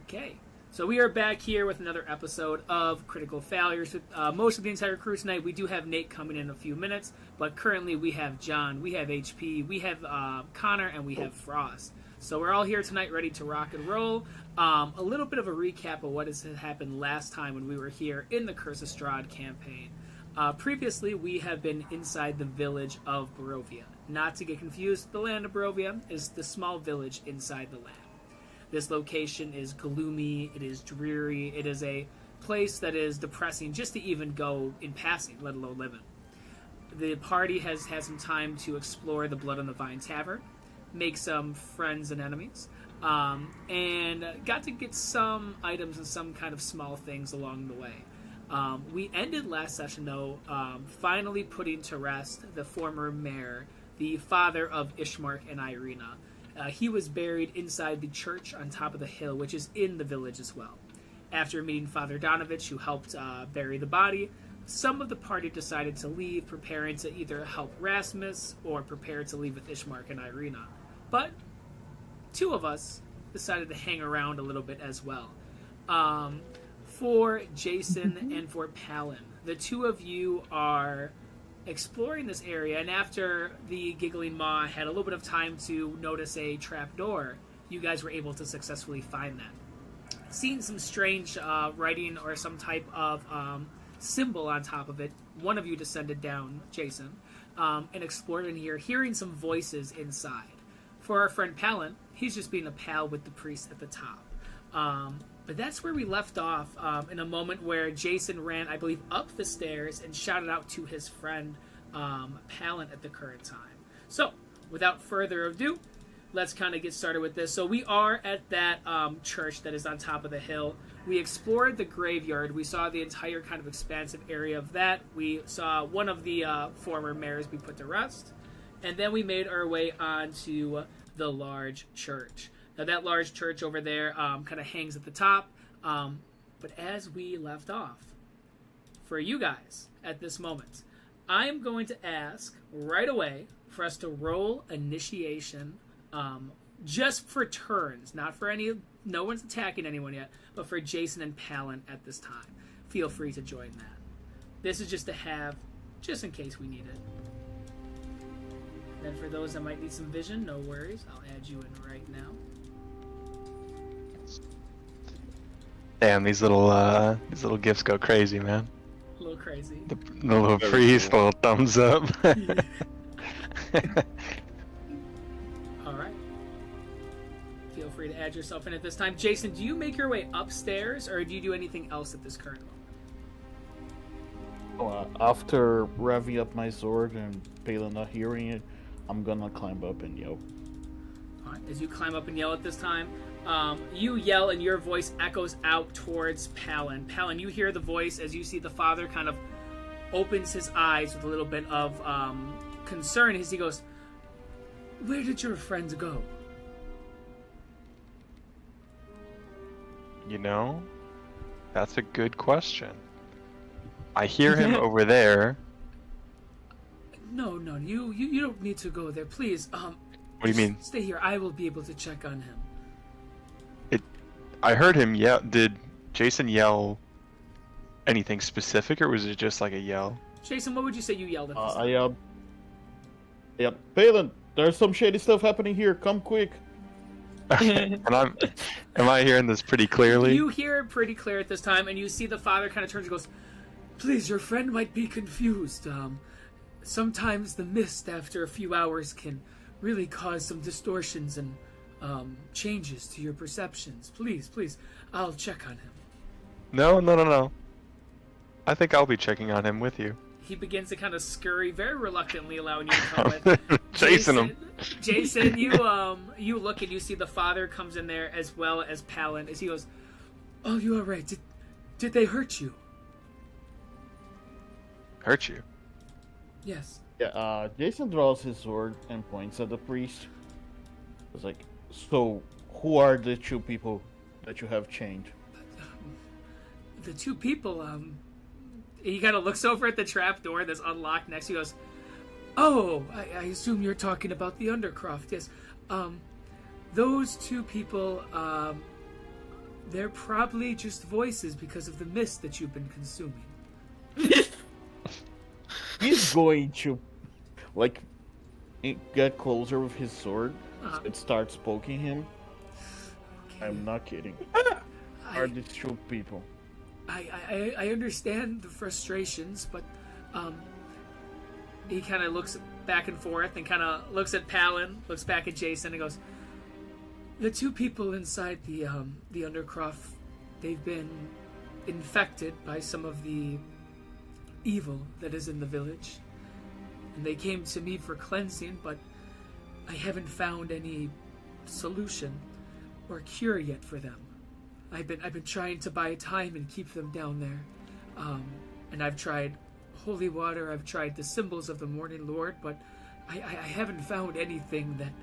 Okay, so we are back here with another episode of Critical Failures with most of the entire crew tonight. We do have Nate coming in a few minutes, but currently we have John, we have HP, we have Connor, and we have Frost. So we're all here tonight ready to rock and roll. A little bit of a recap of what has happened last time when we were here in the Curse of Strahd campaign. Previously, we have been inside the village of Barovia. Not to get confused, the land of Barovia is the small village inside the land. This location is gloomy, it is dreary, it is a place that is depressing just to even go in passing, let alone live in. The party has had some time to explore the Blood on the Vine Tavern, make some friends and enemies, and got to get some items and some kind of small things along the way. We ended last session, though, finally putting to rest the former mayor, the father of Ishmark and Irina. He was buried inside the church on top of the hill, which is in the village as well. After meeting Father Donovich, who helped bury the body, some of the party decided to leave, preparing to either help Rasmus or prepare to leave with Ishmark and Irina. But two of us decided to hang around a little bit as well. For Jason and for Palin, the two of you are exploring this area, and after the Giggling Maw had a little bit of time to notice a trap door, you guys were able to successfully find that. Seeing some strange writing or some type of symbol on top of it, one of you descended down, Jason, and explored in here, hearing some voices inside. For our friend Palin, he's just being a pal with the priest at the top. But that's where we left off in a moment where Jason ran, I believe, up the stairs and shouted out to his friend Palin at the current time. So, without further ado, let's kind of get started with this. So we are at that church that is on top of the hill. We explored the graveyard. We saw the entire kind of expansive area of that. We saw one of the former mayors be put to rest. And then we made our way on to the large church. Now, that large church over there kind of hangs at the top. But as we left off, for you guys at this moment, I am going to ask right away for us to roll initiation just for turns. Not for any... No one's attacking anyone yet, but for Jason and Palin at this time. Feel free to join that. This is just to have, just in case we need it. And for those that might need some vision, no worries. I'll add you in right now. Damn, these little gifts go crazy, man. A little crazy. The little priest, little thumbs up. Alright. Feel free to add yourself in at this time. Jason, do you make your way upstairs, or do you do anything else at this current moment? After revving up my sword and Palin not hearing it, I'm gonna climb up and yell. Alright, as you climb up and yell at this time, you yell and your voice echoes out towards Palin. Palin, you hear the voice as you see the father kind of opens his eyes with a little bit of concern as he goes, "Where did your friends go?" You know, that's a good question. I hear him over there. No, you don't need to go there. Please, What do you mean? Stay here. I will be able to check on him. I heard him yell. Did Jason yell anything specific, or was it just like a yell? Jason, what would you say you yelled at this? I yep, Palin, there's some shady stuff happening here. Come quick. And am I hearing this pretty clearly? You hear it pretty clear at this time, and you see the father kind of turns and goes, "Please, your friend might be confused. Sometimes the mist after a few hours can really cause some distortions and changes to your perceptions. Please, I'll check on him." No. I think I'll be checking on him with you. He begins to kind of scurry, very reluctantly, allowing you to come with. Chasing him. Jason, you look and you see the father comes in there as well as Palin, as he goes, "Oh, you all right? Did they hurt you?" Hurt you? Yes. Yeah, Jason draws his sword and points at the priest. It's like, "So, who are the two people that you have chained?" The two people, he kind of looks over at the trap door that's unlocked next to you. He goes, "Oh, I assume you're talking about the Undercroft." Yes. Those two people They're probably just voices because of the mist that you've been consuming. He's going to, like, get closer with his sword and start poking him. Okay. I'm not kidding. Are these two people? I understand the frustrations, but he kind of looks back and forth and kind of looks at Palin, looks back at Jason, and goes, "The two people inside the Undercroft, they've been infected by some of the evil that is in the village, and they came to me for cleansing, but I haven't found any solution or cure yet for them. I've been trying to buy time and keep them down there, and I've tried holy water, I've tried the symbols of the Morning Lord, but I haven't found anything that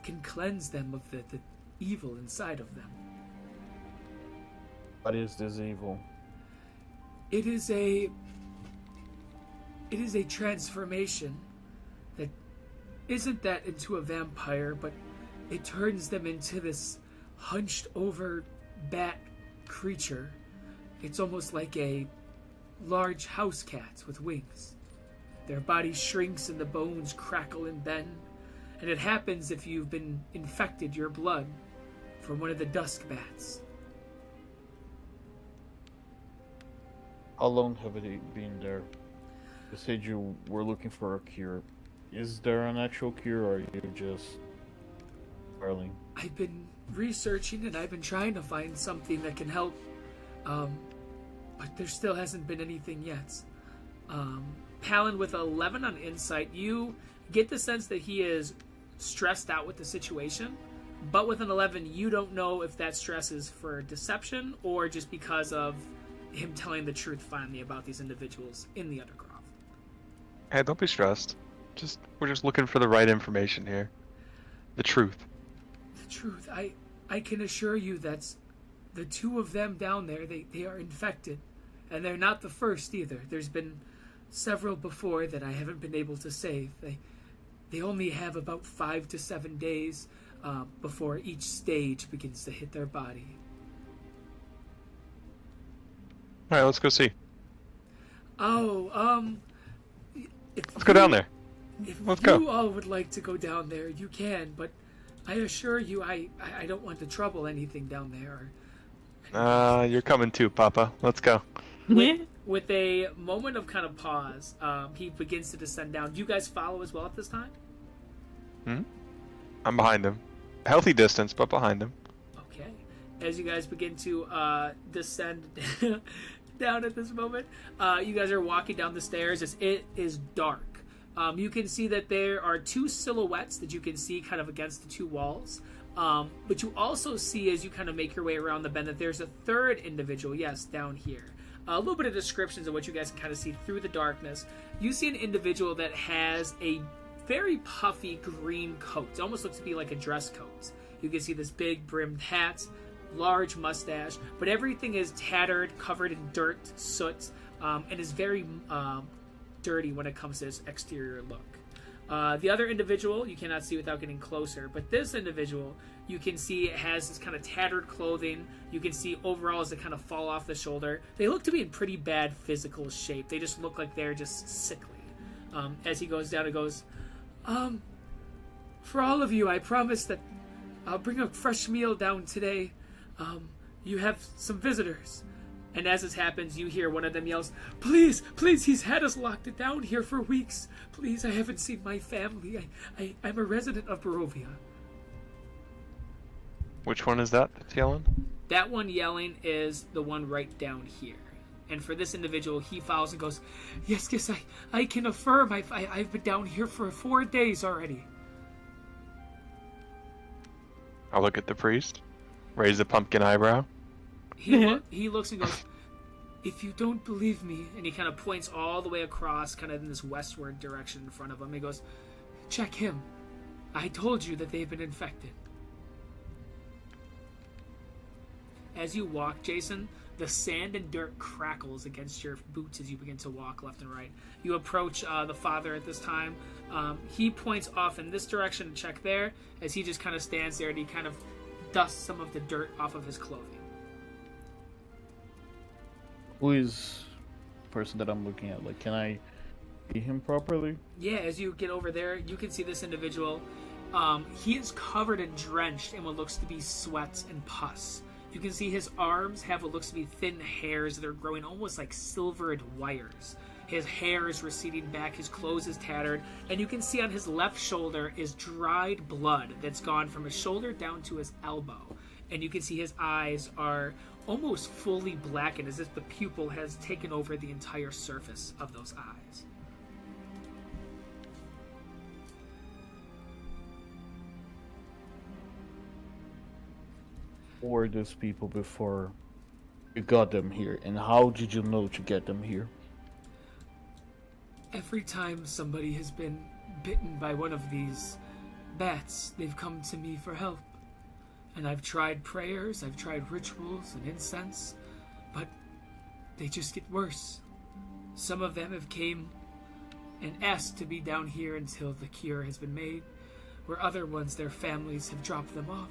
can cleanse them of the evil inside of them." What is this evil? It is a transformation that isn't that into a vampire, but it turns them into this hunched over bat creature. It's almost like a large house cat with wings. Their body shrinks and the bones crackle and bend, and it happens if you've been infected your blood from one of the dusk bats. How long have they been there? You said you were looking for a cure. Is there an actual cure, or are you just whirling? I've been researching and I've been trying to find something that can help, but there still hasn't been anything yet. Palin with 11 on insight, you get the sense that he is stressed out with the situation, but with an 11, you don't know if that stress is for deception or just because of him telling the truth finally about these individuals in the Undercroft. Hey, don't be stressed. We're just looking for the right information here. The truth. The truth. I can assure you that the two of them down there, they are infected. And they're not the first either. There's been several before that I haven't been able to save. They only have about 5 to 7 days before each stage begins to hit their body. Alright, let's go see. Oh, Let's go down there. If Let's you go. all would like to go down there, you can, but I assure you I don't want to trouble anything down there. You're coming too, Papa. Let's go. With a moment of kind of pause, he begins to descend down. Do you guys follow as well at this time? I'm behind him. A healthy distance, but behind him. Okay. As you guys begin to descend down at this moment, you guys are walking down the stairs as it is dark. You can see that there are two silhouettes that you can see kind of against the two walls. But you also see as you kind of make your way around the bend that there's a third individual, yes, down here. A little bit of descriptions of what you guys can kind of see through the darkness. You see an individual that has a very puffy green coat. It almost looks to be like a dress coat. You can see this big brimmed hat, large mustache, but everything is tattered, covered in dirt, soot, and is very dirty when it comes to his exterior look. The other individual you cannot see without getting closer, but this individual you can see has this kind of tattered clothing. You can see overalls that kind of fall off the shoulder. They look to be in pretty bad physical shape. They just look like they're just sickly. As he goes down, it goes, for all of you, I promise that I'll bring a fresh meal down today. You have some visitors. And as this happens, you hear one of them yells, please, he's had us locked down here for weeks. Please, I haven't seen my family. I'm a resident of Barovia. Which one is that that's yelling? That one yelling is the one right down here. And for this individual, he follows and goes, yes, I can affirm. I've been down here for 4 days already. I'll look at the priest. Raise the pumpkin eyebrow. He looks and goes, if you don't believe me, and he kind of points all the way across, kind of in this westward direction in front of him. He goes, check him. I told you that they've been infected. As you walk, Jason, the sand and dirt crackles against your boots as you begin to walk left and right. You approach the father at this time. He points off in this direction to check there, as he just kind of stands there and he kind of dust some of the dirt off of his clothing. Who is the person that I'm looking at? Like, can I see him properly? Yeah, as you get over there, you can see this individual. He is covered and drenched in what looks to be sweat and pus. You can see his arms have what looks to be thin hairs that are growing almost like silvered wires. His hair is receding back, his clothes is tattered, and you can see on his left shoulder is dried blood that's gone from his shoulder down to his elbow. And you can see his eyes are almost fully blackened, as if the pupil has taken over the entire surface of those eyes. Who were those people before you got them here? And how did you know to get them here? Every time somebody has been bitten by one of these bats, they've come to me for help. And I've tried prayers, I've tried rituals and incense, but they just get worse. Some of them have came and asked to be down here until the cure has been made, where other ones, their families have dropped them off.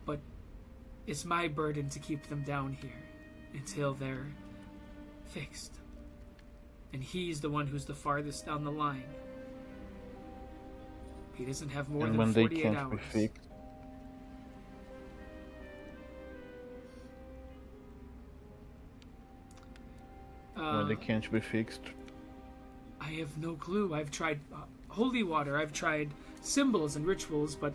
But it's my burden to keep them down here until they're fixed. And he's the one who's the farthest down the line. He doesn't have more And than when they 48 can't hours. be fixed, when they can't be fixed, I have no clue. I've tried holy water, I've tried symbols and rituals, but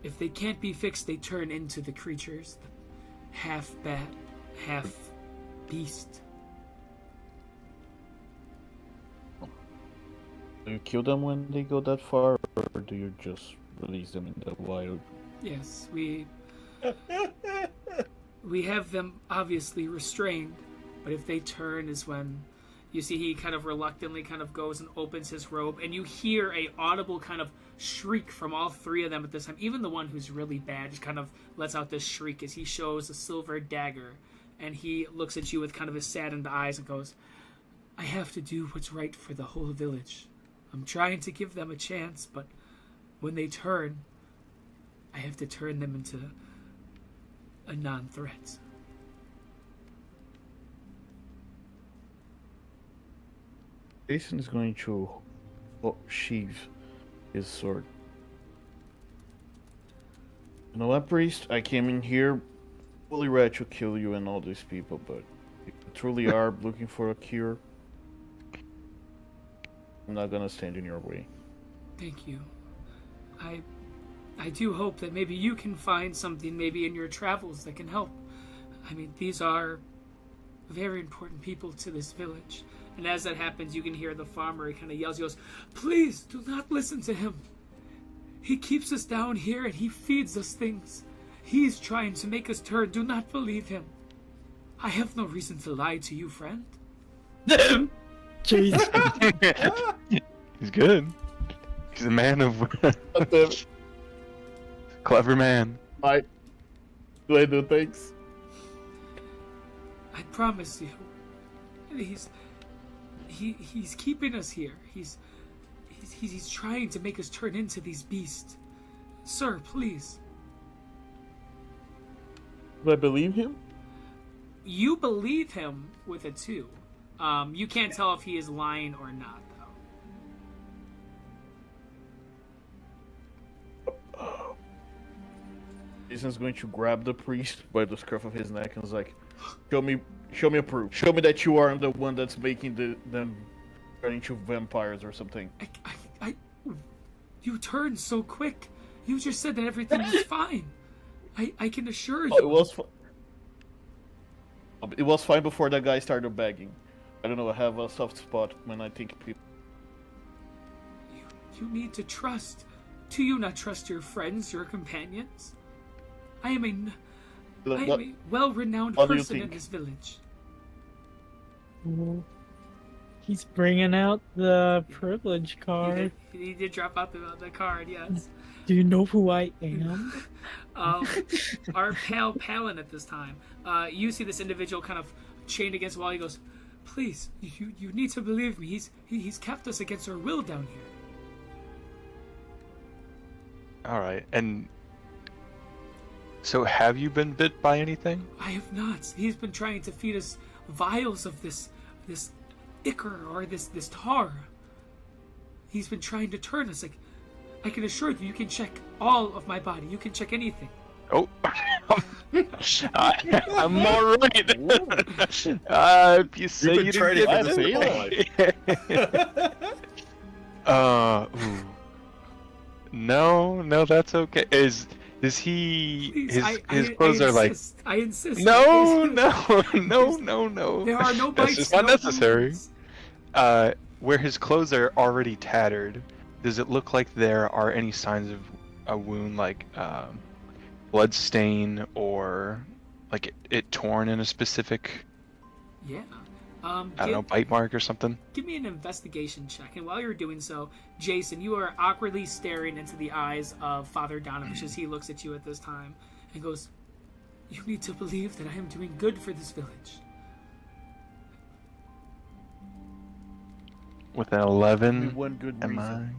if they can't be fixed, they turn into the creatures. The half bat, half beast. do you kill them when they go that far, or do you just release them in the wild? Yes, we have them obviously restrained, but if they turn is when you see he kind of reluctantly kind of goes and opens his robe, and you hear a audible kind of shriek from all three of them at this time. Even the one who's really bad just kind of lets out this shriek as he shows a silver dagger, and he looks at you with kind of his saddened eyes and goes, I have to do what's right for the whole village. I'm trying to give them a chance, but when they turn, I have to turn them into a non-threat. Jason is going to sheath his sword. You know what, priest? I came in here fully ready to kill you and all these people, but if you truly are looking for a cure, I'm not gonna stand in your way. Thank you. I do hope that maybe you can find something maybe in your travels that can help. I mean, these are very important people to this village. And as that happens, you can hear the farmer, he kind of yells, he goes, please do not listen to him. He keeps us down here and he feeds us things. He's trying to make us turn. Do not believe him. I have no reason to lie to you, friend. Jeez. He's good. He's a man of clever man. Do I do things? I promise you. He's keeping us here. He's trying to make us turn into these beasts. Sir, please. Do I believe him? You believe him with a 2. You can't tell if he is lying or not, though. Jason's going to grab the priest by the scruff of his neck and is like, show me a proof. Show me that you aren't the one that's making them turn into vampires or something. You turned so quick. You just said that everything was fine. I can assure you. It was fine before that guy started begging. I don't know, I have a soft spot when I think people... You need to trust. Do you not trust your friends, your companions? I am a well-renowned person in this village. He's bringing out the privilege card. He did drop out the card, yes. Do you know who I am? Our pale Palin at this time. You see this individual kind of chained against the wall. He goes, please, you need to believe me. He's kept us against our will down here. All right, and So have you been bit by anything? I have not. He's been trying to feed us vials of this ichor or this tar. He's been trying to turn us. Like, I can assure you, you can check all of my body. You can check anything. Oh, I'm all right. If you say You've been you trying didn't to get life. Ooh. No, that's okay. Is he? Please, His clothes are like. I insist. No. There are no That's bites. just not no necessary. wounds. Where his clothes are already tattered, does it look like there are any signs of a wound, like blood stain or like it torn in a specific, Yeah. I don't know, bite mark or something? Give me an investigation check. And while you're doing so, Jason, you are awkwardly staring into the eyes of Father Donovich as he looks at you at this time and goes, "You need to believe that I am doing good for this village." With an Give me 11, one good am reason.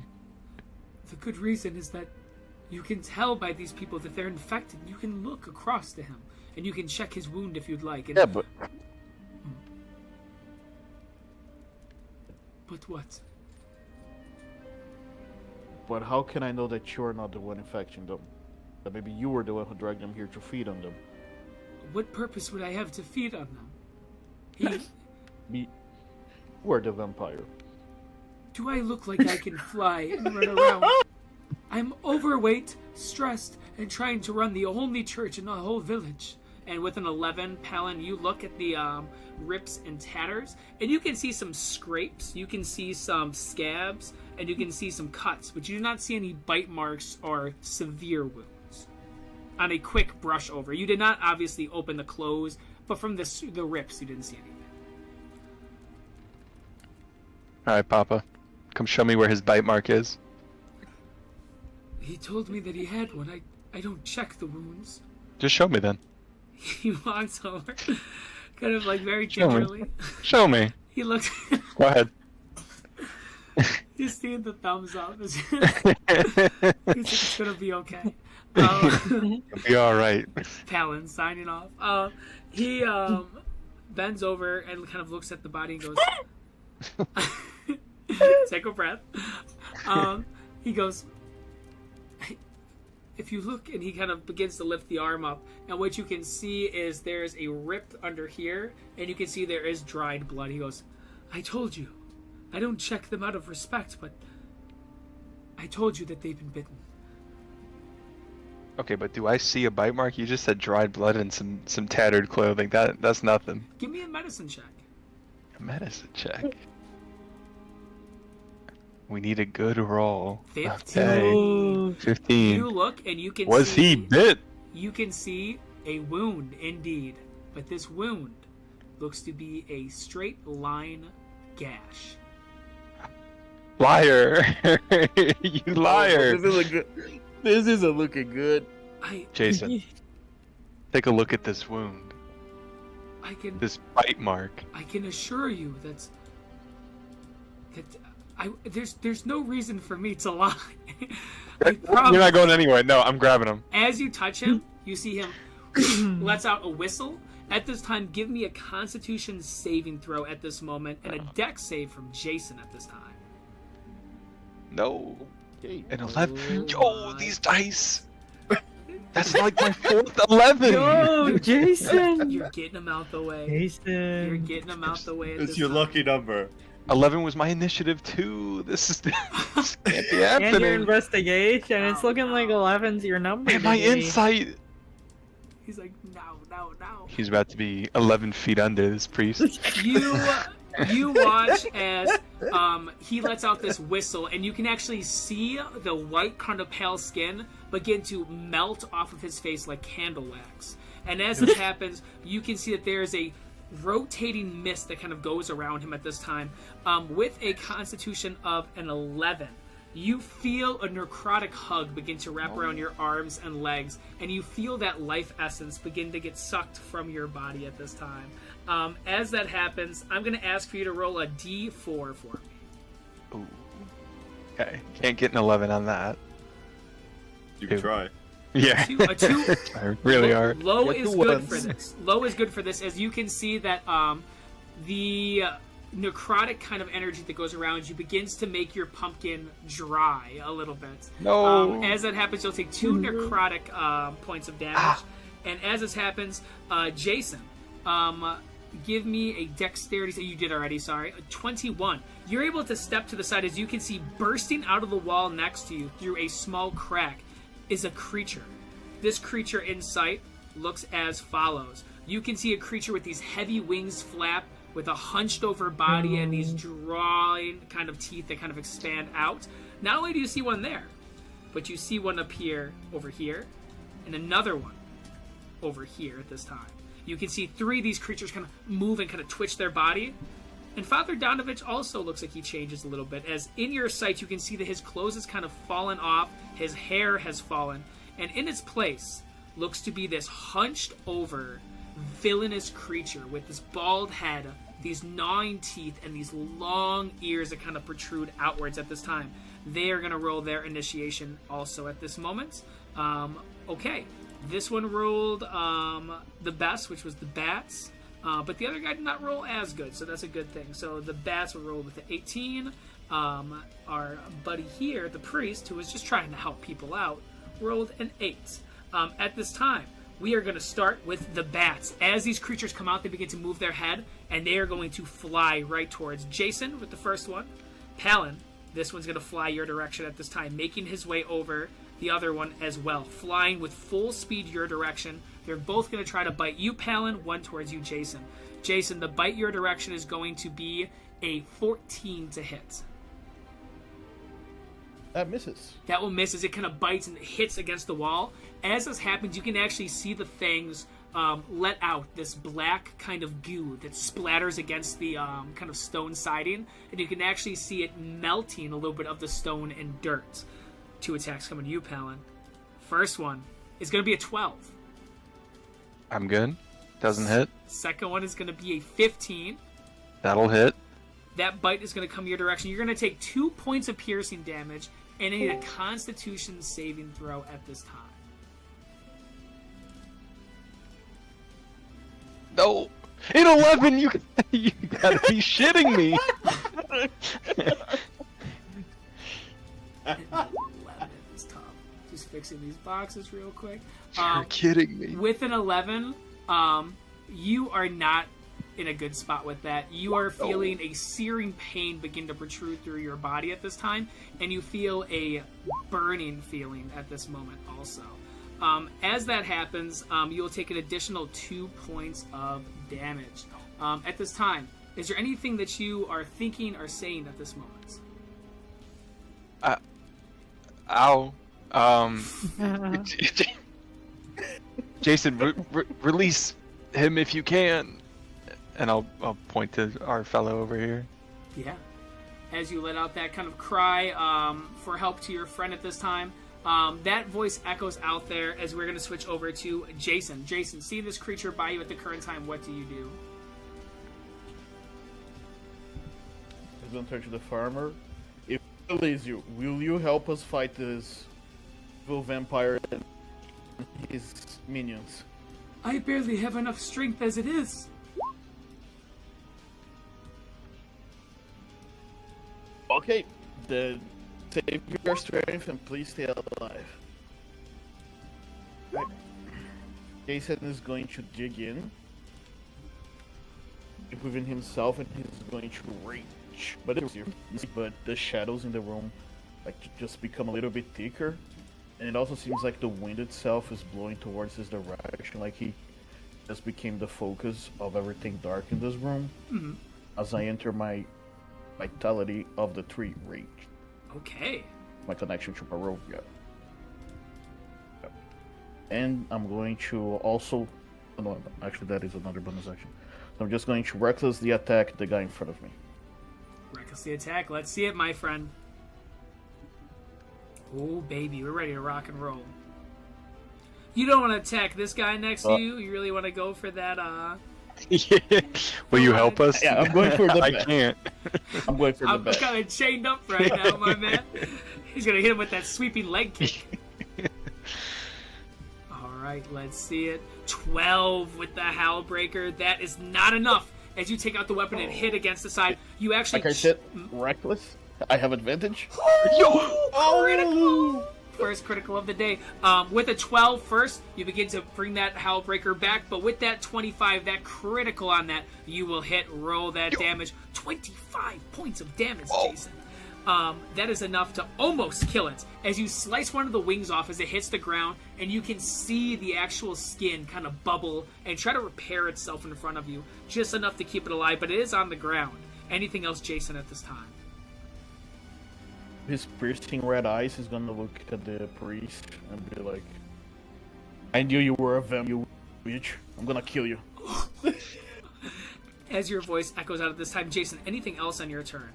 The good reason is that you can tell by these people that they're infected. You can look across to him, and you can check his wound if you'd like. And, Yeah, but But what? how can I know that you're not the one infecting them? That maybe you were the one who dragged them here to feed on them. What purpose would I have to feed on them? Me, you are the vampire. Do I look like I can fly and run around? I'm overweight, stressed, and trying to run the only church in the whole village. And with an 11, Palin, you look at the rips and tatters, and you can see some scrapes, you can see some scabs, and you can see some cuts, but you do not see any bite marks or severe wounds. On a quick brush over, you did not obviously open the clothes, but from the rips, you didn't see anything. All right, Papa, come show me where his bite mark is. He told me that he had one. I don't check the wounds. Just show me then. He walks over, kind of like very Show me. gingerly. Show me. He looks. Go ahead. He's seeing the thumbs up. He's like, it's gonna be okay. You'll be all right. Palin signing off. He bends over and kind of looks at the body and goes, "Take a breath." He goes, "If you look," and he kind of begins to lift the arm up, and what you can see is there's a rip under here, and you can see there is dried blood. He goes, "I told you. I don't check them out of respect, but I told you that they've been bitten." Okay, but do I see a bite mark? You just said dried blood and some tattered clothing. That's nothing. Give me a medicine check. A medicine check. We need a good roll. 15. Okay. 15. You look and you can Was see... he bit? You can see a wound, indeed. But this wound looks to be a straight line gash. Liar! You liar! This isn't looking good. Jason, take a look at this wound. This bite mark. I can assure you that there's no reason for me to lie. I promise. You're not going anywhere. No, I'm grabbing him. As you touch him, you see him lets out a whistle. At this time, give me a Constitution saving throw at this moment and a Dex save from Jason at this time. No. Okay. An 11. Oh, these dice. That's like my fourth 11. Go, Jason! You're getting him out the way. Jason! You're getting him out the way. At It's this your time. lucky number. 11 was my initiative too. This can't be And your happening. investigation, it's looking like 11's your number. And my today. insight. He's like, no. He's about to be 11 feet under this priest. You watch as he lets out this whistle, and you can actually see the white, kind of pale skin begin to melt off of his face like candle wax. And as this happens, you can see that there's a rotating mist that kind of goes around him at this time. With a constitution of an 11, you feel a necrotic hug begin to wrap around your arms and legs, and you feel that life essence begin to get sucked from your body at this time. As that happens, I'm going to ask for you to roll a d4 for me. Ooh. Okay. Can't get an 11 on that. You can Two. try. Yeah. A two. I really are. Low Get is the good ones. for this. Low is good for this, as you can see that the necrotic kind of energy that goes around you begins to make your pumpkin dry a little bit. No. As that happens, you'll take 2 necrotic points of damage. And as this happens, Jason, give me a dexterity. So you did already. Sorry, a 21. You're able to step to the side, as you can see, bursting out of the wall next to you through a small crack is a creature. This creature in sight looks as follows. You can see a creature with these heavy wings flap, with a hunched over body and these drawing kind of teeth that kind of expand out. Not only do you see one there, but you see one appear over here, and another one over here at this time. You can see 3 of these creatures kind of move and kind of twitch their body. And Father Donovich also looks like he changes a little bit, as in your sight you can see that his clothes has kind of fallen off, his hair has fallen, and in its place looks to be this hunched over villainous creature with this bald head, these gnawing teeth, and these long ears that kind of protrude outwards at this time. They are going to roll their initiation also at this moment. Okay, this one rolled the best, which was the bats. But the other guy did not roll as good, so that's a good thing. So the bats will roll with the 18. Our buddy here, the priest, who was just trying to help people out, rolled an 8. At this time, we are going to start with the bats. As these creatures come out, they begin to move their head, and they are going to fly right towards Jason with the first one. Palin, this one's going to fly your direction at this time, making his way over the other one as well, flying with full speed your direction. They're both going to try to bite you, Palin, one towards you, Jason. Jason, the bite your direction is going to be a 14 to hit. That misses. That will miss as it kind of bites and hits against the wall. As this happens, you can actually see the fangs let out this black kind of goo that splatters against the kind of stone siding, and you can actually see it melting a little bit of the stone and dirt. 2 attacks coming to you, Palin. First one is going to be a 12. I'm good. Doesn't hit. Second one is going to be a 15. That'll hit. That bite is going to come your direction. You're going to take 2 points of piercing damage and I need a Constitution saving throw at this time. No. In 11, you gotta be shitting me. 11 is tough. Just fixing these boxes real quick. You're kidding me. With an 11, you are not in a good spot with that. You are feeling a searing pain begin to protrude through your body at this time, and you feel a burning feeling at this moment also. As that happens, you will take an additional 2 points of damage. At this time, is there anything that you are thinking or saying at this moment? Ow. Jason, release him if you can. And I'll point to our fellow over here. Yeah. As you let out that kind of cry for help to your friend at this time, that voice echoes out there as we're going to switch over to Jason. Jason, see this creature by you at the current time. What do you do? He's gonna turn to the farmer. If he believes you, will you help us fight this evil vampire and his minions? I barely have enough strength as it is. Okay, then save your strength and please stay alive. Right. Jason is going to dig in within himself and he's going to reach. But the shadows in the room just become a little bit thicker, and it also seems like the wind itself is blowing towards his direction, like he just became the focus of everything dark in this room. Mm-hmm. As I enter my vitality of the 3 rage. Okay. My connection to Barovia. Yep. And I'm going to also... Oh, no, actually that is another bonus action. So I'm just going to recklessly attack the guy in front of me. Recklessly attack. Let's see it, my friend. Oh, baby. We're ready to rock and roll. You don't want to attack this guy next to you? You really want to go for that, Yeah. Will you help us? Yeah, I'm going for the I bet. can't. I'm going for the I'm bet. kind of chained up right now, my man. He's going to hit him with that sweeping leg kick. right, let's see it. 12 with the Howlbreaker. That is not enough. As you take out the weapon and hit against the side, you actually... Like I said, reckless. I have advantage. Critical! First critical of the day. With a 12 first, you begin to bring that Howlbreaker back, but with that 25, that critical on that, you will hit, roll that damage. 25 points of damage, Jason. That is enough to almost kill it. As you slice one of the wings off as it hits the ground, and you can see the actual skin kind of bubble and try to repair itself in front of you. Just enough to keep it alive, but it is on the ground. Anything else, Jason, at this time? His piercing red eyes is gonna look at the priest and be like, I knew you were a vamp, you witch. I'm gonna kill you. As your voice echoes out at this time, Jason, anything else on your turn?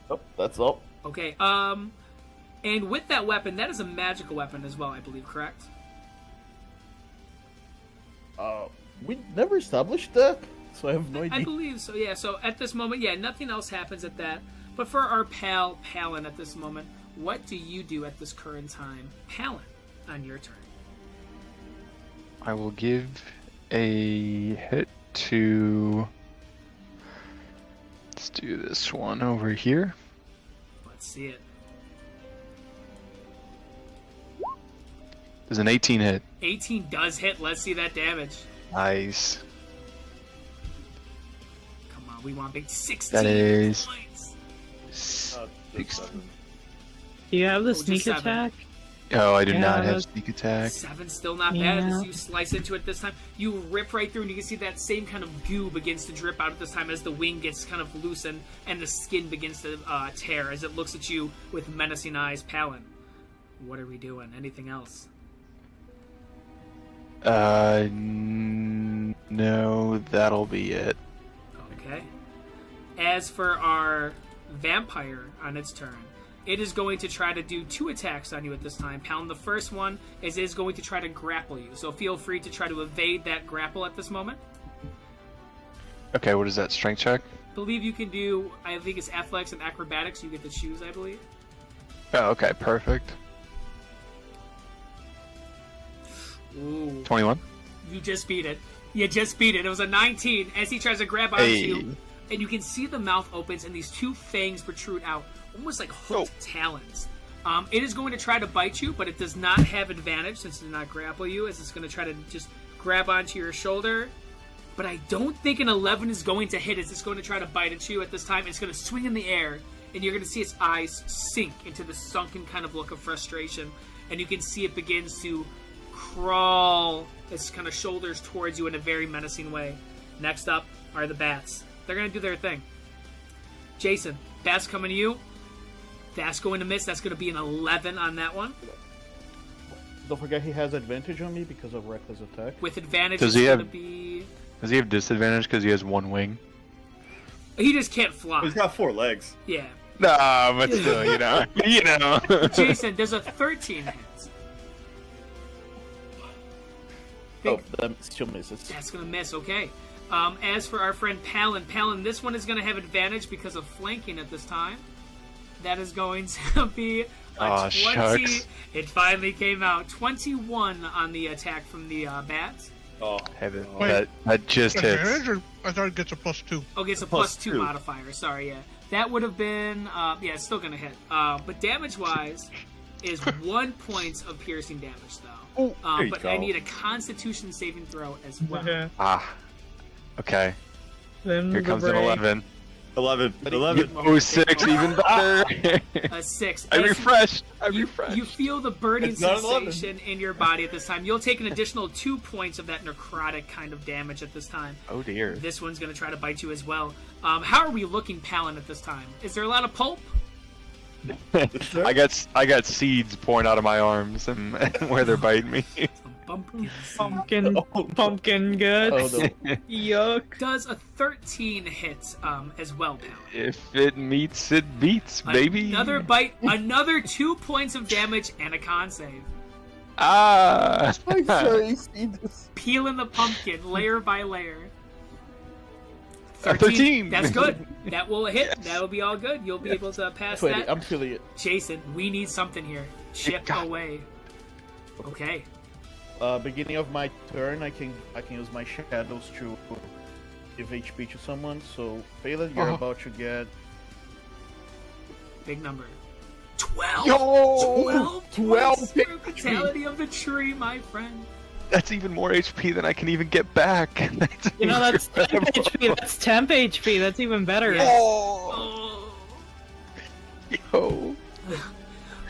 Oh, that's all. Okay, and with that weapon, that is a magical weapon as well, I believe, correct? We never established that, so I have no idea. I believe so, yeah. So at this moment, yeah, nothing else happens at that. But for our pal, Palin, at this moment, what do you do at this current time? Palin, on your turn. I will give a hit to... Let's do this one over here. Let's see it. There's an 18 hit. 18 does hit. Let's see that damage. Nice. Come on, we want big 16 That is- points. 16. Do you have the just sneak 7. attack? Oh, I do Yeah, not have that's- sneak attack. 7 still not bad. Yeah. As you slice into it this time, you rip right through, and you can see that same kind of goo begins to drip out at this time as the wing gets kind of loosened and the skin begins to tear as it looks at you with menacing eyes. Palin, what are we doing? Anything else? No, that'll be it. Okay. As for our vampire on its turn, it is going to try to do 2 attacks on you at this time. Pound, the first one is going to try to grapple you, so feel free to try to evade that grapple at this moment. Okay, what is that, strength check? Believe you can do, I think it's athletics and acrobatics you get to choose, I believe. Oh, okay, perfect. Ooh. 21? You just beat it. You just beat it. It was a 19 as he tries to grab onto Hey. you. And you can see the mouth opens and these 2 fangs protrude out, almost like hooked talons. It is going to try to bite you, but it does not have advantage since it did not grapple you, as it's going to try to just grab onto your shoulder. But I don't think an 11 is going to hit as it's going to try to bite at you at this time. It's going to swing in the air, and you're going to see its eyes sink into the sunken kind of look of frustration. And you can see it begins to crawl its kind of shoulders towards you in a very menacing way. Next up are the bats. They're going to do their thing. Jason, bats coming to you. That's going to miss. That's going to be an 11 on that one. Don't forget he has advantage on me because of reckless attack. With advantage, Does it's he going have- to be... Does he have disadvantage because he has 1 wing? He just can't fly. He's got 4 legs. Yeah. Nah, but still, you know. You know. Jason, there's a 13 hit. Oh, that still misses. That's going to miss, okay. As for our friend Palin, this one is going to have advantage because of flanking at this time. That is going to be a Aw, 20. shucks. It finally came out. 21 on the attack from the bats. Oh, Heaven. Wait. That just hits. Advantage, or I thought it gets a +2. Okay, it's a Plus +2 2. modifier. Sorry, yeah. That would have been, yeah, it's still going to hit. But damage-wise is 1 point of piercing damage, though. there you But go. I need a Constitution saving throw as well. Yeah. Ah. Okay. Then Here the comes an brain. 11. 11. 11. Oh, 6, even better. A 6. I'm As refreshed. I'm You refreshed. feel the burning It's not an 11. sensation in your body at this time. You'll take an additional 2 points of that necrotic kind of damage at this time. Oh dear. This one's going to try to bite you as well. How are we looking, Palin, at this time? Is there a lot of pulp? I got seeds pouring out of my arms and where they're biting me. Some Pumpkin, pumpkin good. Oh, no. Yuck. Does a 13 hit as well, Palin? If it meets, it beats, baby. Another bite, another 2 points of damage, and a con save. Ah. I'm sorry, see this. Peeling the pumpkin layer by layer. 13. That's good. That will hit. That will be all good. You'll be able to pass 20. that. I'm feeling it. Jason, we need something here. Chip God. away. Okay. beginning of my turn, I can use my shadows to give HP to someone. So, Phelan, you're about to get Big number. 12! Yo! 12 points for Fatality of the Tree, my friend. That's even more HP than I can even get back. That's You know, that's temp incredible. HP. That's temp HP. That's even better. Yes. Oh, yo.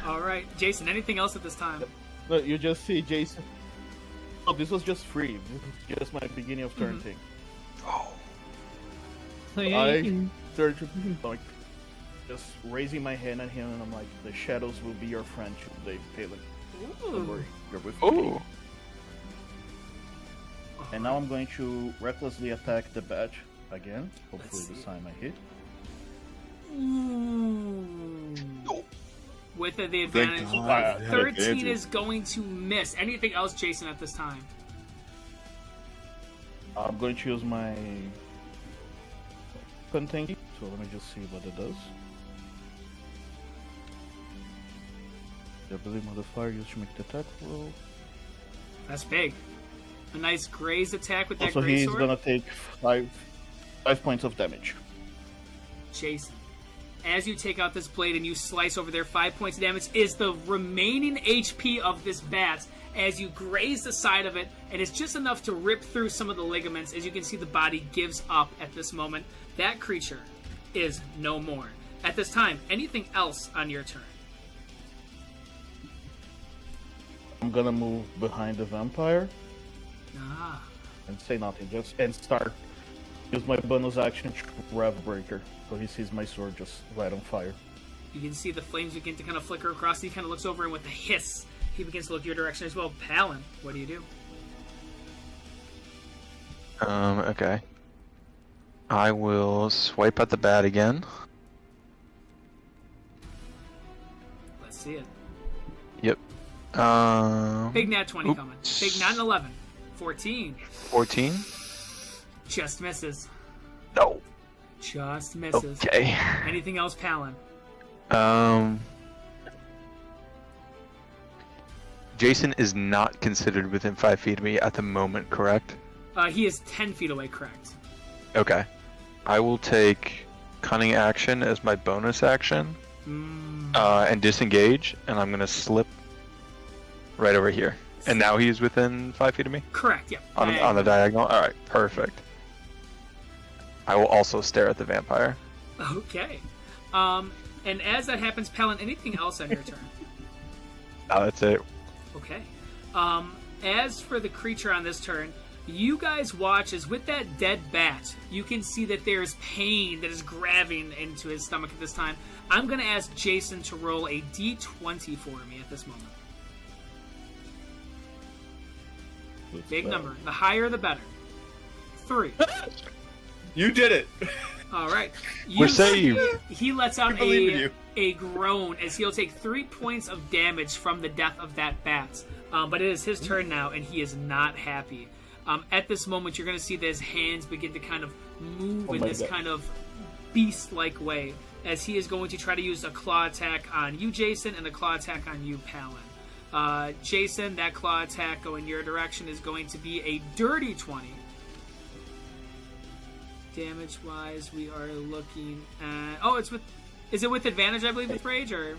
Alright, Jason, anything else at this time? No, you just see Jason. Oh, this was just free. This was just my beginning of turn thing. Oh. So yeah, I you can... start like just raising my hand at him, and I'm like, "The shadows will be your friend today, Phelan. Don't worry, you're with me." Oh. And now I'm going to recklessly attack the badge again. Hopefully Let's this see. time I hit. With the Thank advantage, God. 13 is going to miss. Anything else, Jason, at this time? I'm going to use my gun thingy. So let me just see what it does. The ability modifier used to make the attack roll. That's big. A nice grazed attack with that Also, great he's sword. gonna take five points of damage. Jason, as you take out this blade and you slice over there, 5 points of damage is the remaining HP of this bat as you graze the side of it, and it's just enough to rip through some of the ligaments. As you can see, the body gives up at this moment. That creature is no more. At this time, anything else on your turn? I'm gonna move behind the vampire Ah, and say nothing, and start use my bonus action to Rev Breaker, so he sees my sword just right on fire. you can see the flames begin to kind of flicker across. He kind of looks over, and with a hiss, he begins to look your direction as well. Palin, what do you do? Okay. I will swipe at the bat again. Let's see it. Yep. Big nat 20 Oops. coming. Big nat 11. 14. 14? Just misses. No. Just misses. Okay. Anything else, Palin? Jason is not considered within 5 feet of me at the moment, correct? He is 10 feet away, correct. Okay. I will take cunning action as my bonus action, and disengage, and I'm gonna slip right over here. And now he's within 5 feet of me? Correct, yep. On the diagonal? Alright, perfect. I will also stare at the vampire. Okay. And as that happens, Palin, anything else on your turn? That's it. Okay. As for the creature on this turn, you guys watch as with that dead bat, you can see that there's pain that is grabbing into his stomach at this time. I'm going to ask Jason to roll a d20 for me at this moment. Big number. The higher, the better. 3. You did it. All right. We're saved. He lets out believe in you. a groan as he'll take 3 points of damage from the death of that bat. But it is his turn now, and he is not happy. At this moment, you're going to see that his hands begin to kind of move in this kind of beast-like way as he is going to try to use a claw attack on you, Jason, and a claw attack on you, Palin. Jason, that claw attack going your direction is going to be a dirty 20. Damage-wise, we are looking at... Oh, it's with... Is it with advantage, I believe, with Rage, or...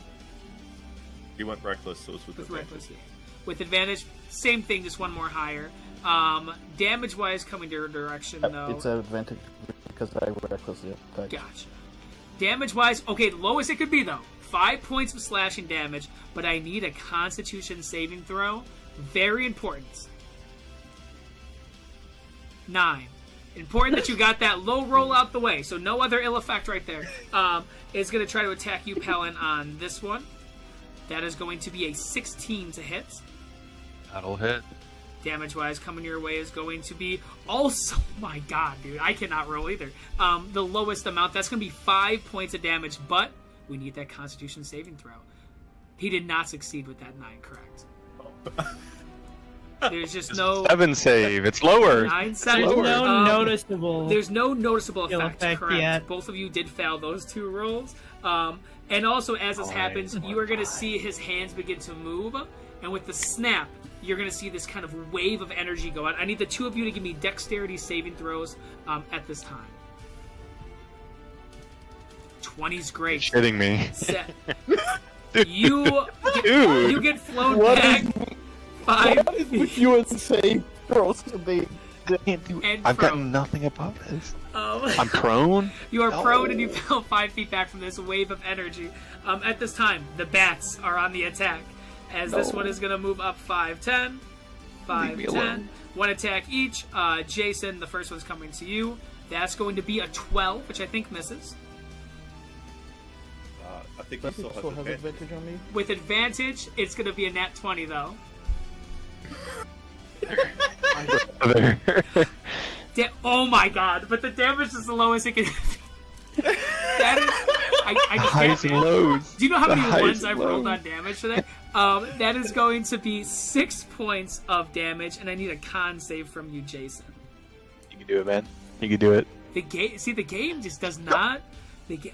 He went reckless, so it's with With advantage. Reckless, yeah. With advantage, same thing, just one more higher. Damage-wise, coming your direction, though... It's an advantage because I recklessly attacked. Gotcha. Damage-wise, okay, the lowest it could be, though. 5 points of slashing damage, but I need a Constitution saving throw. Very important. 9. Important that you got that low roll out the way, so no other ill effect right there. Is going to try to attack you, Palin, on this one. That is going to be a 16 to hit. That'll hit. Damage-wise, coming your way is going to be also... My god, dude, I cannot roll either. The lowest amount, that's going to be 5 points of damage, but we need that Constitution saving throw. He did not succeed with that 9, correct? There's just no... 7 save. It's lower. 9, 7. There's no noticeable. There's no noticeable Ill effect, effect correct. yet. Both of you did fail those 2 rolls. And also, as this happens, you are going to see his hands begin to move, and with the snap, you're going to see this kind of wave of energy go out. I need the two of you to give me dexterity saving throws at this time. 20's great. You're shitting me. Set. Dude. You get flown What back is- 5 What is with you and saying throws today? and I've got prone. nothing above this. Um, I'm prone. You are No. prone and you fell 5 feet back from this wave of energy. At this time, the bats are on the attack. As this No. one is going to move up 5, 10. 5, Leave me 10. alone. One attack each. Jason, the first one's coming to you. That's going to be a 12, which I think misses. I think he still has Still has advantage. advantage on me. With advantage, it's going to be a nat 20, though. There. Oh my god, but the damage is the lowest it can That is... I just Highs can't, and man. lows. Do you know how The many highs ones and I've rolled lows. on damage today? That is going to be 6 points of damage, and I need a con save from you, Jason. You can do it, man. You can do it. The game just does not.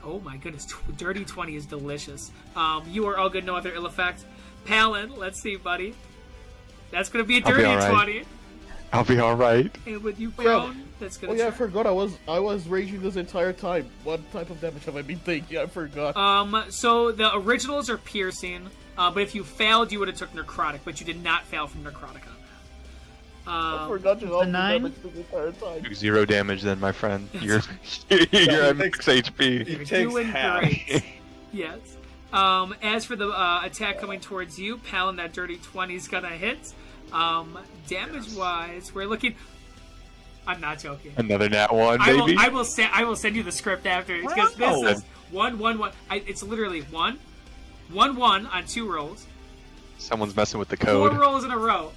Oh my goodness, dirty 20 is delicious. You are all good, no other ill effect. Palin, let's see, buddy. That's gonna be a I'll be dirty all right. 20. I'll be all right. And with you yeah. prone, that's Oh gonna. yeah, I forgot. I was raging this entire time. What type of damage have I been taking? I forgot. So the originals are piercing, but if you failed, you would have took necrotic, but you did not fail from necrotic on that. I forgot you all the 9? damage this entire time. Do 0 damage then, my friend. You're you're at max HP. He You're takes doing half. great. Yes. As for the attack coming towards you, Palin, that dirty 20 is gonna hit. Damage-wise, we're looking. I'm not joking. Another nat 1, I baby. will send you the script after because this Wow. is 1 1 1. It's literally 1 1 1 on 2 rolls, Someone's messing with the 4 code. rolls in a row.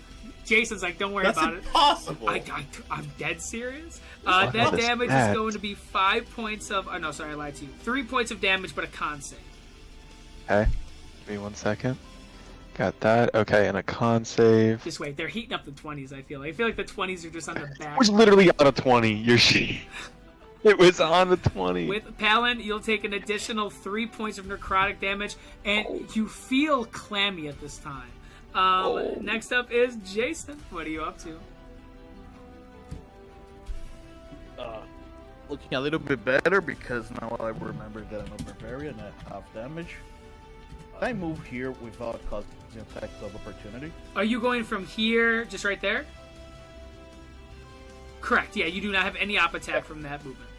Jason's like, don't worry That's about it. impossible. I'm dead serious. What That is damage that? is going to be 5 points of. Oh no, sorry, I lied to you. 3 points of damage, but a con save. Okay. Give me 1 second. Got that. Okay, and a con save. Just wait, they're heating up the 20s. I feel like the 20s are just on the back. It was literally on a 20. You're shitting. It was on the 20. With Palin, you'll take an additional 3 points of necrotic damage, and you feel clammy at this time. Next up is Jason. What are you up to? Looking a little bit better because now I remember that I'm a barbarian at half damage. I move here without causing attacks of opportunity. Are you going from here, just right there? Correct. Yeah, you do not have any op attack from that movement.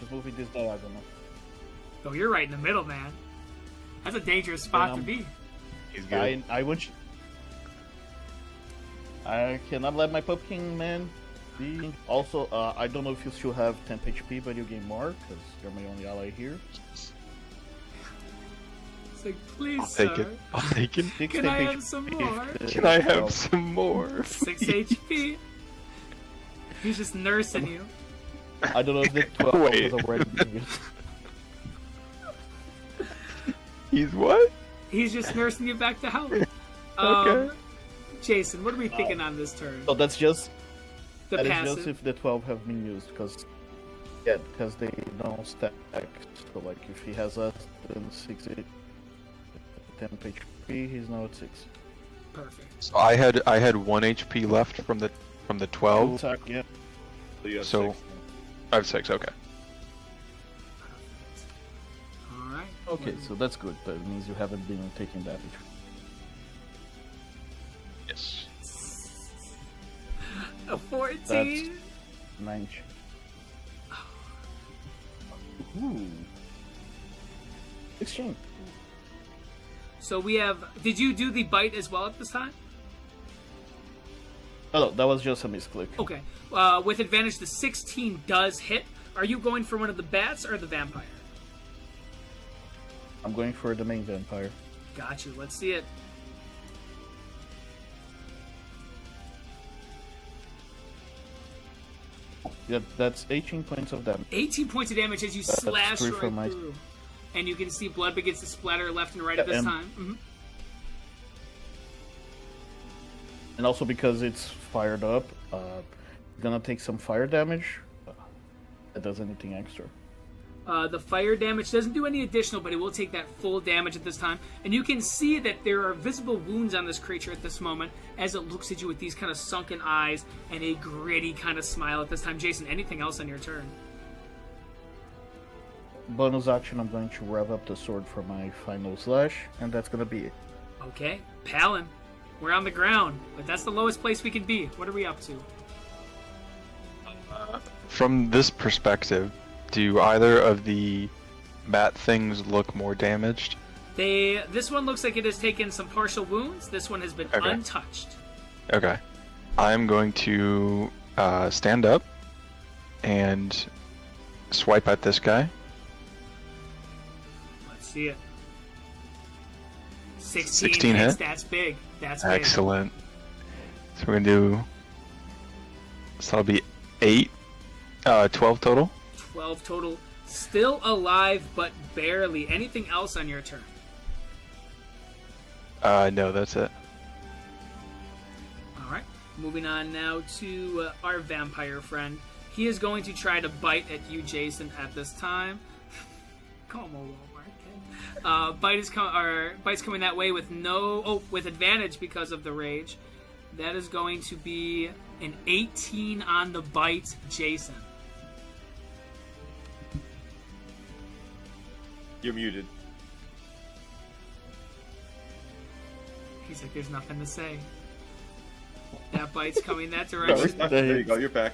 Just moving this diagonal. Oh, you're right in the middle, man. That's a dangerous spot to be. He's good. I want you. I cannot let my pumpkin man be. Also, I don't know if you still have 10 HP, but you gain more because you're my only ally here. It's like, please, I'll take sir. it. I'll take it. 6 Can I HP. have some more? Can I have some more? 6 HP. He's just nursing you. I don't know if the 12 Wait. was already being used. He's what? He's just nursing you back to health. Okay. Jason, what are we thinking on this turn? So that's just The that is passive. just if the 12 have been used because they don't stack. So like if he has less than 60 10 HP, he's now at 6. Perfect. So I had 1 HP left from the 12. Attack, yeah. So you have So- 6. I have 6. Okay. All right. Okay, so that's good. That means you haven't been taking damage. Yes. A 14. That's 9. Ooh. 16. So we have. Did you do the bite as well at this time? Oh, no, that was just a misclick. Okay. With advantage, the 16 does hit. Are you going for one of the bats or the vampire? I'm going for the main vampire. Got you. Let's see it. Yeah, that's 18 points of damage. 18 points of damage as you That's slash 3 right from my- through. And you can see blood begins to splatter left and right at this and- time. Mhm. And also because it's fired up, gonna take some fire damage. That does anything extra. The fire damage doesn't do any additional, but it will take that full damage at this time. And you can see that there are visible wounds on this creature at this moment as it looks at you with these kind of sunken eyes and a gritty kind of smile at this time. Jason, anything else on your turn? Bonus action, I'm going to rev up the sword for my final slash, and that's gonna be it. Okay, Palin, we're on the ground, but that's the lowest place we can be. What are we up to? From this perspective, do either of the bat things look more damaged? This one looks like it has taken some partial wounds. This one has been Okay. untouched. Okay. I'm going to stand up and swipe at this guy. Let's see it. 16 hits. hit? That's big. That's big. Excellent. So we're going to do... So that'll be 12 total. 12 total. Still alive, but barely. Anything else on your turn? No, that's it. Alright. Moving on now to our vampire friend. He is going to try to bite at you, Jason, at this time. Call him a Walmart kid. Bite's coming that way with with advantage because of the rage. That is going to be an 18 on the bite, Jason. You're muted. He's like, there's nothing to say. That bite's coming that direction. There you go. You're back.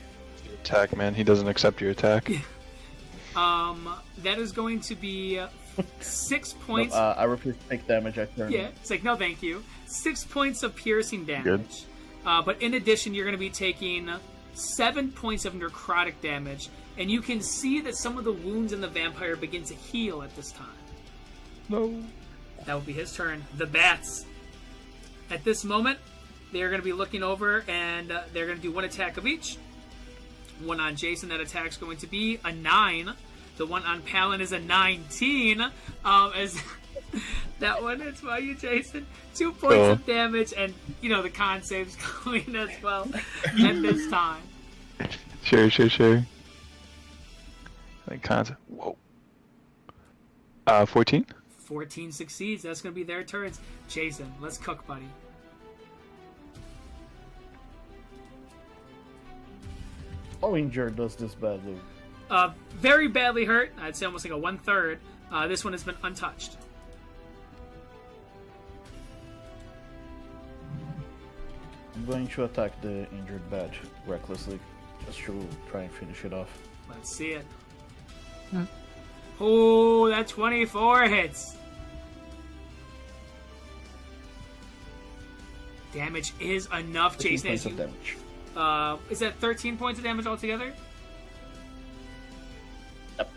Attack, man. He doesn't accept your attack. That is going to be 6 points. I refuse to take damage. I turn. Yeah, it's like, no thank you. 6 points of piercing damage. But in addition, you're going to be taking 7 points of necrotic damage. And you can see that some of the wounds in the vampire begin to heal at this time. No. That will be his turn. The bats. At this moment, they're going to be looking over, and they're going to do one attack of each. One on Jason, that attack's going to be a 9. The one on Palin is a 19. As that one hits by you, Jason. 2 points of damage, and, the con save's going as well at this time. Sure. Like concept. Whoa. 14? 14 succeeds. That's going to be their turns. Jason, let's cook, buddy. How injured does this badly? Very badly hurt. I'd say almost like a 1/3. This one has been untouched. I'm going to attack the injured bat recklessly, just to try and finish it off. Let's see it. Oh, that 24 hits. Damage is enough, 13 Jason. points of damage. Is that 13 points of damage altogether? Yep.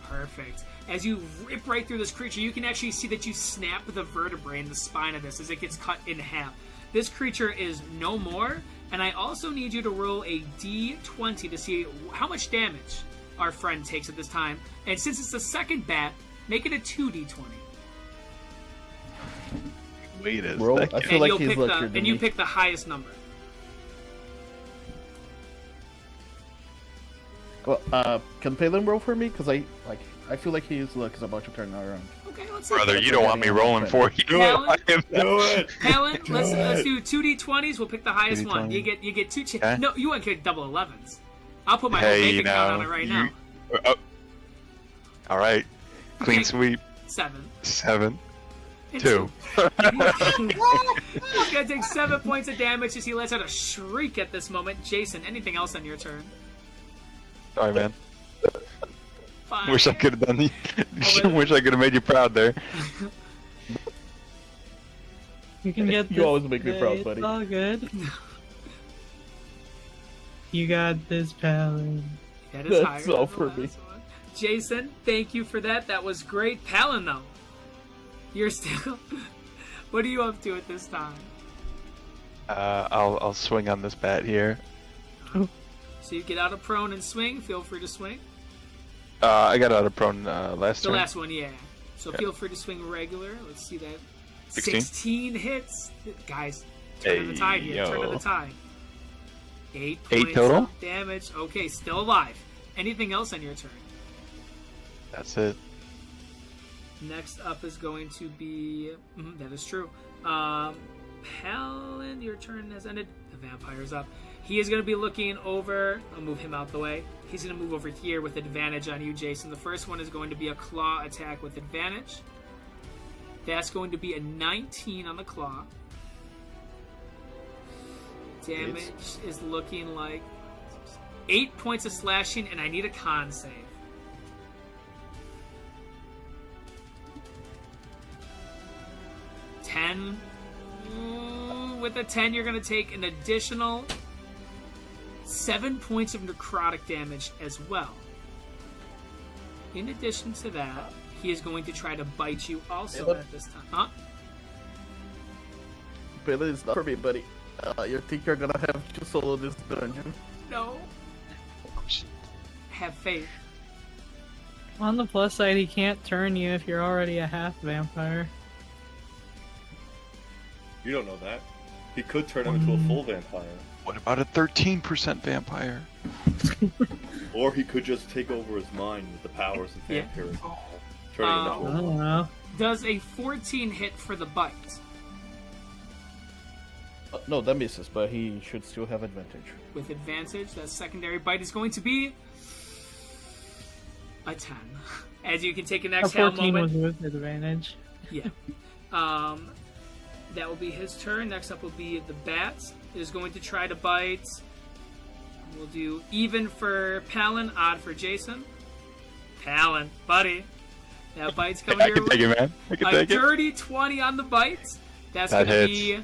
Perfect. As you rip right through this creature, you can actually see that you snap the vertebrae in the spine of this as it gets cut in half. This creature is no more, and I also need you to roll a d20 to see how much damage our friend takes at this time. And since it's the second bat, make it a 2d20. Wait a Roll. second. I feel like he's pick luckier than and you me. pick the highest number. Well, can Palin roll for me? Because I feel like his luck is about to turn around. Okay, let's see. Brother, you don't want me rolling for you. Palin? I am- Do it. Palin, let's do 2d20s. We'll pick the highest one. 2d20. You get two. Okay. No, you want to get double 11s. I'll put my whole Hey, bank account on it right now. All right. Clean Okay. sweep. 7. 7. And 2. He's gonna take 7 points of damage as he lets out a shriek at this moment. Jason, anything else on your turn? Sorry, man. Fine. Wish I could have done. Wish I could have made you proud there. You can get You this. always make me proud, buddy. It's all good. You got this, Palin. That is That's higher than all the for last me. one. Jason, thank you for that. That was great. Palin, though, you're still. What are you up to at this time? I'll swing on this bat here. So you get out of prone and swing. Feel free to swing. I got out of prone last The turn. last one, yeah. So feel free to swing regular. Let's see that. 16? 16 hits. Guys, turn of the tide here. Turn of the tide. 8 8 points total? of damage. Okay, still alive. Anything else on your turn? That's it. Next up is going to be... that is true. Palin, your turn has ended. The vampire's up. He is going to be looking over. I'll move him out the way. He's going to move over here with advantage on you, Jason. The first one is going to be a claw attack with advantage. That's going to be a 19 on the claw. Damage is looking like 8 points of slashing, and I need a con save. With a 10, you're going to take an additional 7 points of necrotic damage as well. In addition to that, he is going to try to bite you also at this time. Huh? Billy, it's not for me, buddy. You think you're gonna have to solo this dungeon? No. Have faith. On the plus side, he can't turn you if you're already a half vampire. You don't know that. He could turn him into a full vampire. What about a 13% vampire? Or he could just take over his mind with the powers of Yeah. vampirism. Turning him I into a don't know. Does a 14 hit for the bite? No, that misses, but he should still have advantage. With advantage, that secondary bite is going to be a 10. As you can take an A exhale 14 moment. was with advantage. Yeah. That will be his turn. Next up will be the bat. It is going to try to bite. We'll do even for Palin, odd for Jason. Palin, buddy. That bite's coming I your can way. take it, man. I can A take it. dirty 20 on the bite. That's That going to hits. be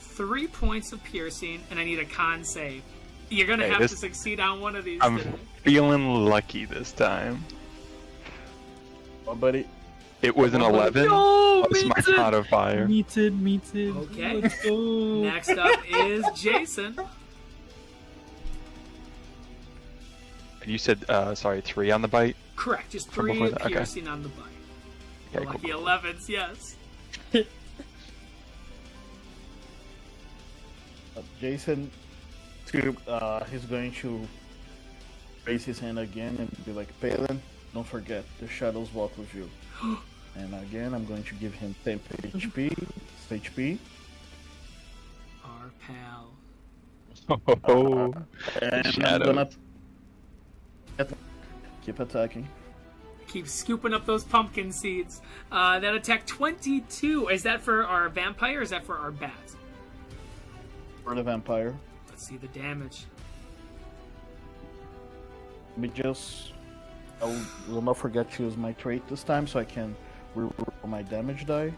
3 points of piercing, and I need a con save. You're going to Hey, have this- to succeed on one of these I'm today. feeling lucky this time. Oh, buddy. It was an 11. No, Plus my meted. modifier. Meted. Okay. Let's go. Next up is Jason. You said, 3 on the bite? Correct, just From 3 before that, okay. piercing on the bite. Okay, Lucky cool. 11s, yes. Jason, he's going to raise his hand again and be like, Palin, don't forget, the shadows walk with you. And again, I'm going to give him 10 HP. Our pal. Oh, And I'm shadow. gonna keep attacking. Keep scooping up those pumpkin seeds. That attack 22. Is that for our vampire or is that for our bat? For the vampire. Let's see the damage. I will not forget to use my trait this time so I can reroll my damage die.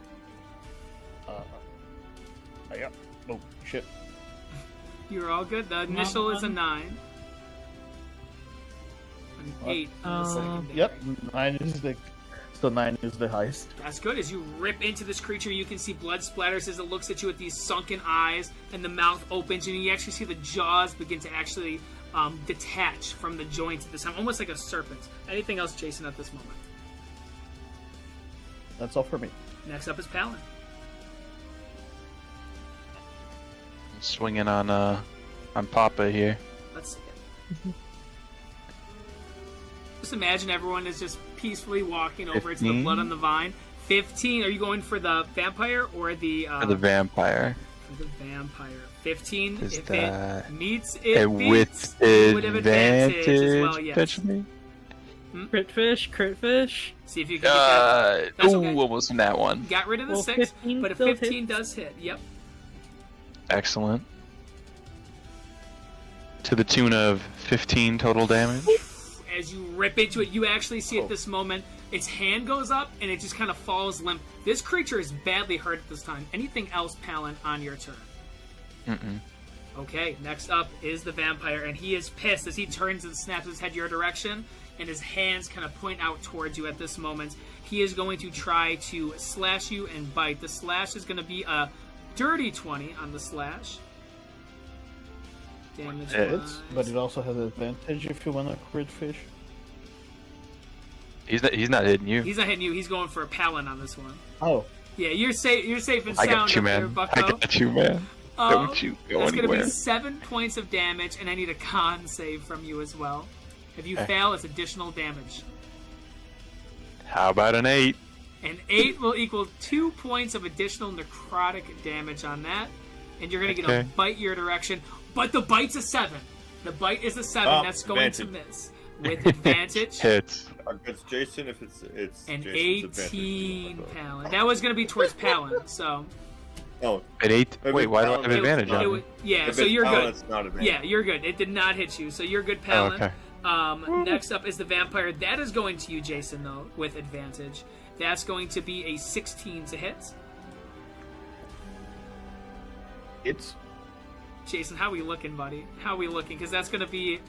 Yeah. Oh, shit. You're all good. The initial is a 9. An 8 on the secondary. Yep, 9 is so 9 is the highest. That's good. As you rip into this creature, you can see blood splatters as it looks at you with these sunken eyes, and the mouth opens, and you actually see the jaws begin to actually detach from the joints at this time, almost like a serpent. Anything else, Jason, at this moment? That's all for me. Next up is Palin. Swinging on Papa here. Let's see it. Just imagine everyone is just peacefully walking over to the 15? blood on the vine. 15. Are you going for the vampire or the... For the vampire. For the vampire. 15. Is if that- it meets, It it with beats. You would have advantage as well, yes. potentially? Crit fish. See if you can get that. That's okay. Almost in that one. Got rid of the Well, 6, 15 but a still 15 hits. does hit. Yep. Excellent. To the tune of 15 total damage. As you rip into it, you actually see at this moment its hand goes up and it just kind of falls limp. This creature is badly hurt at this time. Anything else, Palin, on your turn? Mm-mm. Okay, next up is the vampire, and he is pissed as he turns and snaps his head your direction, and his hands kind of point out towards you at this moment. He is going to try to slash you and bite. The slash is going to be a dirty 20 on the slash. Damage Hits, but it also has advantage if you want to crit fish. He's not hitting you. He's not hitting you. He's going for a Palin on this one. Oh, Yeah, you're safe. You're safe and I sound got you, up there, man. Bucko. I got you, man. Don't you go That's going to anywhere. be 7 points of damage, and I need a con save from you as well. If you Okay. fail, it's additional damage. How about an 8? An 8 will equal 2 points of additional necrotic damage on that. And you're going to get a Okay. bite your direction. But the bite's a 7. The bite is a 7. Oh, That's going to advantage. miss. With advantage. Hits. Against Jason, if it's An Jason's 18 advantage. Palin. That was going to be towards Palin, so... Oh, An 8? If Wait, it's why do I Palin, have advantage it on was- it? yeah, if so it's you're Palin, good. It's not advantage. Yeah, you're good. It did not hit you, so you're good, Oh, Palin. okay. Next up is the vampire. That is going to you, Jason, though, with advantage. That's going to be a 16 to hit. It's Jason, how we looking, buddy? How we looking? Because that's going to be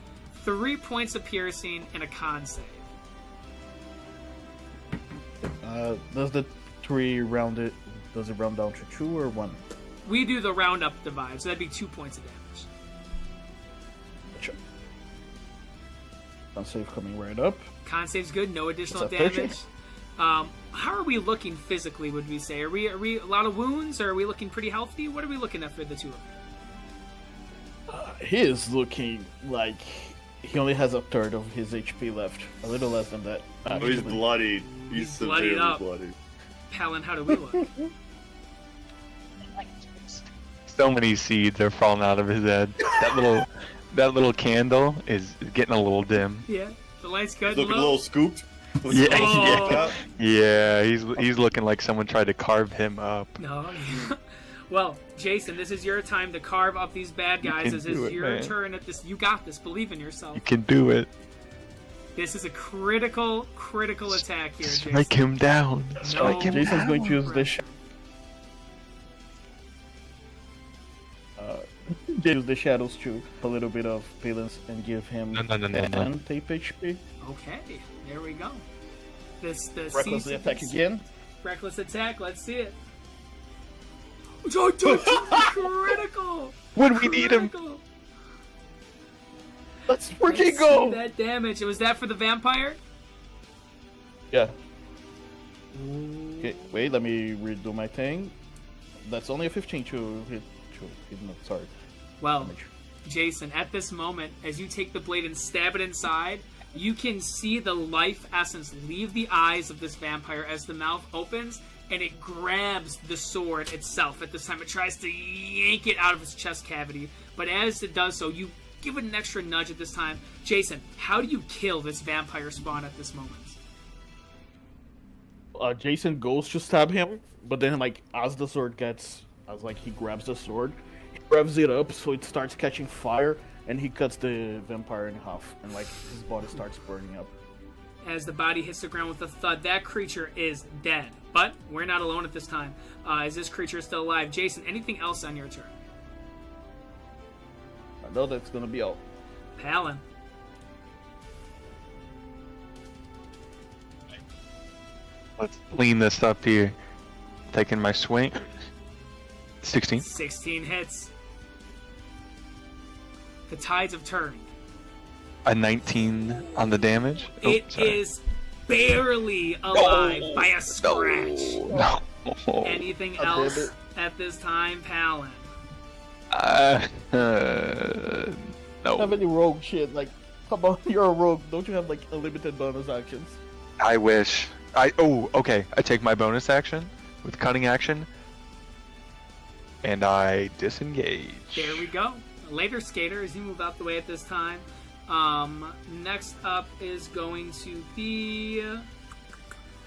3 points of piercing and a con save. does the 3 round it? Does it round down to 2 or 1? We do the round up divide, so that'd be 2 points of damage. Gotcha. Con save coming right up. Con save's good, no additional What's up, damage. How are we looking physically, would we say? Are we a lot of wounds, or are we looking pretty healthy? What are we looking at for the two of them? He is looking like he only has a third of his HP left. A little less than that. Oh, he's actually. bloodied. He's He's bloodied severely up. bloodied. Palin, how do we look? So many seeds are falling out of his head. That little candle is getting a little dim. Yeah, the light's good. Looking a low. little scooped. Yeah, Oh. yeah, he's looking like someone tried to carve him up. No. Well, Jason, this is your time to carve up these bad guys. can This do is it, your man. turn at this. You got this. Believe in yourself. You can do it. This is a critical attack here, Jason. Strike him down. Strike him Jason's down. going to use this. Use the shadows to a little bit of balance and give him No. 10 tape HP. Okay, there we go. The Recklessly season- attack again. Reckless attack. Let's see it. Critical. When we need him. Critical. Let's Let's freaking see go! that damage. Was that for the vampire? Yeah. Okay, wait, let me redo my thing. That's only a 15 to hit. Sorry. Well, Damage. Jason, at this moment, as you take the blade and stab it inside, you can see the life essence leave the eyes of this vampire as the mouth opens, and it grabs the sword itself. At this time, it tries to yank it out of its chest cavity, but as it does so, you give it an extra nudge at this time. Jason, how do you kill this vampire spawn at this moment? Jason goes to stab him, but then as the sword gets, he grabs the sword, he revs it up so it starts catching fire, and he cuts the vampire in half, and his body starts burning up. As the body hits the ground with a thud, that creature is dead. But we're not alone at this time, as this creature is still alive. Jason, anything else on your turn? I know that's gonna be all. Palin. Let's clean this up here. Taking my swing. 16. 16 hits. The tides have turned. A 19 on the damage. It is barely alive by a scratch. No. Anything God damn else it. at this time, Palin? Have No. any rogue shit? Come on, you're a rogue. Don't you have unlimited bonus actions? I wish. Okay. I take my bonus action with cunning action, and I disengage. There we go. Later, Skater, as you move out the way at this time. Next up is going to be,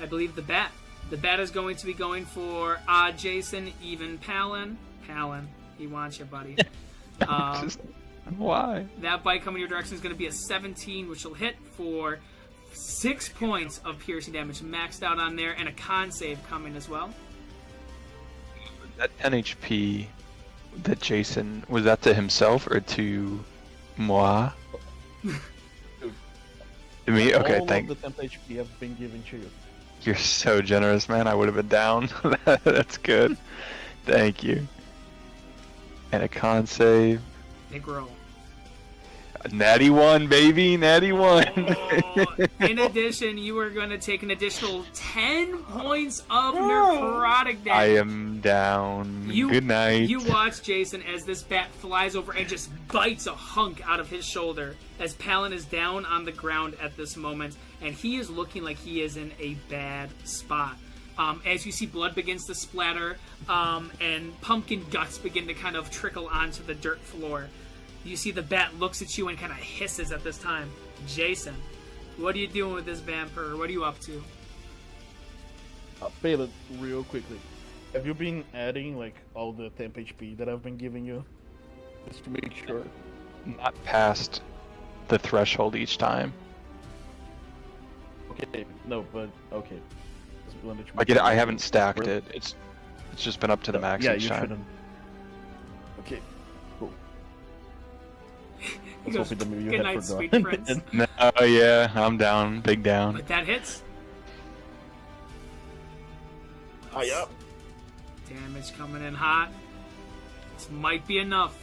I believe, the Bat. The Bat is going to be going for Odd Jason, even Palin. Palin, he wants you, buddy. Why? That bite coming your direction is going to be a 17, which will hit for 6 points of piercing damage, maxed out on there, and a con save coming as well. That 10 HP that Jason, was that to himself or to moi? To me? Okay, All thank of the temp HP have been given to you. You're so generous, man. I would have been down. That's good. Thank you. And a con save. Big roll. Natty 1, baby, natty 1. Oh, in addition, you are going to take an additional 10 points of necrotic damage. I am down. Good night. You watch, Jason, as this bat flies over and just bites a hunk out of his shoulder as Palin is down on the ground at this moment, and he is looking like he is in a bad spot. As you see blood begins to splatter, and pumpkin guts begin to kind of trickle onto the dirt floor. You see the bat looks at you and kind of hisses at this time. Jason, what are you doing with this vampire? What are you up to? Balin, real quickly. Have you been adding like all the temp HP that I've been giving you? Just to make sure. Not past the threshold each time. Okay, no, but okay. I get it. I haven't stacked it. It's just been up to the max yeah, each you time. shouldn't. Okay, cool. He Let's goes, hope that maybe you "Good had night, sweet forgotten." prince." No, yeah, I'm down. Big down. But that hits. Up. Damage coming in hot. This might be enough.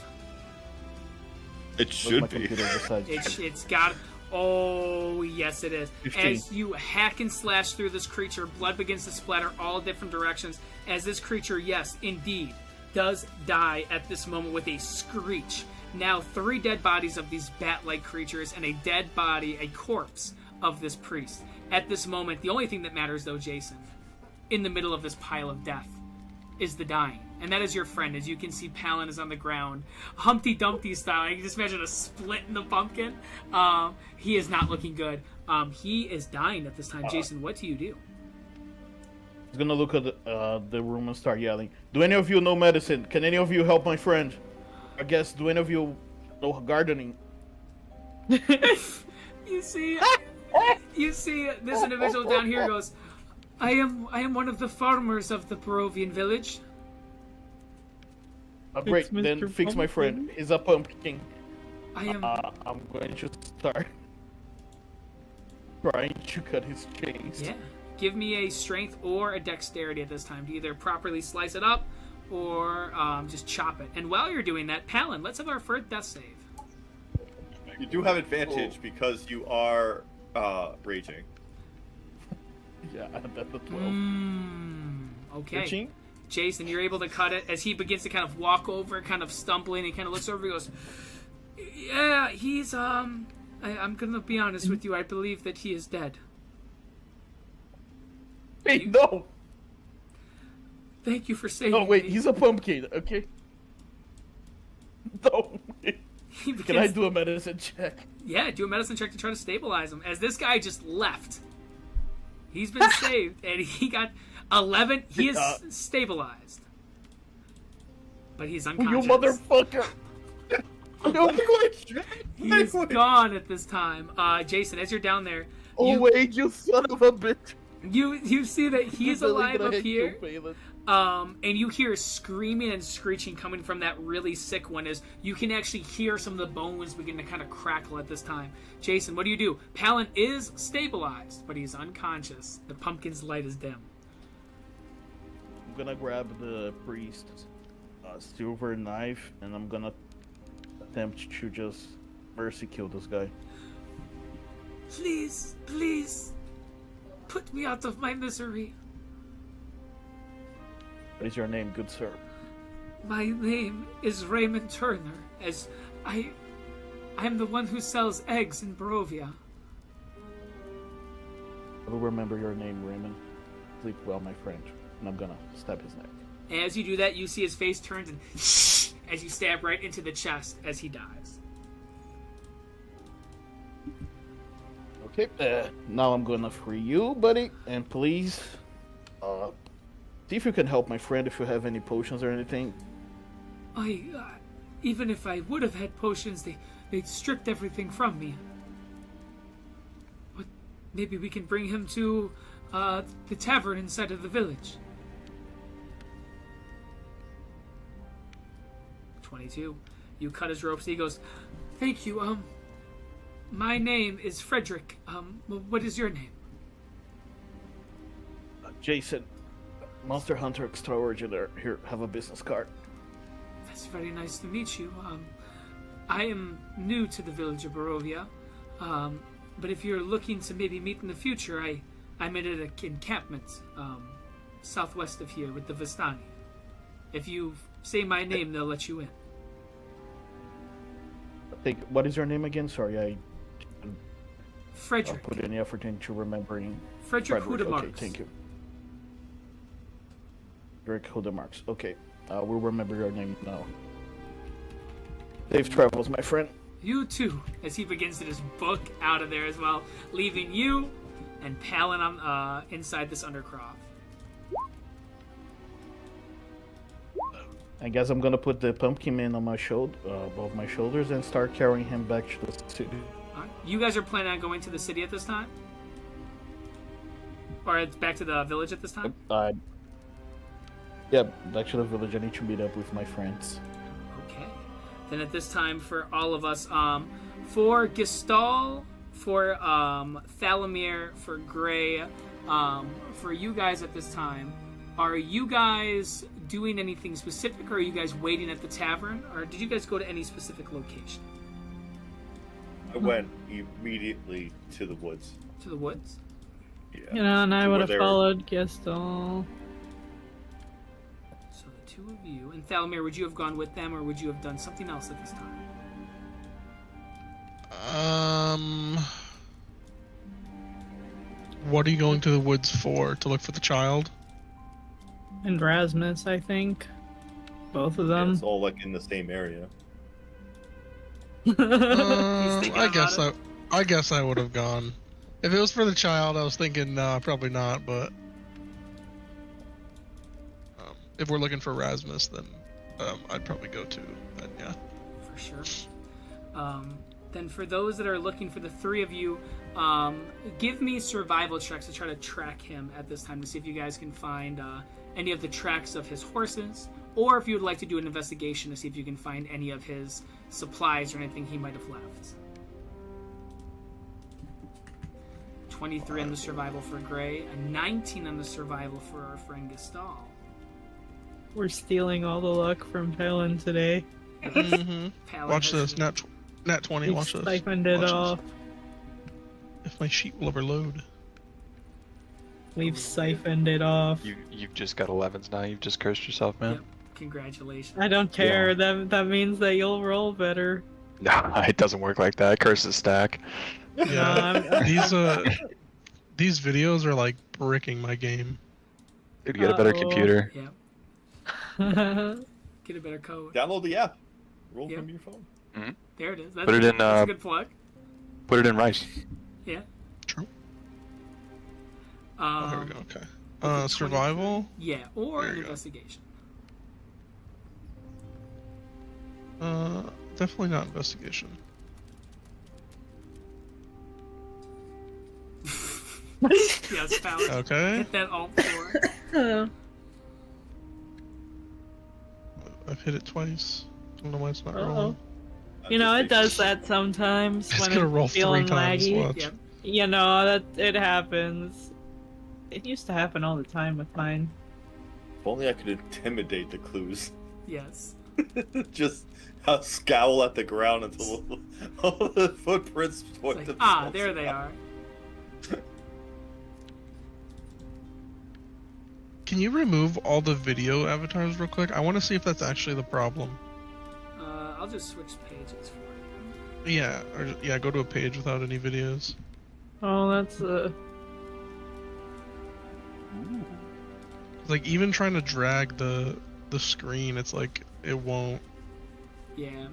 It should be. It's got... Oh, yes it is. 15. As you hack and slash through this creature, blood begins to splatter all different directions. As this creature, yes, indeed, does die at this moment with a screech. Now 3 dead bodies of these bat-like creatures and a dead body, a corpse of this priest. At this moment, the only thing that matters, though, Jason, in the middle of this pile of death, is the dying. And that is your friend. As you can see, Palin is on the ground. Humpty Dumpty style. You can just imagine a split in the pumpkin. He is not looking good. He is dying at this time. Jason, what do you do? He's gonna look at the room and start yelling. Do any of you know medicine? Can any of you help my friend? I guess, do any of you know gardening? You see this individual down here goes, I am one of the farmers of the Barovian village. Great, Mr. then fix my friend. Pumpkin. He's a pumpkin. I am... I'm going to start trying to cut his chains. Yeah. Give me a strength or a dexterity at this time to either properly slice it up or just chop it. And while you're doing that, Palin, let's have our first death save. You do have advantage because you are raging. Yeah, that's a 12. Okay. 13? Jason, you're able to cut it as he begins to kind of walk over, kind of stumbling. He kind of looks over and goes, yeah, he's, I'm gonna be honest with you. I believe that he is dead. Wait, no! Thank you for saving No, wait, me. he's a pumpkin, okay? No. He Can I begins- do a medicine check? Yeah, do a medicine check to try to stabilize him. As this guy just left. He's been saved, and he got 11. He is stabilized. But he's You unconscious. motherfucker! He's gone at this time. Jason, as you're down there, Oh wait, you son of a bitch! you see that he's alive Gonna up hit you, here. Balin. And you hear screaming and screeching coming from that really sick one. As you can actually hear some of the bones begin to kind of crackle at this time. Jason, what do? Palin is stabilized, but he's unconscious. The pumpkin's light is dim. I'm gonna grab the priest's silver knife and I'm gonna attempt to just mercy kill this guy. Please, please, put me out of my misery. What is your name, good sir? My name is Raymond Turner, as I'm the one who sells eggs in Barovia. I will remember your name, Raymond. Sleep well, my friend. And I'm gonna stab his neck. As you do that, you see his face turns and as you stab right into the chest as he dies. Okay, now I'm gonna free you, buddy. And please, see if you can help my friend if you have any potions or anything. Even if I would have had potions, they stripped everything from me. But maybe we can bring him to the tavern inside of the village. 22. You cut his ropes. He goes, "Thank you. My name is Frederick. What is your name?" Jason, Monster Hunter Extraordinary. Here, have a business card. That's very nice to meet you. I am new to the village of Barovia, but if you're looking to maybe meet in the future, I'm at an encampment southwest of here with the Vistani. If you say my name, they'll let you in. What is your name again? Sorry, I'll Frederick. put any effort into remembering. Frederick Hudemarks. Okay, thank you. Frederick Hudemarks. Okay, we'll remember your name now. Safe travels, my friend. You too, as he begins to just book out of there as well, leaving you and Palin on inside this undercroft. I guess I'm gonna put the pumpkin man on my shoulder, above my shoulders, and start carrying him back to the city. Alright. You guys are planning on going to the city at this time? Or it's back to the village at this time? Yeah, back to the village. I need to meet up with my friends. Okay. Then at this time, for all of us, for Gestalt, for Thalamir, for Gray, for you guys at this time, are you guys doing anything specific, or are you guys waiting at the tavern, or did you guys go to any specific location? I went immediately to the woods. To the woods? Yeah. You know, and I To would where have they're- followed Gestalt. So the two of you. And Thalamir, would you have gone with them, or would you have done something else at this time? What are you going to the woods for? To look for the child? And Rasmus, I think. Both of Yeah, them. it's all like in the same area. thinking I guess about I guess I would have gone. If it was for the child, I was thinking no, probably not. But if we're looking for Rasmus, then I'd probably go too. Then yeah. For sure. Then for those that are looking for the three of you, give me survival checks to try to track him at this time to see if you guys can find any of the tracks of his horses, or if you would like to do an investigation to see if you can find any of his supplies or anything he might have left. 23 on the survival for Gray, a 19 on the survival for our friend Gestalt. We're stealing all the luck from Palin today. Mm-hmm. Palin Watch has this, nat 20. We've Watch this. siphoned it Watch this. off. If my sheet will overload. We've siphoned it off. You've just got 11s now. You've just cursed yourself, man. Yep. Congratulations. I don't care. That means that you'll roll better. No, it doesn't work like that. Curses stack. Yeah. These videos are like bricking my game. Dude, get a better Uh-oh. computer. Yeah. Get a better code. Download the app. Roll Yeah. from your phone. There it is. That's, Put it in, that's a good plug. Put it in rice. Yeah. True. Oh, here we go. Okay. it's Survival. Yeah, or There an you go. investigation. Definitely not investigation. Yes, found. Okay. Hit that alt 4. I've hit it twice. I don't know why it's not Uh-oh. rolling. You know, it does that sometimes It's when gonna roll it's feeling 3 times. laggy. Watch. Yep. You know, that it happens. It used to happen all the time with mine. If only I could intimidate the clues. Yes. Just scowl at the ground until all the footprints It's point like, themselves there they out. are. Can you remove all the video avatars real quick? I want to see if that's actually the problem. I'll just switch pages for you. Yeah, or go to a page without any videos. Oh, that's Like even trying to drag the screen, it's like it won't. Yeah.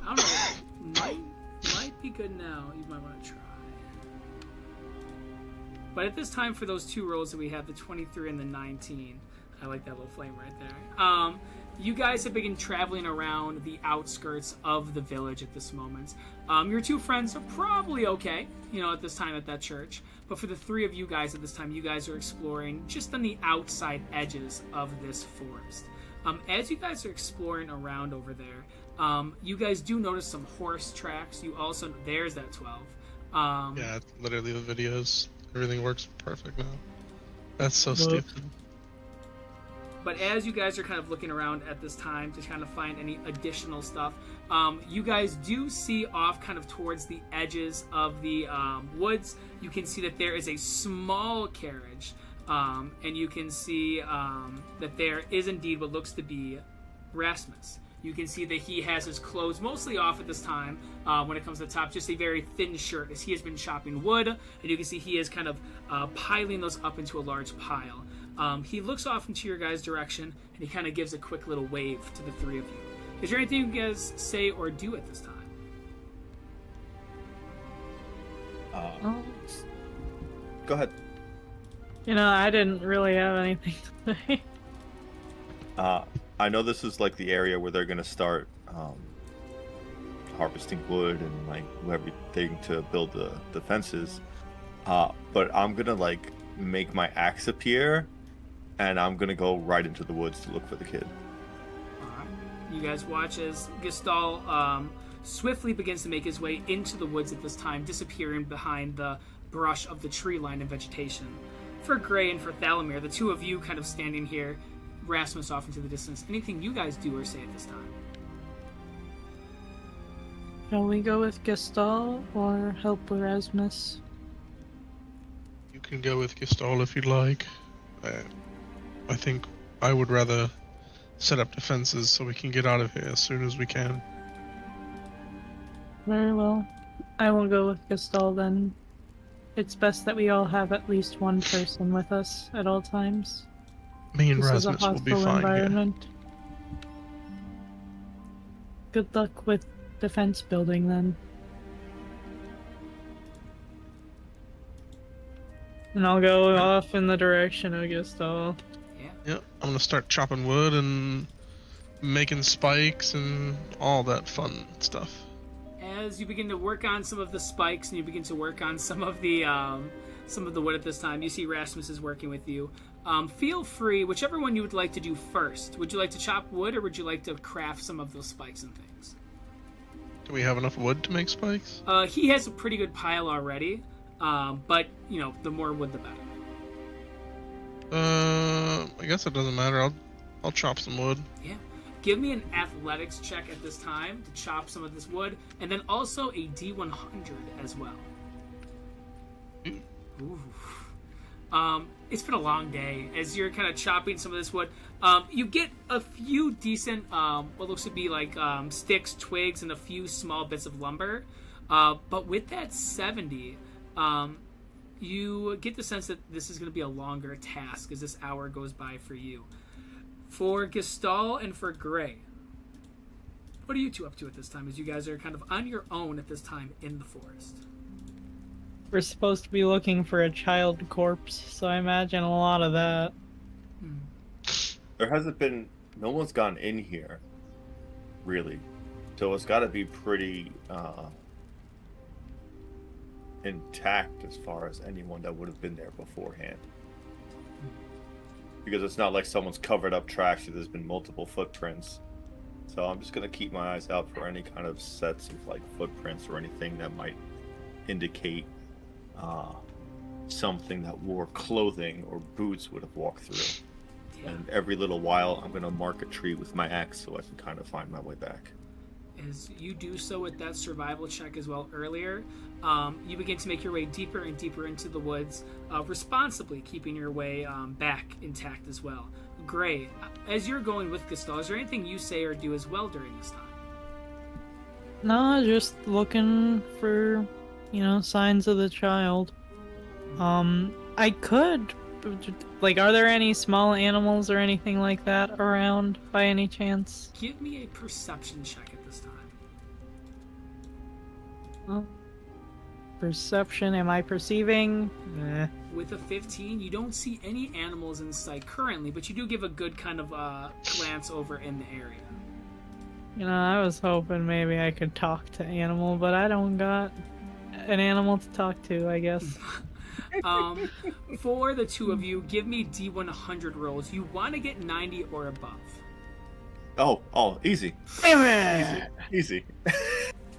I don't know. Might be good now. You might want to try. But at this time, for those two rolls that we have, the 23 and the 19, I like that little flame right there. You guys have been traveling around the outskirts of the village at this moment. Your two friends are probably okay, at this time at that church. But for the three of you guys at this time, you guys are exploring just on the outside edges of this forest. As you guys are exploring around over there, you guys do notice some horse tracks. You also, there's that 12. Yeah, it's literally the videos. Everything works perfect now. That's so Whoops. stupid. But as you guys are kind of looking around at this time to kind of find any additional stuff, you guys do see off kind of towards the edges of the woods, you can see that there is a small carriage, and you can see that there is indeed what looks to be Rasmus. You can see that he has his clothes mostly off at this time. When it comes to the top, just a very thin shirt, as he has been chopping wood, and you can see he is kind of piling those up into a large pile. He looks off into your guys' direction, and he kind of gives a quick little wave to the three of you. Is there anything you guys say or do at this time? Go ahead. I didn't really have anything to say. I know this is like the area where they're gonna start harvesting wood and like everything to build the fences. But I'm gonna like make my axe appear, and I'm gonna go right into the woods to look for the kid. You guys watch as Gestal swiftly begins to make his way into the woods at this time, disappearing behind the brush of the tree line and vegetation. For Gray and for Thalamir, the two of you kind of standing here, Rasmus off into the distance. Anything you guys do or say at this time? Shall we go with Gestal or help Erasmus? You can go with Gestalt if you'd like. I think I would rather set up defenses so we can get out of here as soon as we can. Very well. I will go with Gestal then. It's best that we all have at least one person with us at all times. Me and This is a Rasmus will be hostile fine here. environment. Good luck with defense building then. And I'll go off in the direction of Gestal. Yep, I'm gonna start chopping wood and making spikes and all that fun stuff. As you begin to work on some of the spikes and you begin to work on some of the wood at this time, you see Rasmus is working with you. Feel free, whichever one you would like to do first. Would you like to chop wood, or would you like to craft some of those spikes and things? Do we have enough wood to make spikes? He has a pretty good pile already, but the more wood the better. I guess it doesn't matter. I'll chop some wood. Yeah. Give me an athletics check at this time to chop some of this wood, and then also a D100 as well. Ooh. It's been a long day. As you're kind of chopping some of this wood, you get a few decent, what looks to be like sticks, twigs, and a few small bits of lumber. But with that 70, you get the sense that this is going to be a longer task as this hour goes by for you. For Gestal and for Gray, what are you two up to at this time, as you guys are kind of on your own at this time in the forest? We're supposed to be looking for a child corpse, so I imagine a lot of that. There hasn't been, no one's gone in here, really. So it's got to be pretty intact as far as anyone that would have been there beforehand. Because it's not like someone's covered up tracks, there's been multiple footprints. So I'm just going to keep my eyes out for any kind of sets of like footprints or anything that might indicate something that wore clothing or boots would have walked through. Yeah. And every little while I'm going to mark a tree with my axe so I can kind of find my way back. As you do so with that survival check as well earlier, you begin to make your way deeper and deeper into the woods, responsibly keeping your way back intact as well. Gray, as you're going with Gestal, is there anything you say or do as well during this time? No, just looking for, signs of the child. I could, are there any small animals or anything like that around by any chance? Give me a perception check at this time. Well, perception, am I perceiving? With a 15, you don't see any animals in sight currently, but you do give a good kind of glance over in the area. I was hoping maybe I could talk to animal, but I don't got an animal to talk to, I guess. For the two of you, give me D100 rolls. You want to get 90 or above. Oh, easy. Easy.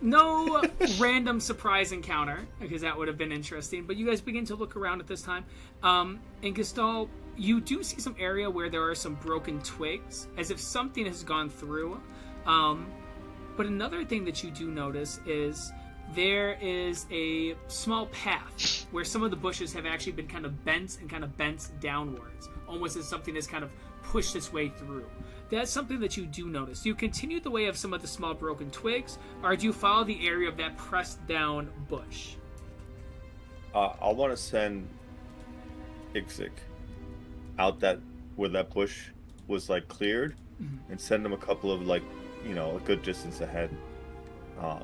No random surprise encounter, because that would have been interesting, but you guys begin to look around at this time. And Gestal, You do see some area where there are some broken twigs, as if something has gone through. But another thing that you do notice is there is a small path where some of the bushes have actually been kind of bent downwards, almost as something has kind of pushed its way through. That's something that you do notice. Do you continue the way of some of the small broken twigs, or do you follow the area of that pressed down bush? I want to send Ixik out where that bush was like cleared, and send him a couple of like, a good distance ahead,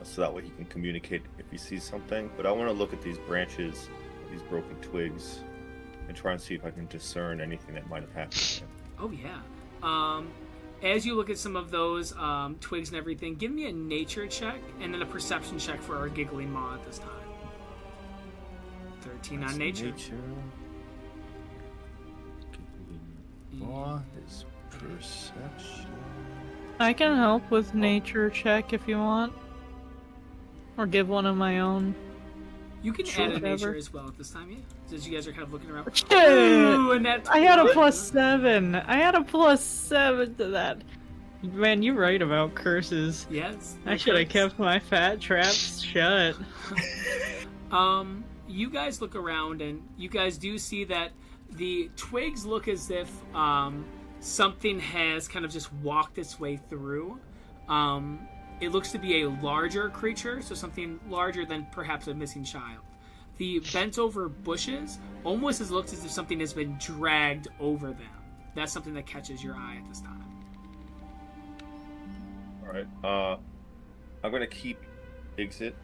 so that way he can communicate if he sees something. But I want to look at these branches, these broken twigs, and try and see if I can discern anything that might have happened. Oh yeah. As you look at some of those twigs and everything, give me a nature check and then a perception check for our giggling maw at this time. 13 on nature. Maw is perception. I can help with nature check if you want. Or give one of my own. You can Sure. add a nature Whatever. as well at this time, yeah? Since you guys are kind of looking around. Shit! Ooh, and that I had a 20. +7. I had a +7 to that. Man, you're right about curses. Yes. I should have kept my fat traps shut. You guys look around and you guys do see that the twigs look as if something has kind of just walked its way through. It looks to be a larger creature, so something larger than perhaps a missing child. The bent over bushes almost looks as if something has been dragged over them. That's something that catches your eye at this time. All right. I'm gonna keep Ixik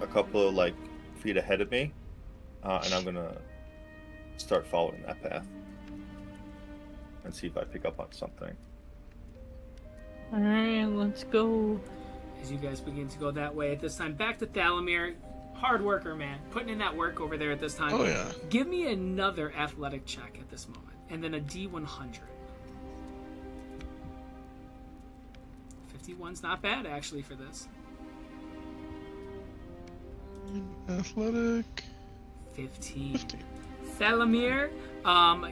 a couple of like feet ahead of me, and I'm gonna start following that path and see if I pick up on something. Alright, let's go. As you guys begin to go that way, at this time, back to Thalamir. Hard worker, man. Putting in that work over there at this time. Oh, yeah. Give me another athletic check at this moment, and then a D100. 51's not bad, actually, for this. Athletic. 15. Thalamir,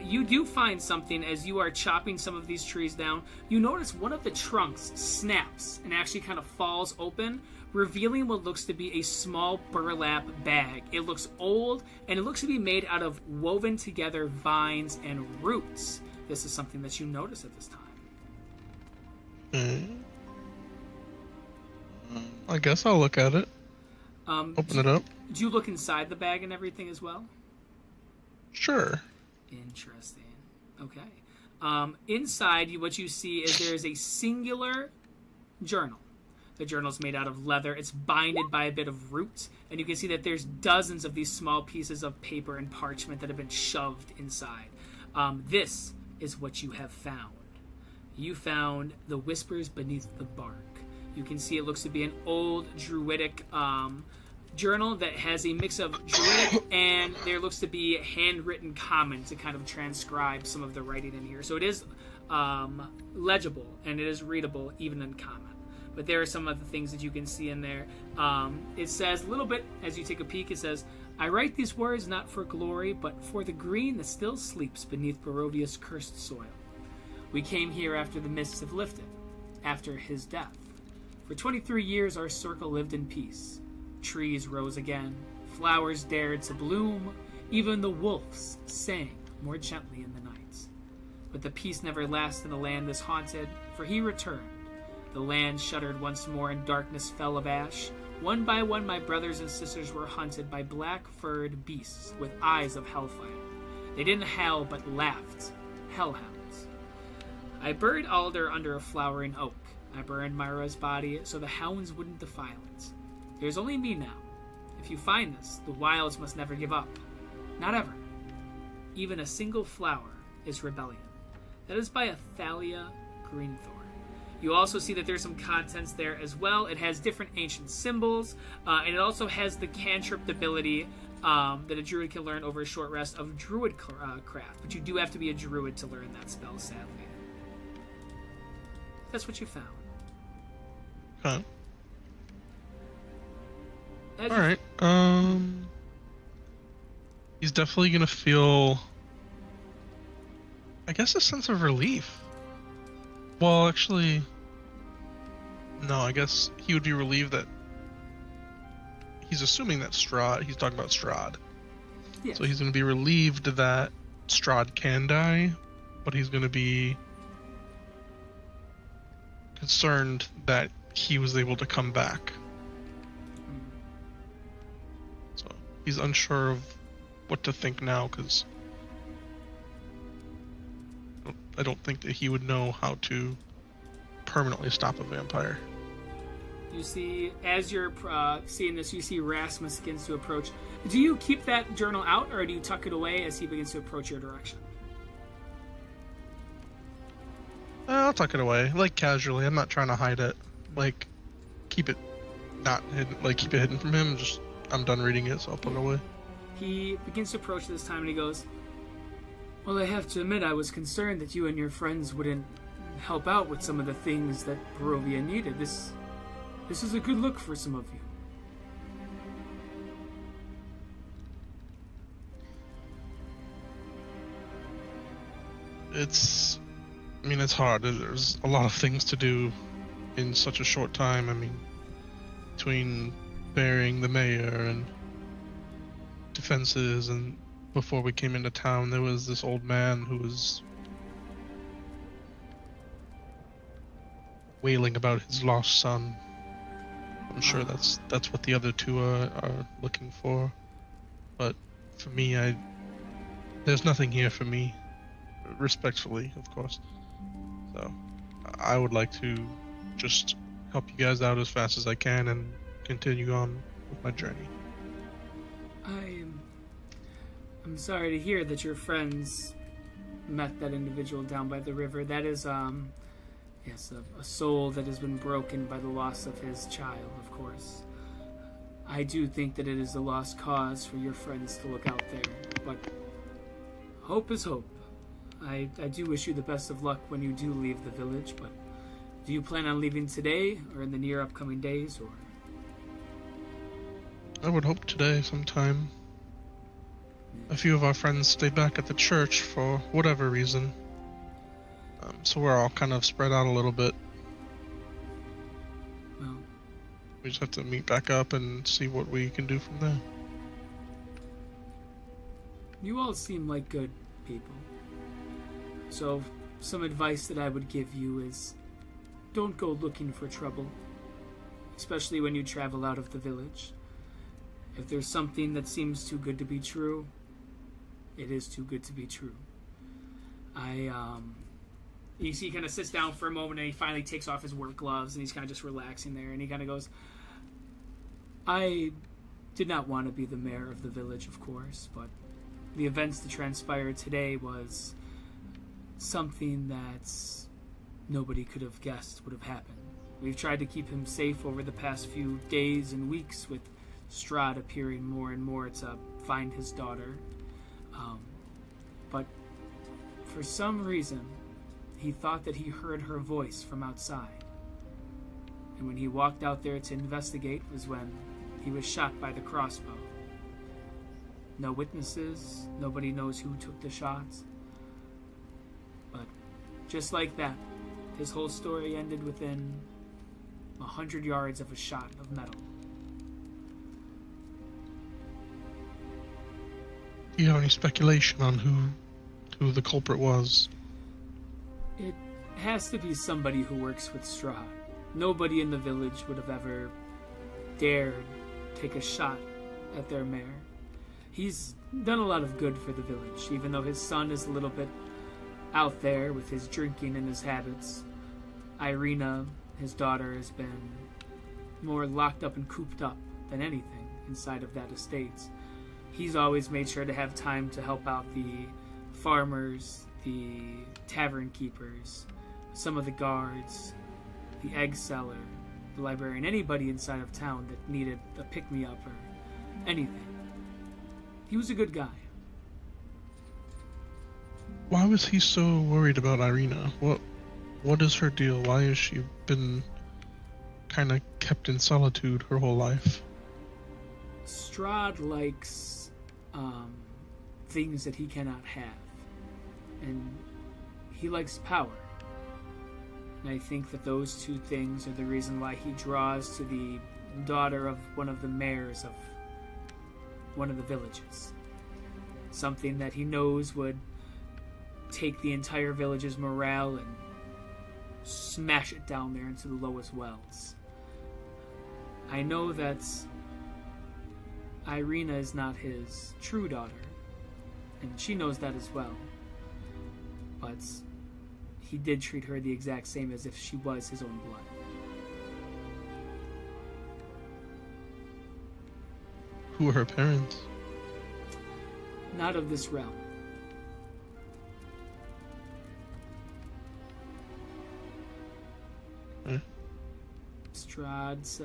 you do find something as you are chopping some of these trees down. You notice one of the trunks snaps and actually kind of falls open, revealing what looks to be a small burlap bag. It looks old, and it looks to be made out of woven together vines and roots. This is something that you notice at this time. I guess I'll look at it. Open it up. Do you look inside the bag and everything as well? Sure. Interesting. Okay. Inside, what you see is there is a singular journal. The journal is made out of leather. It's binded by a bit of root, and you can see that there's dozens of these small pieces of paper and parchment that have been shoved inside. This is what you have found. You found the whispers beneath the bark. You can see it looks to be an old druidic journal that has a mix of druidic and there looks to be handwritten common to kind of transcribe some of the writing in here. So it is legible and it is readable even in common. But there are some of the things that you can see in there. It says a little bit, as you take a peek, it says, "I write these words not for glory, but for the green that still sleeps beneath Barodia's cursed soil. We came here after the mists have lifted, after his death. For 23 years our circle lived in peace. Trees rose again, flowers dared to bloom, even the wolves sang more gently in the night. But the peace never lasts in a land this haunted, for he returned. The land shuddered once more and darkness fell of ash. One by one my brothers and sisters were hunted by black-furred beasts with eyes of hellfire. They didn't howl but laughed, hellhounds. I buried Alder under a flowering oak. I burned Myra's body so the hounds wouldn't defile it. There's only me now. If you find this, the wilds must never give up. Not ever. Even a single flower is rebellion." That is by Athalia Greenthorn. You also see that there's some contents there as well. It has different ancient symbols, and it also has the cantrip ability that a druid can learn over a short rest of druid craft. But you do have to be a druid to learn that spell, sadly. That's what you found. Okay. As All right. He's definitely gonna feel I guess a sense of relief. Well, actually, no, I guess he would be relieved that he's assuming that Strahd, he's talking about Strahd. Yes. So he's going to be relieved that Strahd can die, but he's going to be concerned that he was able to come back. So he's unsure of what to think now, because I don't think that he would know how to permanently stop a vampire. You see, as you're seeing this, you see Rasmus begins to approach. Do you keep that journal out, or do you tuck it away as he begins to approach your direction? I'll tuck it away, like casually. I'm not trying to hide it. Like, keep it not hidden. Like, keep it hidden from him. Just, I'm done reading it, so I'll put it away. He begins to approach this time, and he goes, "Well, I have to admit, I was concerned that you and your friends wouldn't help out with some of the things that Barovia needed. This is a good look for some of you." It's hard. There's a lot of things to do in such a short time. I mean, between burying the mayor and defenses, and before we came into town, there was this old man who was wailing about his lost son. I'm sure that's what the other two are looking for. But for me, there's nothing here for me. Respectfully, of course. So I would like to just help you guys out as fast as I can and continue on with my journey. I'm sorry to hear that your friends met that individual down by the river. That is, yes, a soul that has been broken by the loss of his child, of course. I do think that it is a lost cause for your friends to look out there, but hope is hope. I do wish you the best of luck when you do leave the village, but do you plan on leaving today or in the near upcoming days, or? I would hope today sometime. A few of our friends stay back at the church for whatever reason. So we're all kind of spread out a little bit. Well, we just have to meet back up and see what we can do from there. you all seem like good people. So, some advice that I would give you is don't go looking for trouble, especially when you travel out of the village. If there's something that seems too good to be true, it is too good to be true. You see he kind of sits down for a moment and he finally takes off his work gloves and he's kind of just relaxing there and he kind of goes, I did not want to be the mayor of the village, of course, but the events that transpired today was something that nobody could have guessed would have happened. We've tried to keep him safe over the past few days and weeks with Strahd appearing more and more to find his daughter. But for some reason, he thought that he heard her voice from outside. And when he walked out there to investigate was when he was shot by the crossbow. No witnesses, nobody knows who took the shots. But just like that, his whole story ended within 100 yards of a shot of metal. Do you have any speculation on who the culprit was? It has to be somebody who works with Strahd. Nobody in the village would have ever dared take a shot at their mayor. He's done a lot of good for the village, even though his son is a little bit out there with his drinking and his habits. Irina, his daughter, has been more locked up and cooped up than anything inside of that estate. He's always made sure to have time to help out the farmers, the tavern keepers, some of the guards, the egg seller, the librarian, anybody inside of town that needed a pick-me-up or anything. He was a good guy. Why was he so worried about Irina? What is her deal? Why has she been kind of kept in solitude her whole life? Strahd likes things that he cannot have. And he likes power. And I think that those two things are the reason why he draws to the daughter of one of the mayors of one of the villages. Something that he knows would take the entire village's morale and smash it down there into the lowest wells. I know that Irina is not his true daughter, and she knows that as well. But he did treat her the exact same as if she was his own blood. Who are her parents? Not of this realm. Strahd's,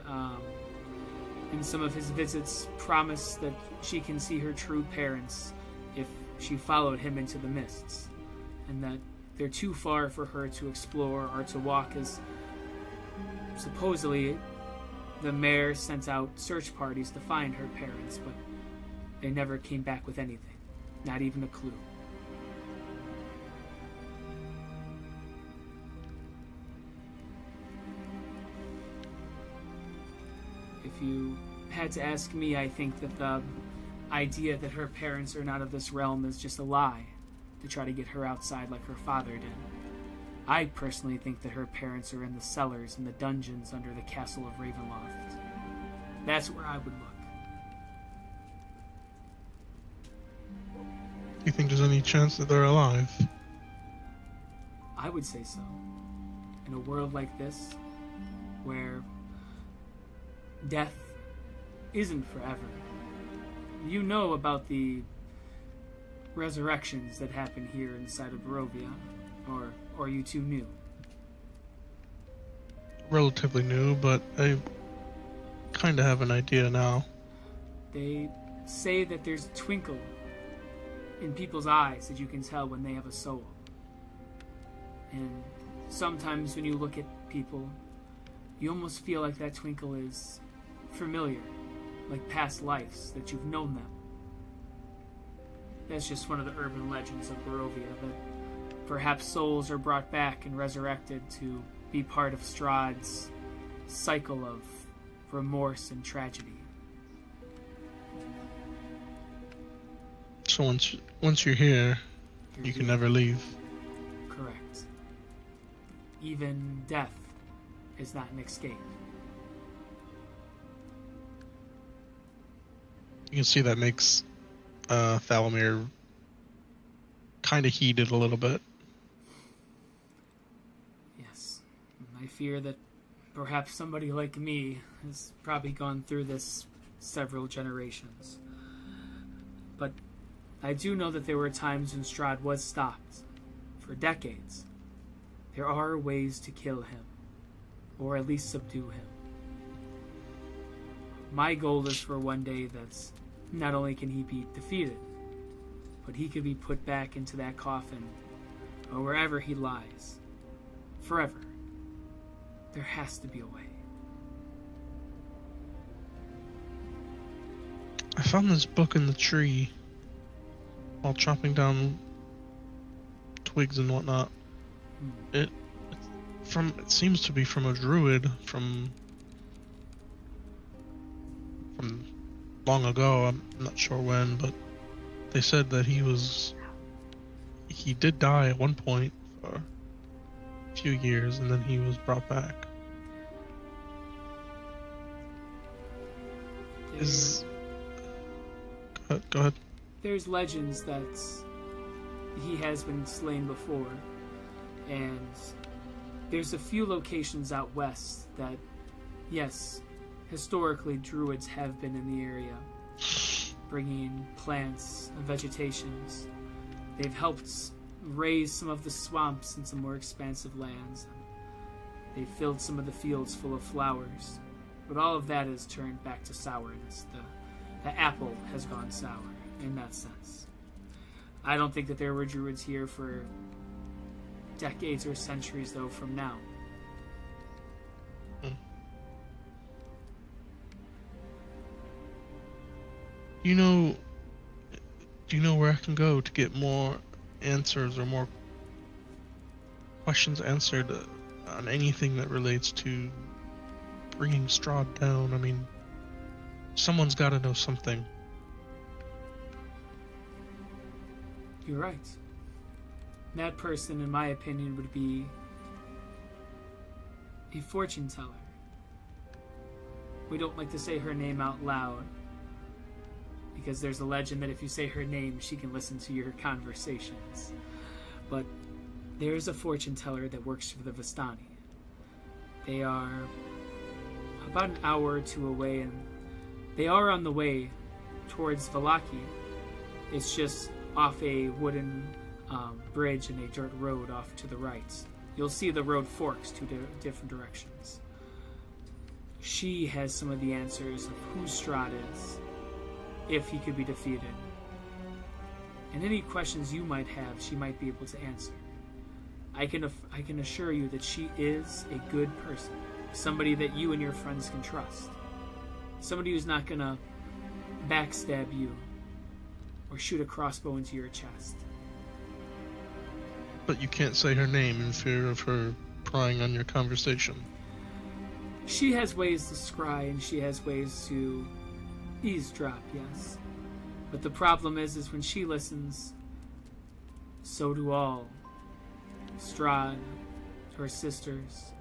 in some of his visits, promised that she can see her true parents if she followed him into the mists, and that they're too far for her to explore or to walk, as supposedly the mayor sent out search parties to find her parents, but they never came back with anything, not even a clue. If you had to ask me, I think that the idea that her parents are not of this realm is just a lie to try to get her outside like her father did. I personally think that her parents are in the cellars and the dungeons under the castle of Ravenloft. That's where I would look. Do you think there's any chance that they're alive? I would say so. In a world like this, where death isn't forever. You know about the resurrections that happen here inside of Barovia, or you too new? Relatively new, but I kind of have an idea now. They say that there's a twinkle in people's eyes that you can tell when they have a soul. And sometimes when you look at people, you almost feel like that twinkle is familiar, like past lives, that you've known them. That's just one of the urban legends of Barovia, that perhaps souls are brought back and resurrected to be part of Strahd's cycle of remorse and tragedy. So once you're here, you can never leave. Correct. Even death is not an escape. You can see that makes Thalamir kind of heated a little bit. Yes. I fear that perhaps somebody like me has probably gone through this several generations. But I do know that there were times when Strahd was stopped. For decades. There are ways to kill him. Or at least subdue him. My goal is for one day that's not only can he be defeated, but he could be put back into that coffin, or wherever he lies, forever. There has to be a way. I found this book in the tree while chopping down twigs and whatnot. It seems to be from a druid from long ago. I'm not sure when, but they said that he did die at one point for a few years, and then he was brought back. Go ahead. There's legends that he has been slain before, and there's a few locations out west that, yes, historically druids have been in the area, bringing in plants and vegetations. They've helped raise some of the swamps in some more expansive lands. They've filled some of the fields full of flowers, but all of that has turned back to sourness. The apple has gone sour in that sense. I don't think that there were druids here for decades or centuries, though, from now. Do you know where I can go to get more answers or more questions answered on anything that relates to bringing Strahd down. I mean, someone's got to know something. You're right. That person, in my opinion, would be a fortune teller. We don't like to say her name out loud, because there's a legend that if you say her name, she can listen to your conversations. But there's a fortune teller that works for the Vistani. They are about an hour or two away, and they are on the way towards Valaki. It's just off a wooden bridge and a dirt road off to the right. You'll see the road forks two different directions. She has some of the answers of who Strahd is, if he could be defeated. And any questions you might have, she might be able to answer. I can assure you that she is a good person. Somebody that you and your friends can trust. Somebody who's not gonna backstab you or shoot a crossbow into your chest. But you can't say her name in fear of her prying on your conversation. She has ways to scry and she has ways to eavesdrop, yes. But the problem is when she listens, so do all. Strahd, her sisters.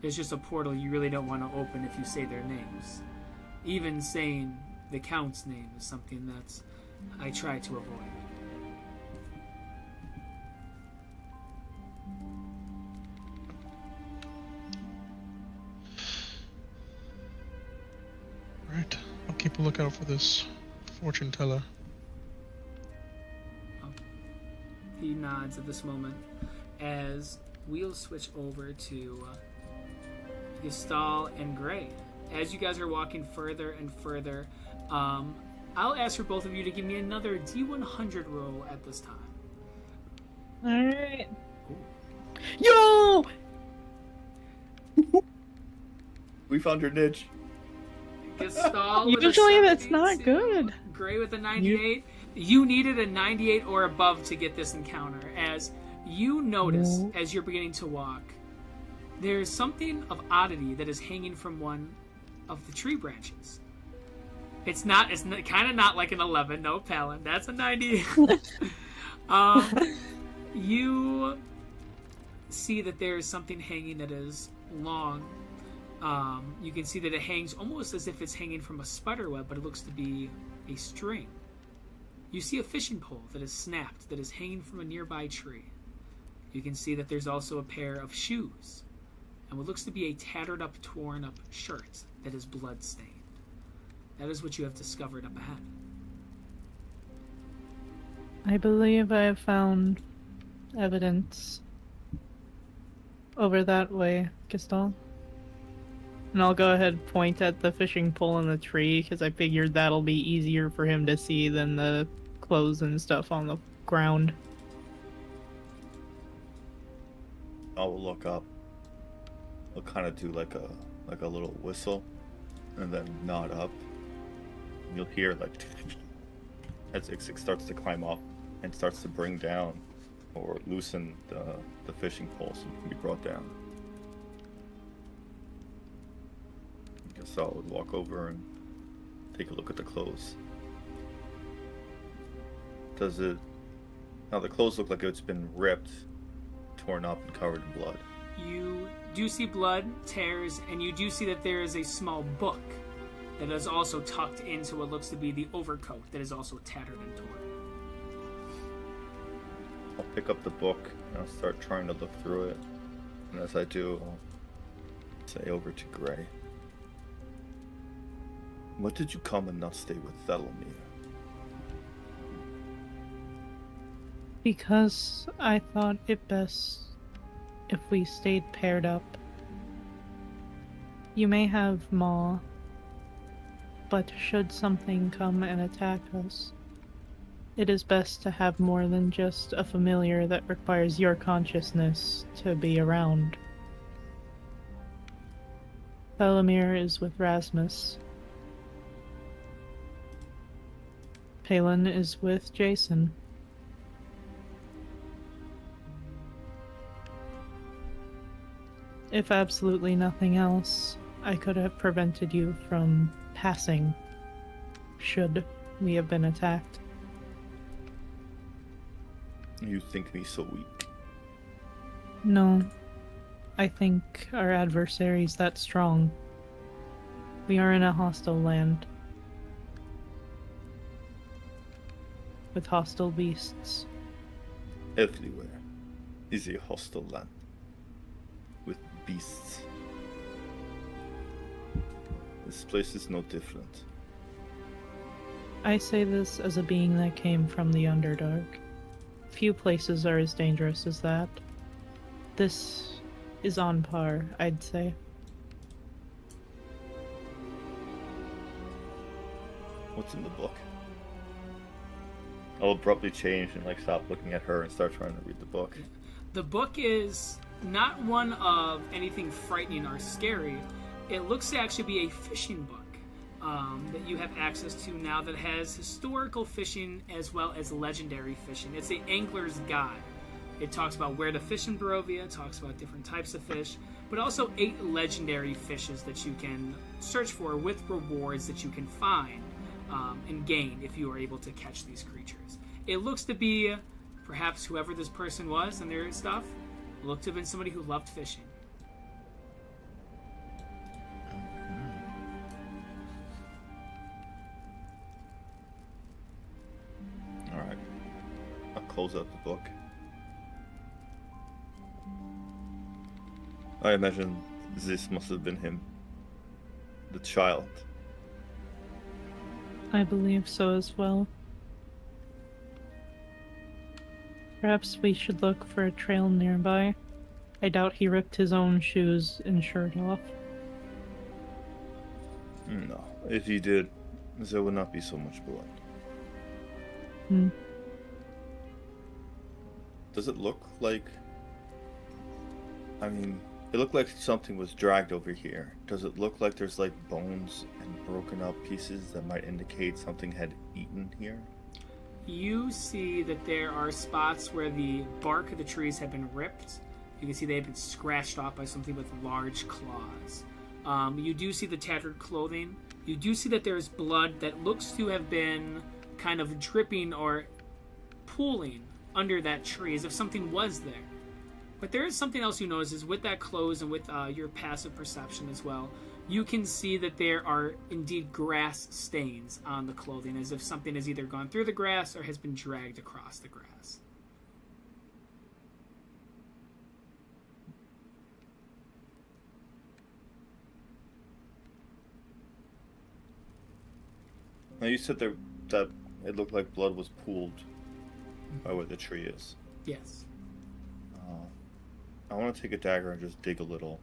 There's just a portal you really don't want to open if you say their names. Even saying the Count's name is something that I try to avoid. Right, I'll keep a lookout for this fortune teller. He nods at this moment as we'll switch over to Gestal and Gray. As you guys are walking further and further, I'll ask for both of you to give me another D100 roll at this time. Alright. Yo! We found your niche. Gestal with Usually a that's not 72, good. Gray with a 98. You needed a 98 or above to get this encounter, as you notice as you're beginning to walk, there's something of oddity that is hanging from one of the tree branches. It's kind of not like an 11, no, Palin. That's a 90. You see that there is something hanging that is long. You can see that it hangs almost as if it's hanging from a spider web, but it looks to be a string. You see a fishing pole that is snapped, that is hanging from a nearby tree. You can see that there's also a pair of shoes, and what looks to be a tattered up, torn up shirt that is blood-stained. That is what you have discovered up ahead. I believe I have found evidence over that way, Gestal. And I'll go ahead and point at the fishing pole in the tree, because I figured that'll be easier for him to see than the clothes and stuff on the ground. I will look up. I'll kind of do like a little whistle, and then nod up. You'll hear like as Ixik starts to climb up and starts to bring down or loosen the fishing pole so it can be brought down. I guess I would walk over and take a look at the clothes. Does it... Now the clothes look like it's been ripped, torn up, and covered in blood. You do see blood, tears, and you do see that there is a small book that is also tucked into what looks to be the overcoat that is also tattered and torn. I'll pick up the book and I'll start trying to look through it. And as I do, I'll say over to Gray. What did you come and not stay with Thelomir? Because I thought it best if we stayed paired up. You may have Maw, but should something come and attack us, it is best to have more than just a familiar that requires your consciousness to be around. Thelomir is with Rasmus. Palin is with Jason. if absolutely nothing else, I could have prevented you from passing should we have been attacked. You think me so weak? No, I think our adversary's that strong. We are in a hostile land. With hostile beasts. Everywhere is a hostile land with beasts. This place is no different. I say this as a being that came from the Underdark. Few places are as dangerous as that. This is on par, I'd say. What's in the book? I'll abruptly change and stop looking at her and start trying to read the book. The book is not one of anything frightening or scary. It looks to actually be a fishing book that you have access to now that has historical fishing as well as legendary fishing. It's the Angler's Guide. It talks about where to fish in Barovia, talks about different types of fish, but also 8 legendary fishes that you can search for with rewards that you can find and gain if you are able to catch these creatures. It looks to be perhaps whoever this person was and their stuff looked to have been somebody who loved fishing. Alright. I'll close out the book. I imagine this must have been him. The child. I believe so as well. Perhaps we should look for a trail nearby. I doubt he ripped his own shoes and shirt off. No. If he did, there would not be so much blood. Hmm. Does it look like... it looked like something was dragged over here. Does it look like there's bones and broken up pieces that might indicate something had eaten here? You see that there are spots where the bark of the trees have been ripped. You can see they've been scratched off by something with large claws. You do see the tattered clothing. You do see that there's blood that looks to have been kind of dripping or pooling under that tree as if something was there. But there is something else you notice is with that clothes and with your passive perception as well, you can see that there are indeed grass stains on the clothing as if something has either gone through the grass or has been dragged across the grass. Now you said that it looked like blood was pooled by where the tree is. Yes. I want to take a dagger and just dig a little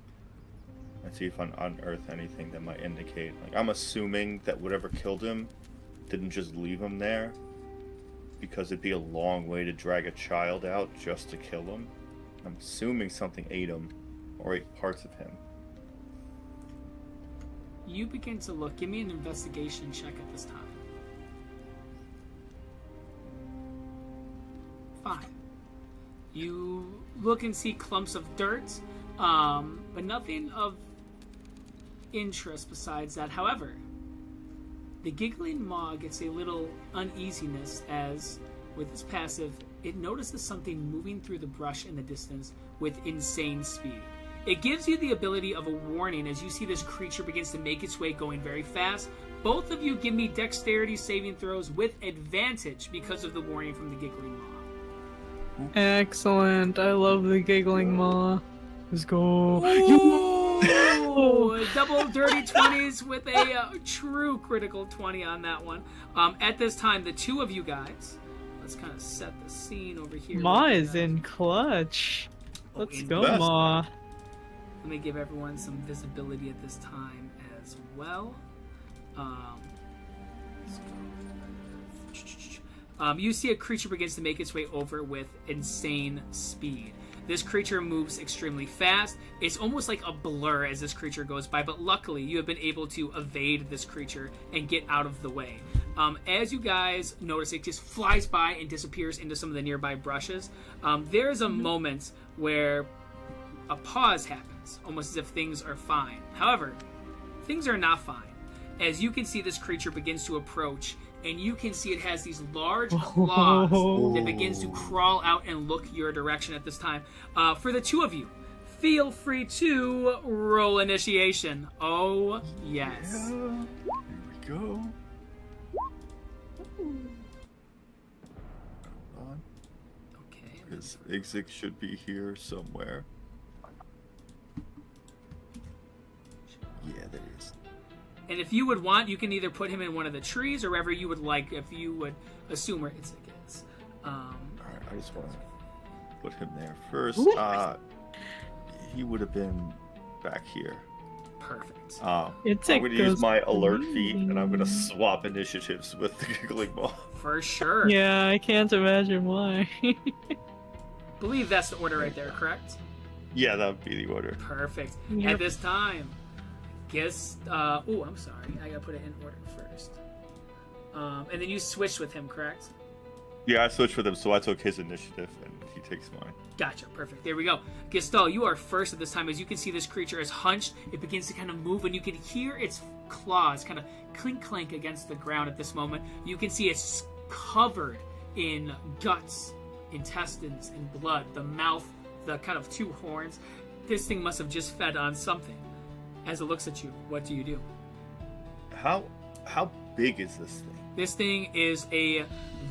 and see if I unearth anything that might indicate. I'm assuming that whatever killed him didn't just leave him there, because it'd be a long way to drag a child out just to kill him. I'm assuming something ate him or ate parts of him. You begin to look. Give me an investigation check at this time. 5. You look and see clumps of dirt, but nothing of interest besides that. However, the giggling maw gets a little uneasiness as, with its passive, it notices something moving through the brush in the distance with insane speed. It gives you the ability of a warning as you see this creature begins to make its way going very fast. Both of you give me dexterity saving throws with advantage because of the warning from the giggling maw. Excellent. I love the giggling maw. Let's go. Ooh, double dirty 20s with a true critical 20 on that one. At this time, the two of you guys, let's kind of set the scene over here. Maw is in clutch. Let's go, Maw. Let me give everyone some visibility at this time as well. Let's go. You see a creature begins to make its way over with insane speed. This creature moves extremely fast. It's almost like a blur as this creature goes by, but luckily you have been able to evade this creature and get out of the way. As you guys notice, it just flies by and disappears into some of the nearby brushes. There's a moment where a pause happens. hands, almost as if things are fine. However, things are not fine. As you can see, this creature begins to approach, and you can see it has these large claws that begins to crawl out and look your direction at this time. For the two of you, feel free to roll initiation. Oh, yes. Yeah. Here we go. Hold on. Okay. Because Igzik should be here somewhere. Yeah, there he is. And if you would want, you can either put him in one of the trees or wherever you would like, if you would assume where Itzik is. Alright, I just want to put him there first. He would have been back here. Perfect. I'm Itzik going to use goes my alert feat, green. and I'm going to swap initiatives with the Giggling Maw. For sure. Yeah, I can't imagine why. Believe that's the order right there, correct? Yeah, that would be the order. Perfect. Yep. At this time, I'm sorry. I gotta put it in order first. And then you switched with him, correct? Yeah, I switched with him, so I took his initiative, and he takes mine. Gotcha. Perfect. There we go. Gestal, you are first at this time. As you can see, this creature is hunched. It begins to kind of move, and you can hear its claws kind of clink clank against the ground at this moment. You can see it's covered in guts, intestines, and blood. The mouth, the kind of two horns. This thing must have just fed on something. As it looks at you, what do you do? How big is this thing? This thing is a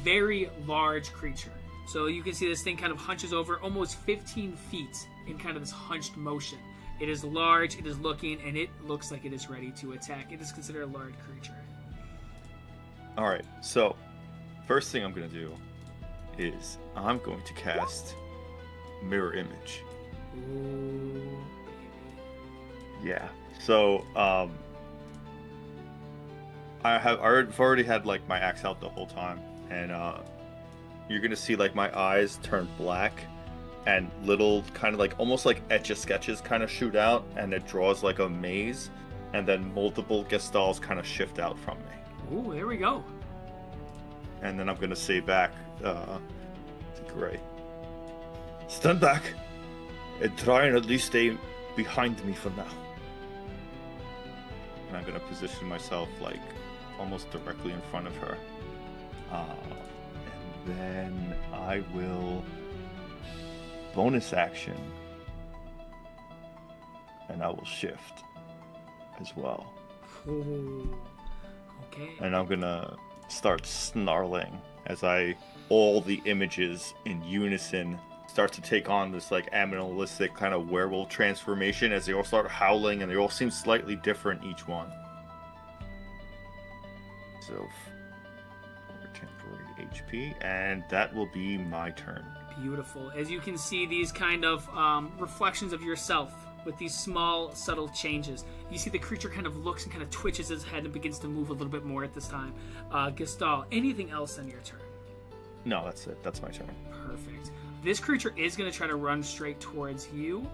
very large creature. So you can see this thing kind of hunches over almost 15 feet in kind of this hunched motion. It is large, it is looking, and it looks like it is ready to attack. It is considered a large creature. Alright, so first thing I'm going to do is I'm going to cast Mirror Image. Ooh. Yeah. So, I've already had like my axe out the whole time, and you're gonna see like my eyes turn black, and little kind of like almost like etch-a-sketches kind of shoot out, and it draws like a maze, and then multiple Gestals kind of shift out from me. Ooh, there we go. And then I'm gonna say back to Gray, stand back, and try and at least stay behind me for now. And I'm gonna position myself like almost directly in front of her, and then I will bonus action, and I will shift as well. Ooh. Okay. And I'm gonna start snarling as all the images in unison start to take on this like animalistic kind of werewolf transformation as they all start howling, and they all seem slightly different each one. So, 4 temporary HP, and that will be my turn. Beautiful. As you can see, these kind of reflections of yourself with these small, subtle changes. You see the creature kind of looks and kind of twitches its head and begins to move a little bit more at this time. Gestal, anything else on your turn? No, that's it. That's my turn. Perfect. This creature is going to try to run straight towards you.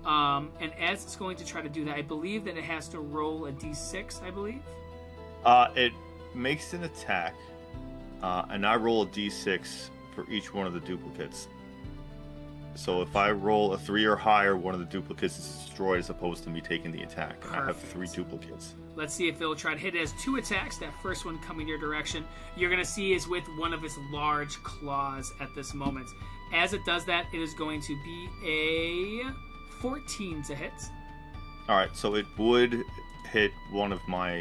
And as it's going to try to do that, I believe that it has to roll a d6, I believe. It makes an attack, and I roll a d6 for each one of the duplicates. So if I roll a 3 or higher, one of the duplicates is destroyed as opposed to me taking the attack. And I have 3 duplicates. Let's see if it'll try to hit. It has 2 attacks. That first one coming your direction, you're going to see is with one of its large claws at this moment. As it does that, it is going to be a 14 to hit. Alright, so it would hit one of my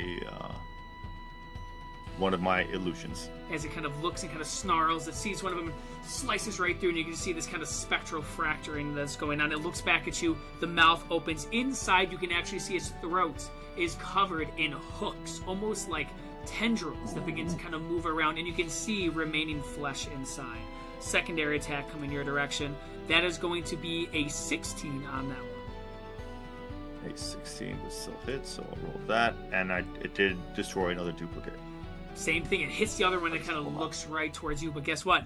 illusions. As it kind of looks and kind of snarls, it sees one of them, slices right through, and you can see this kind of spectral fracturing that's going on. It looks back at you, the mouth opens. Inside, you can actually see its throat is covered in hooks, almost like tendrils that begin to kind of move around, and you can see remaining flesh inside. Secondary attack coming your direction. That is going to be a 16 on that one. A 16 was still hit, so I'll roll that, and it did destroy another duplicate. Same thing, it hits the other one, it kind of looks right towards you, but guess what?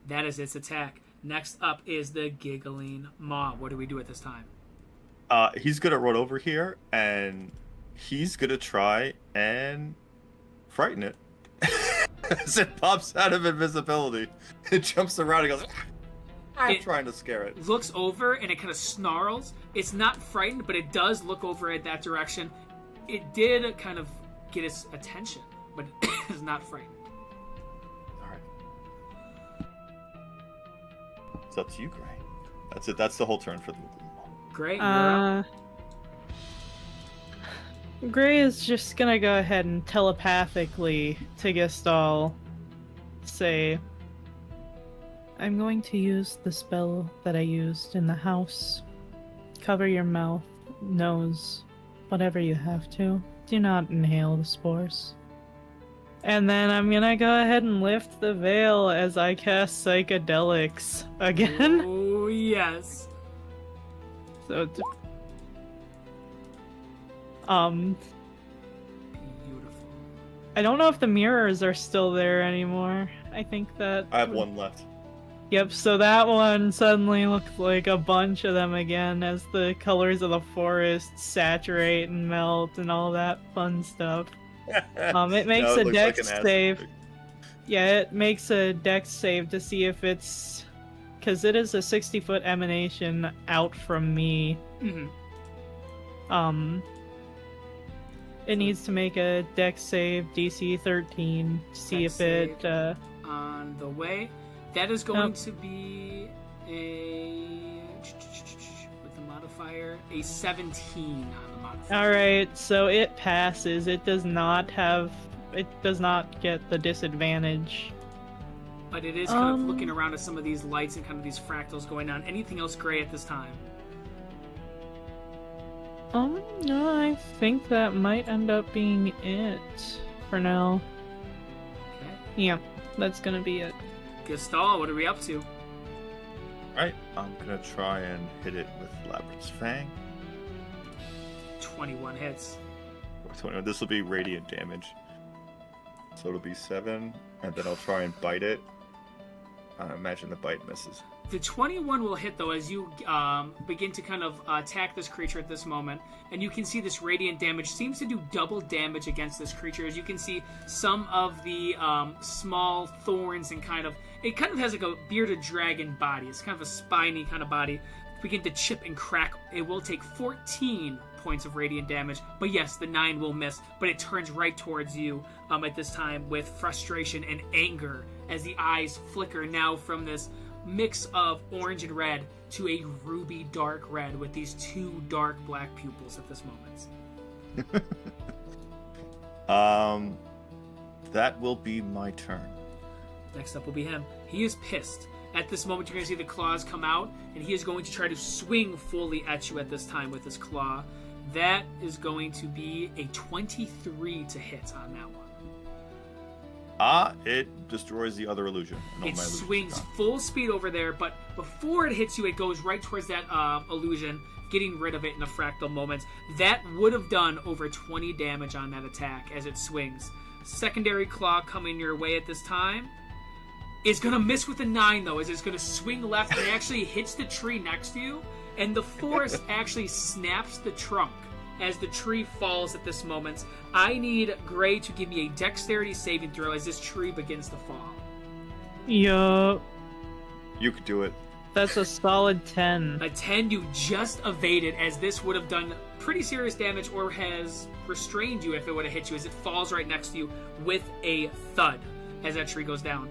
That is its attack. Next up is the Giggling Maw. What do we do at this time? He's gonna run over here, and he's gonna try and frighten it. As it pops out of invisibility, it jumps around and goes, I'm It trying to scare it. looks over and it kind of snarls. It's not frightened, but it does look over at that direction. It did kind of get its attention, but it is not frightened. Alright. It's up to you, Gray. That's it. That's the whole turn for the Great. You're up. Gray is just gonna go ahead and telepathically to Gestal say, I'm going to use the spell that I used in the house. Cover your mouth, nose, whatever you have to. Do not inhale the spores. And then I'm gonna go ahead and lift the veil as I cast Psychedelics again. Oh, yes. So, Beautiful. I don't know if the mirrors are still there anymore. I think that... I have one left. Yep, so that one suddenly looks like a bunch of them again as the colors of the forest saturate and melt and all that fun stuff. It makes No, it a looks dex like an acid save. trick. Yeah, it makes a dex save to see if it's... Because it is a 60-foot emanation out from me. Mm-hmm. It needs to make a dex save, DC 13, to see Dex if it... On the way. That is going to be a... With the modifier, a 17 on the modifier. Alright, so it passes. It does not get the disadvantage. But it is kind of looking around at some of these lights and kind of these fractals going on. Anything else gray at this time? No, I think that might end up being it for now. Okay. Yeah, that's gonna be it. Gestal, what are we up to? Alright, I'm gonna try and hit it with Labyrinth's Fang. 21 hits. This will be radiant damage. So it'll be 7, and then I'll try and bite it. I imagine the bite misses. The 21 will hit, though, as you begin to kind of attack this creature at this moment. And you can see this radiant damage seems to do double damage against this creature. As you can see, some of the small thorns and it kind of has like a bearded dragon body. It's kind of a spiny kind of body. Begin to chip and crack. It will take 14 points of radiant damage. But yes, the 9 will miss. But it turns right towards you at this time with frustration and anger as the eyes flicker now from this mix of orange and red to a ruby dark red with these 2 dark black pupils at this moment. That will be my turn. Next up will be him. He is pissed. At this moment, you're going to see the claws come out, and he is going to try to swing fully at you at this time with his claw. That is going to be a 23 to hit on that one. It destroys the other illusion. It swings full speed over there, but before it hits you, it goes right towards that illusion, getting rid of it in a fractal moment. That would have done over 20 damage on that attack as it swings. Secondary claw coming your way at this time. It's going to miss with a 9, though, as it's going to swing left and it actually hits the tree next to you, and the forest actually snaps the trunk as the tree falls at this moment. I need Gray to give me a dexterity saving throw as this tree begins to fall. Yup. You could do it. That's a solid 10. A 10 you just evaded, as this would have done pretty serious damage or has restrained you if it would have hit you, as it falls right next to you with a thud as that tree goes down.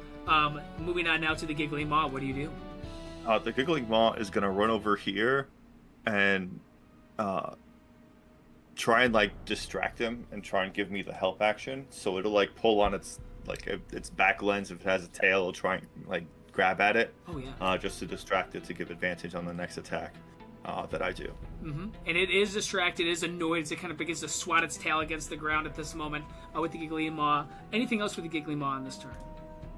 Moving on now to the Giggling Maw. What do you do? The Giggling Maw is going to run over here and try and distract him and try and give me the help action. So it'll pull on its back lens. If it has a tail, it'll try and grab at it. Oh yeah. Just to distract it to give advantage on the next attack that I do. Mm-hmm. And it is distracted, it is annoyed as it kind of begins to swat its tail against the ground at this moment with the Giggling Maw. Anything else with the Giggling Maw on this turn?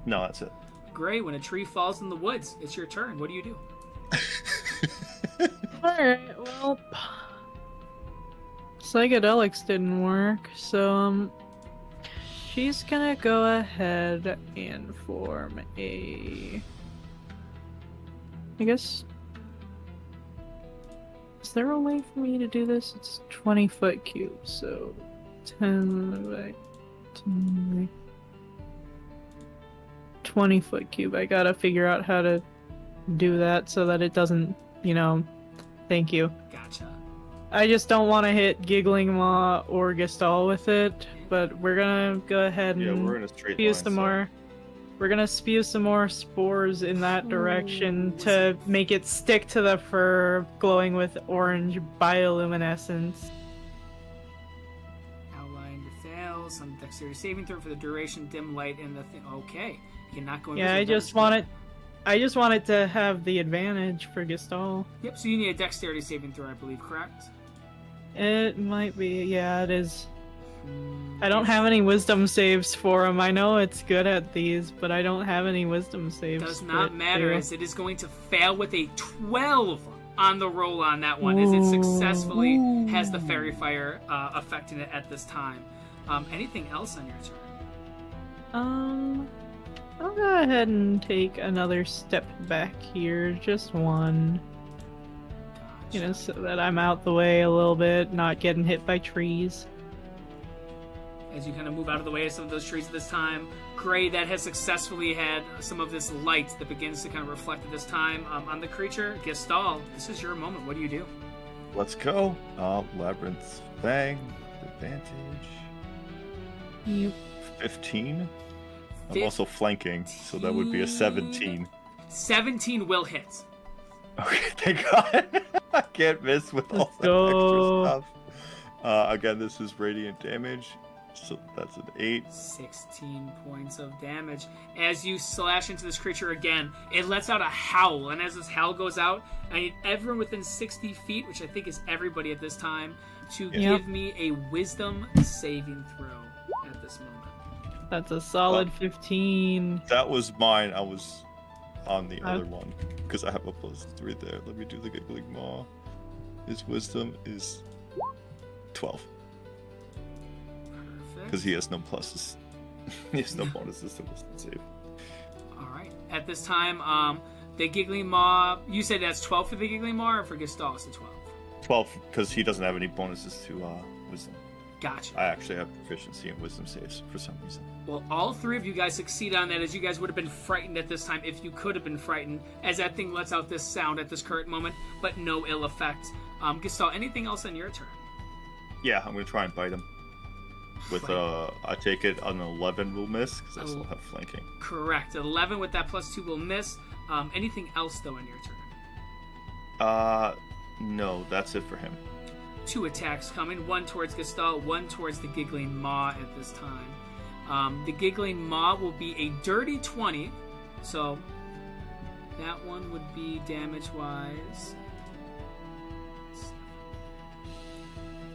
No, that's it. Gray, when a tree falls in the woods, it's your turn. What do you do? Alright, well... Psychedelics didn't work, so, she's gonna go ahead and form a... I guess... Is there a way for me to do this? It's 20-foot cube, so... 10 by 10 by... 20-foot cube. I gotta figure out how to do that so that it doesn't, thank you. Gotcha. I just don't want to hit Giggling Maw or Gestalt with it, but we're gonna go ahead and Yeah, we're in a straight spew line. some more. We're gonna spew some more spores in that direction to make it stick to the fur, glowing with orange bioluminescence. Outline to fail. Some dexterity saving throw for the duration, dim light, and the thing. Okay, you cannot go. Yeah, I just want it to have the advantage for Gestalt. Yep. So you need a dexterity saving throw, I believe. Correct. It might be. Yeah, it is. I don't have any wisdom saves for him. I know it's good at these, but I don't have any wisdom saves. Does for not it, matter, too. as it is going to fail with a 12 on the roll on that one, as it successfully has the fairy fire affecting it at this time. Anything else on your turn? I'll go ahead and take another step back here, just one. So that I'm out the way a little bit, not getting hit by trees. As you kind of move out of the way of some of those trees at this time, Gray, that has successfully had some of this light that begins to kind of reflect at this time on the creature. Gestalt, this is your moment. What do you do? Let's go. Labyrinth Fang. Advantage. Yep. 15. I'm also flanking, so that would be a 17. 17 will hit. Okay, thank God. I can't miss with all that go. extra stuff. Again, this is radiant damage, so that's an 8. 16 points of damage. As you slash into this creature again, it lets out a howl, and as this howl goes out, I need everyone within 60 feet, which I think is everybody at this time, to give me a wisdom saving throw at this moment. That's a solid 15. That was mine. I was on the other one because I have a +3 there. Let me do the Giggling Maw. His wisdom is 12 because he has no pluses. He has no bonuses to wisdom save. All right. At this time, the Giggling Maw. You said that's 12 for the Giggling Maw, or for Gestalt it's 12? 12 because he doesn't have any bonuses to wisdom. Gotcha. I actually have proficiency in wisdom saves for some reason. Well, all three of you guys succeed on that, as you guys would have been frightened at this time if you could have been frightened, as that thing lets out this sound at this current moment, but no ill effect. Gestalt, anything else on your turn? Yeah, I'm gonna try and bite him. With I take it an 11 will miss because I still have flanking. Correct. 11 with that +2 will miss. Anything else though on your turn? No, that's it for him. 2 attacks coming, one towards Gestalt, one towards the Giggling Maw at this time. The Giggling Maw will be a dirty 20, so that one would be damage-wise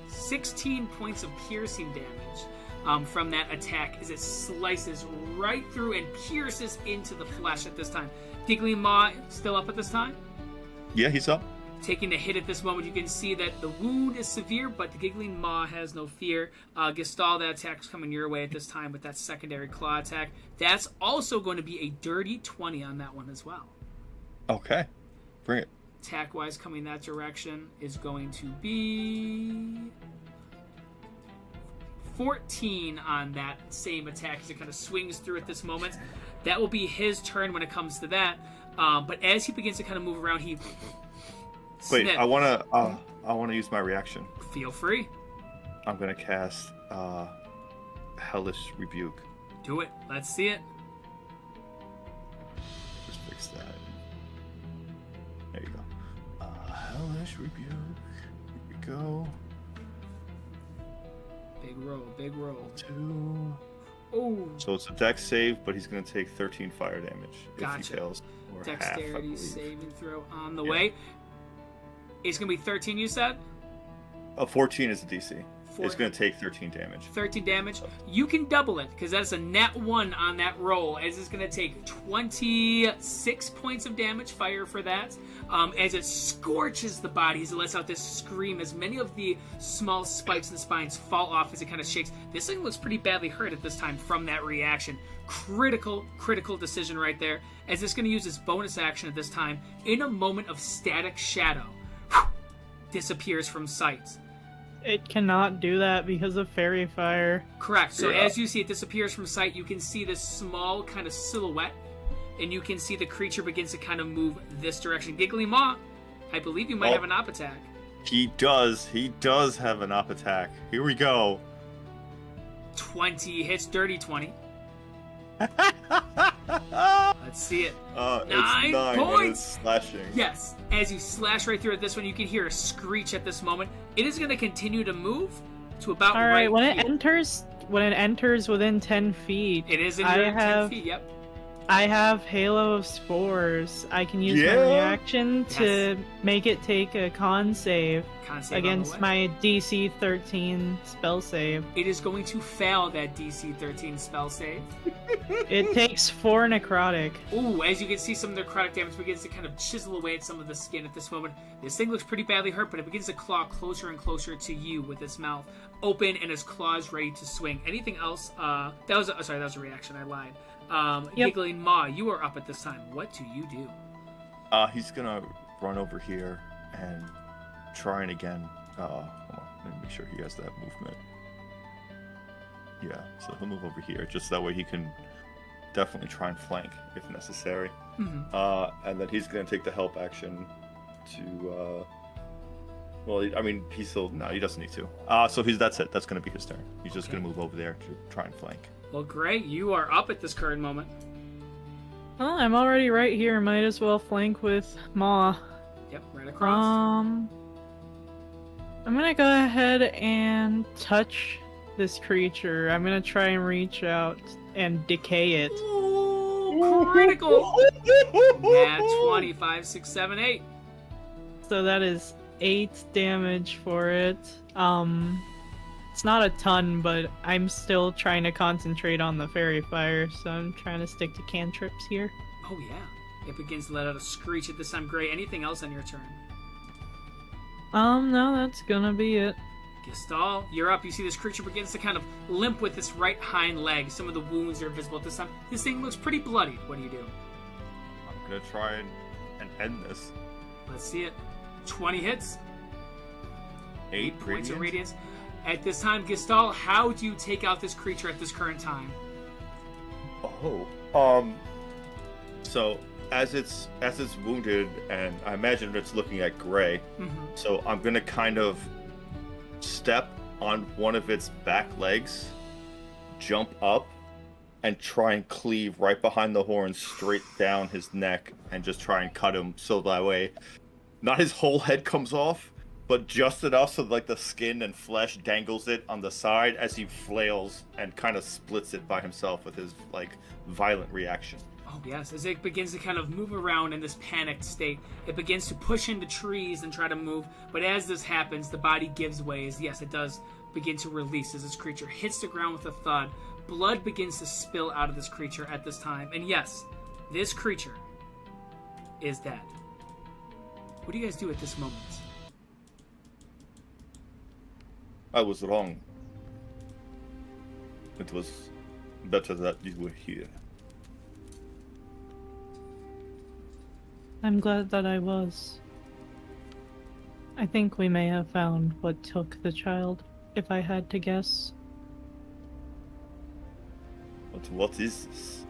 16 points of piercing damage from that attack as it slices right through and pierces into the flesh at this time. Giggling Maw still up at this time? Yeah, he's up. Taking a hit at this moment, you can see that the wound is severe, but the Giggling Maw has no fear. Gestalt, that attack's coming your way at this time with that secondary claw attack. That's also going to be a dirty 20 on that one as well. Okay, bring it. Attack-wise, coming that direction is going to be 14 on that same attack as it kind of swings through at this moment. That will be his turn when it comes to that. But as he begins to kind of move around, he... Wait, sniff. I wanna use my reaction. Feel free. I'm gonna cast Hellish Rebuke. Do it. Let's see it. Just fix that. There you go. Hellish Rebuke. Here we go. Big roll. 2. Oh, So it's a dex save, but he's gonna take 13 fire damage if Gotcha. he fails. Or half, I dexterity believe. saving throw on the way. It's going to be 13, you said? 14 is the DC. Four- It's gonna take 13 damage. 13 damage. You can double it, because that's a nat 1 on that roll, as it's going to take 26 points of damage, fire for that, as it scorches the body, as it lets out this scream, as many of the small spikes in the spines fall off as it kind of shakes. This thing looks pretty badly hurt at this time from that reaction. Critical decision right there, as it's going to use its bonus action at this time, in a moment of static shadow, disappears from sight. It cannot do that because of fairy fire. Correct. So as you see it disappears from sight, you can see this small kind of silhouette and you can see the creature begins to kind of move this direction. Giggly Maw, I believe you might have an op attack. He does. He does have an op attack. Here we go. 20 hits, dirty 20. Let's see it. It's 9 points. and it's slashing. Yes, as you slash right through at this one, you can hear a screech at this moment. It is going to continue to move to about All right, when here. it enters within 10 feet, It is in I your 10 have- feet, yep. I have Halo of Spores. I can use my Yeah? reaction to make it take a con save Con save on the against way. my DC 13 spell save. It is going to fail that DC 13 spell save. It takes 4 necrotic. Ooh, as you can see, some of the necrotic damage begins to kind of chisel away at some of the skin at this moment. This thing looks pretty badly hurt, but it begins to claw closer and closer to you with its mouth open and its claws ready to swing. Anything else? That was a reaction. I lied. Yep. Giggling Maw, you are up at this time. What do you do? He's gonna run over here and try and again. Hold on, let me make sure he has that movement. Yeah, so he'll move over here just that way he can definitely try and flank if necessary. Mm-hmm. And then he's gonna take the help action to. Well, I mean, he doesn't need to. So that's it. That's gonna be his turn. He's just gonna move over there to try and flank. Well, great. You are up at this current moment. Well, I'm already right here. Might as well flank with Maw. Yep, right across. I'm gonna go ahead and touch this creature. I'm gonna try and reach out and decay it. Ooh, critical. Nat 20, 5, 6, 7, 8. So that is 8 damage for it. It's not a ton, but I'm still trying to concentrate on the fairy fire, so I'm trying to stick to cantrips here. Oh, yeah. It begins to let out a screech at this time. Great. Anything else on your turn? No, that's gonna be it. Gestalt, you're up. You see this creature begins to kind of limp with its right hind leg. Some of the wounds are visible at this time. This thing looks pretty bloodied. What do you do? I'm gonna try and end this. Let's see it. 20 hits. 8 points of radiance. At this time, Gestalt, how do you take out this creature at this current time? So as it's wounded, and I imagine it's looking at Gray. Mm-hmm. So I'm gonna kind of step on one of its back legs, jump up, and try and cleave right behind the horn, straight down his neck, and just try and cut him so that way, not his whole head comes off, but just enough so like the skin and flesh dangles it on the side as he flails and kind of splits it by himself with his like violent reaction. Oh, yes. As it begins to kind of move around in this panicked state, it begins to push into trees and try to move. But as this happens, the body gives way. As, yes, it does begin to release as this creature hits the ground with a thud. Blood begins to spill out of this creature at this time. And yes, this creature is dead. What do you guys do at this moment? I was wrong. It was better that you were here. I'm glad that I was. I think we may have found what took the child, if I had to guess. But what is this?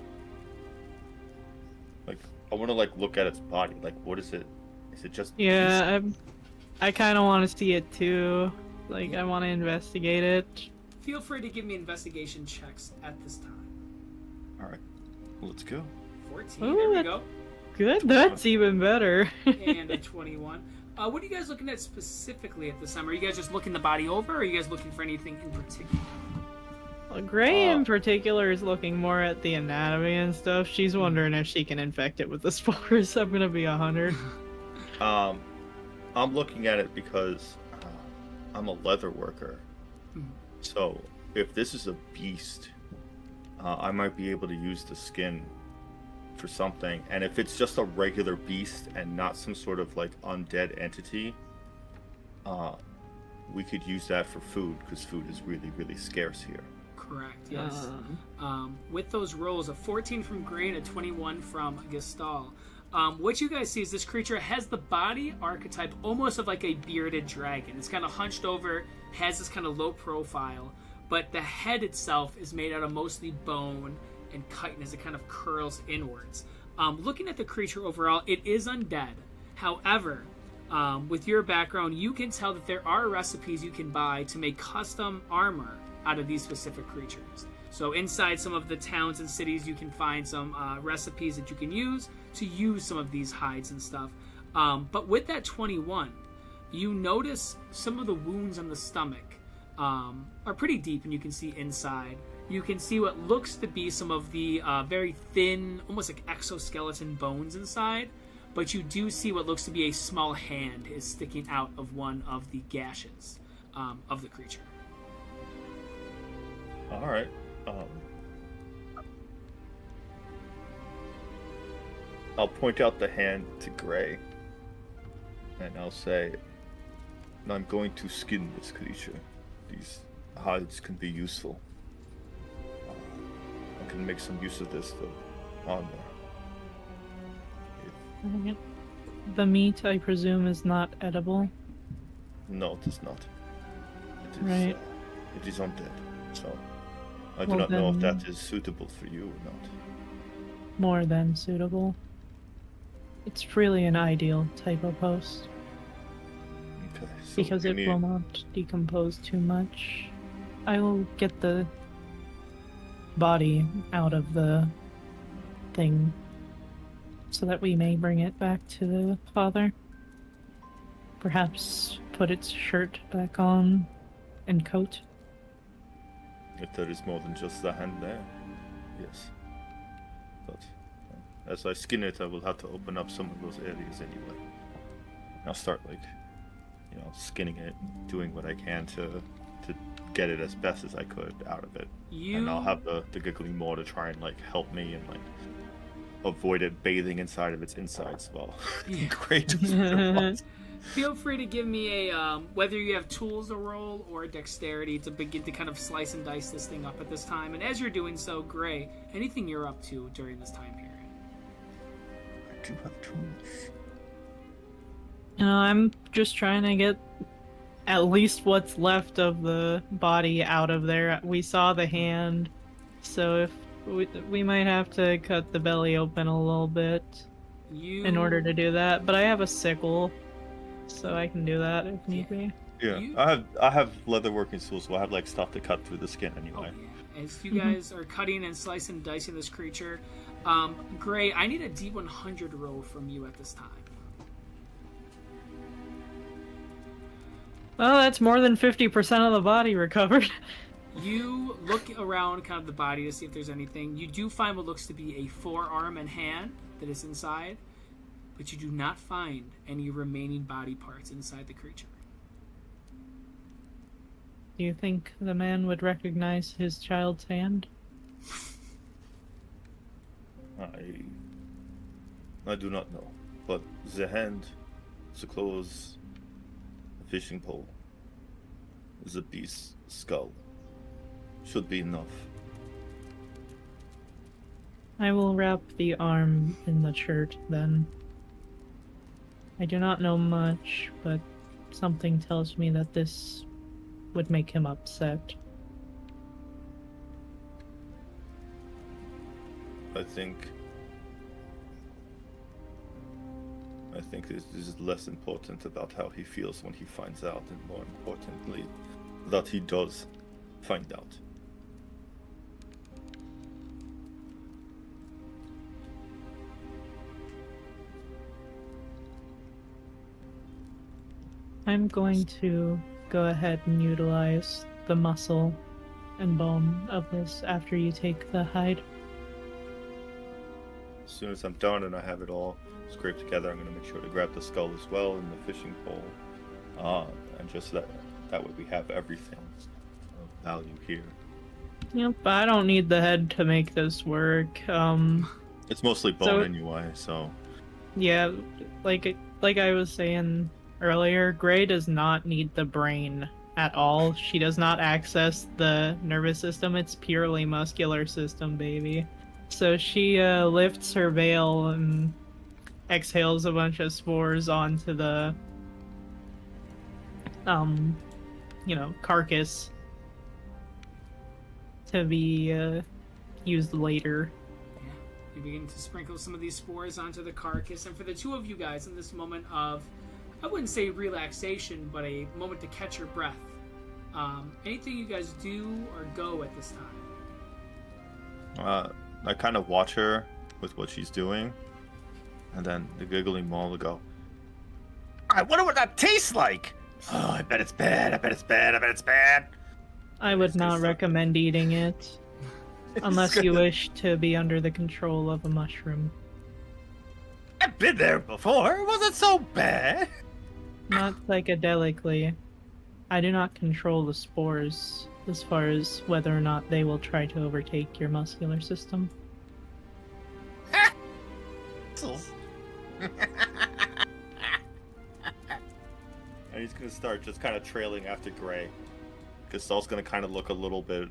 Like, I want to like look at its body. Like, what is it? Is it just? Yeah, I kind of want to see it too. Like, I want to investigate it. Feel free to give me investigation checks at this time. All right, let's go. 14, Ooh, there we that- go. Good, that's even better. And a 21. What are you guys looking at specifically at this time? Are you guys just looking the body over, or are you guys looking for anything in particular? Well, Gray in particular is looking more at the anatomy and stuff. She's wondering if she can infect it with the spores. I'm gonna be 100. I'm looking at it because I'm a leather worker. So if this is a beast, I might be able to use the skin for something. And if it's just a regular beast and not some sort of like undead entity, we could use that for food, because food is really, really scarce here. Correct, yes. With those rolls, a 14 from Gray and a 21 from Gestalt, what you guys see is this creature has the body archetype almost of like a bearded dragon. It's kind of hunched over, has this kind of low profile, but the head itself is made out of mostly bone and chitin as it kind of curls inwards. Looking at the creature overall, it is undead. However, with your background, you can tell that there are recipes you can buy to make custom armor out of these specific creatures. So inside some of the towns and cities, you can find some recipes that you can use to use some of these hides and stuff. But with that 21, you notice some of the wounds on the stomach are pretty deep, and you can see inside. You can see what looks to be some of the very thin, almost like exoskeleton bones inside. But you do see what looks to be a small hand is sticking out of one of the gashes of the creature. All right. I'll point out the hand to Gray, and I'll say, I'm going to skin this creature. These hides can be useful. I can make some use of this for armor. The meat, I presume, is not edible. No, it is not. It is, Right. It is undead, so I do Well, not know if then- that is suitable for you or not. More than suitable. It's really an ideal type of post Okay, so because give it me- will not decompose too much. I will get the body out of the thing so that we may bring it back to the father. Perhaps put its shirt back on and coat. If there is more than just the hand there, yes. But as I skin it, I will have to open up some of those areas anyway. I'll start skinning it, doing what I can to get it as best as I could out of it. And I'll have the giggling more to try and help me and avoid it bathing inside of its insides. Well, Yeah. great. Does what it wants. Feel free to give me a whether you have tools to roll or dexterity to begin to kind of slice and dice this thing up at this time. And as you're doing so, Gray, anything you're up to during this time period? I do have tools. I'm just trying to get at least what's left of the body out of there. We saw the hand, so if we might have to cut the belly open a little bit in order to do that. But I have a sickle, so I can do that if need be. Yeah, You- I have leatherworking tools, so I have stuff to cut through the skin Oh, anyway. yeah. As you guys are cutting and slicing and dicing this creature, Gray, I need a D100 roll from you at this time. Well, that's more than 50% of the body recovered. You look around kind of the body to see if there's anything. You do find what looks to be a forearm and hand that is inside, but you do not find any remaining body parts inside the creature. Do you think the man would recognize his child's hand? I do not know, but the hand, the clothes, the fishing pole, the beast's skull should be enough. I will wrap the arm in the shirt then. I do not know much, but something tells me that this would make him upset. I think this is less important about how he feels when he finds out, and more importantly, that he does find out. I'm going to go ahead and utilize the muscle and bone of this after you take the hide. As soon as I'm done and I have it all scraped together, I'm going to make sure to grab the skull as well and the fishing pole, and just that way we have everything of value here. Yep, but I don't need the head to make this work. It's mostly bone So- anyway, so Yeah, like I was saying earlier, Gray does not need the brain at all. She does not access the nervous system. It's purely muscular system, baby. So she lifts her veil and exhales a bunch of spores onto the carcass to be used later. You begin to sprinkle some of these spores onto the carcass, and for the two of you guys in this moment of, I wouldn't say relaxation, but a moment to catch your breath. Anything you guys do or go at this time? I kind of watch her with what she's doing, and then the giggling maw will go, I wonder what that tastes like! Oh, I bet it's bad, I bet it's bad, I bet it's bad! I would not recommend eating it. Unless you wish to be under the control of a mushroom. I've been there before, it wasn't so bad! Not psychedelically. I do not control the spores as far as whether or not they will try to overtake your muscular system. And he's gonna start just kind of trailing after Gray. Gastell's gonna kind of look a little bit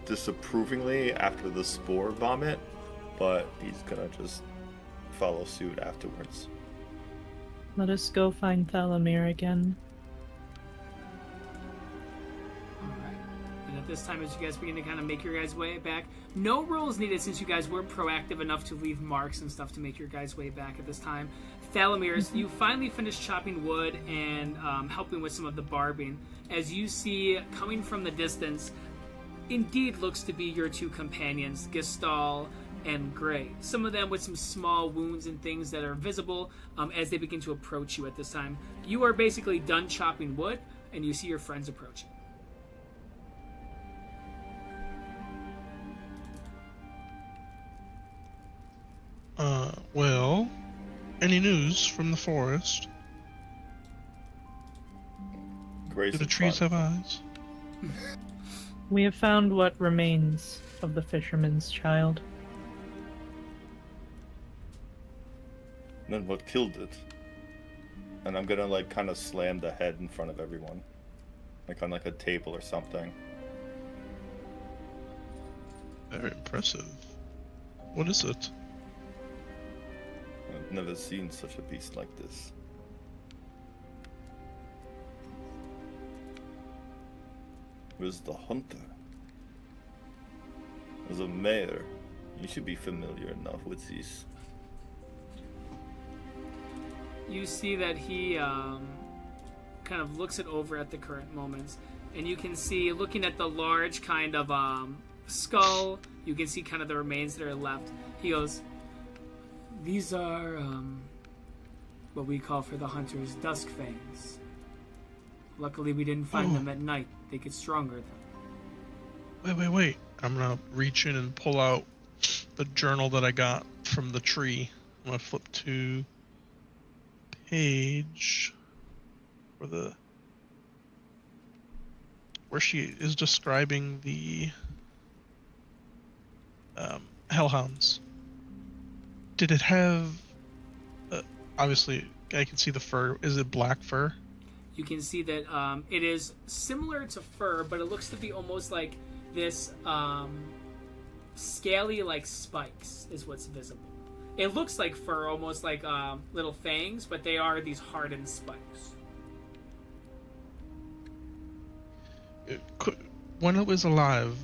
disapprovingly after the spore vomit, but he's gonna just follow suit afterwards. Let us go find Thalamir again. Alright. And at this time, as you guys begin to kind of make your guys' way back, no rolls needed since you guys weren't proactive enough to leave marks and stuff to make your guys' way back at this time. Thalamir, you finally finished chopping wood and helping with some of the barbing. As you see, coming from the distance, indeed looks to be your two companions, Gestalt and Gray. Some of them with some small wounds and things that are visible as they begin to approach you at this time. You are basically done chopping wood, and you see your friends approaching. Well, any news from the forest? Gray's Do the in trees front. have eyes? We have found what remains of the fisherman's child. Then what killed it? And I'm gonna like kind of slam the head in front of everyone, like on like a table or something. Very impressive. What is it? I've never seen such a beast like this. Where's the hunter? As a mayor, you should be familiar enough with these. You see that he kind of looks it over at the current moments, and you can see, looking at the large kind of skull, you can see kind of the remains that are left. He goes, these are what we call for the hunters dusk fangs. Luckily we didn't find them at night. They get stronger though. Wait. I'm gonna reach in and pull out the journal that I got from the tree. I'm gonna flip to page where she is describing the hellhounds. Did it have obviously I can see the fur. Is it black fur? You can see that it is similar to fur, but it looks to be almost like this scaly like spikes is what's visible. It looks like fur, almost like little fangs, but they are these hardened spikes. When it was alive,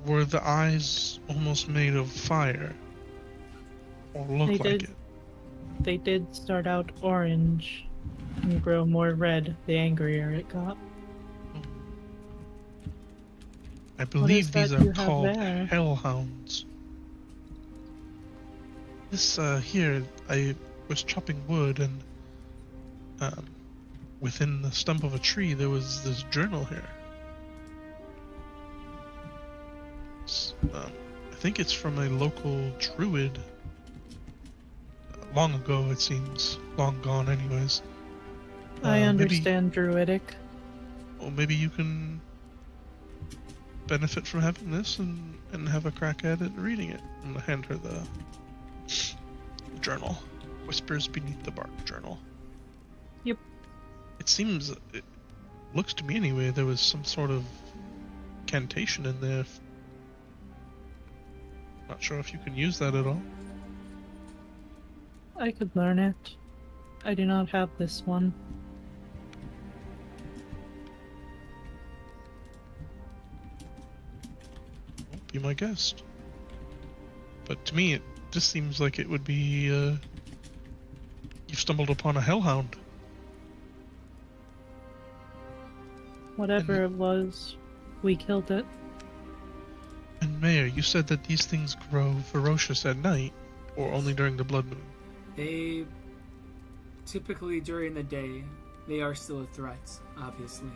were the eyes almost made of fire? Or look like it? They did start out orange and grow more red the angrier it got. I believe these are you have called there? hellhounds. This here, I was chopping wood, and within the stump of a tree there was this journal here. I think it's from a local druid. Long ago, it seems. Long gone, anyways. I understand Druidic. Well, maybe you can benefit from having this and have a crack at it and reading it. I'm gonna hand her the journal. Whispers Beneath the Bark journal. Yep. It looks to me anyway, there was some sort of cantation in there. Not sure if you can use that at all. I could learn it. I do not have this one. Be my guest. but to me, it just seems like it would be, you've stumbled upon a hellhound. Whatever it was, we killed it. And Mayor, you said that these things grow ferocious at night, or only during the blood moon. They typically during the day, they are still a threat, obviously.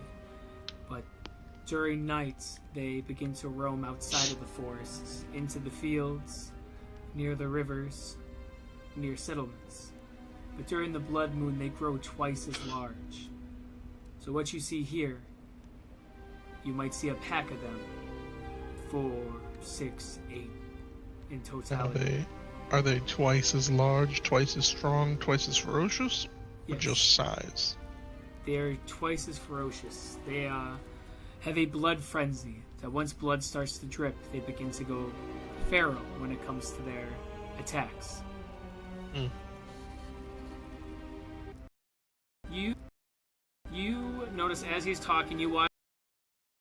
But during night, they begin to roam outside of the forests, into the fields, near the rivers, near settlements. But during the blood moon, they grow twice as large. So what you see here, you might see a pack of them. 4, 6, 8 in totality. Are they twice as large, twice as strong, twice as ferocious? Or Yes. just size? They're twice as ferocious. They have a blood frenzy that once blood starts to drip, they begin to go feral when it comes to their attacks. Hmm. You notice as he's talking, you watch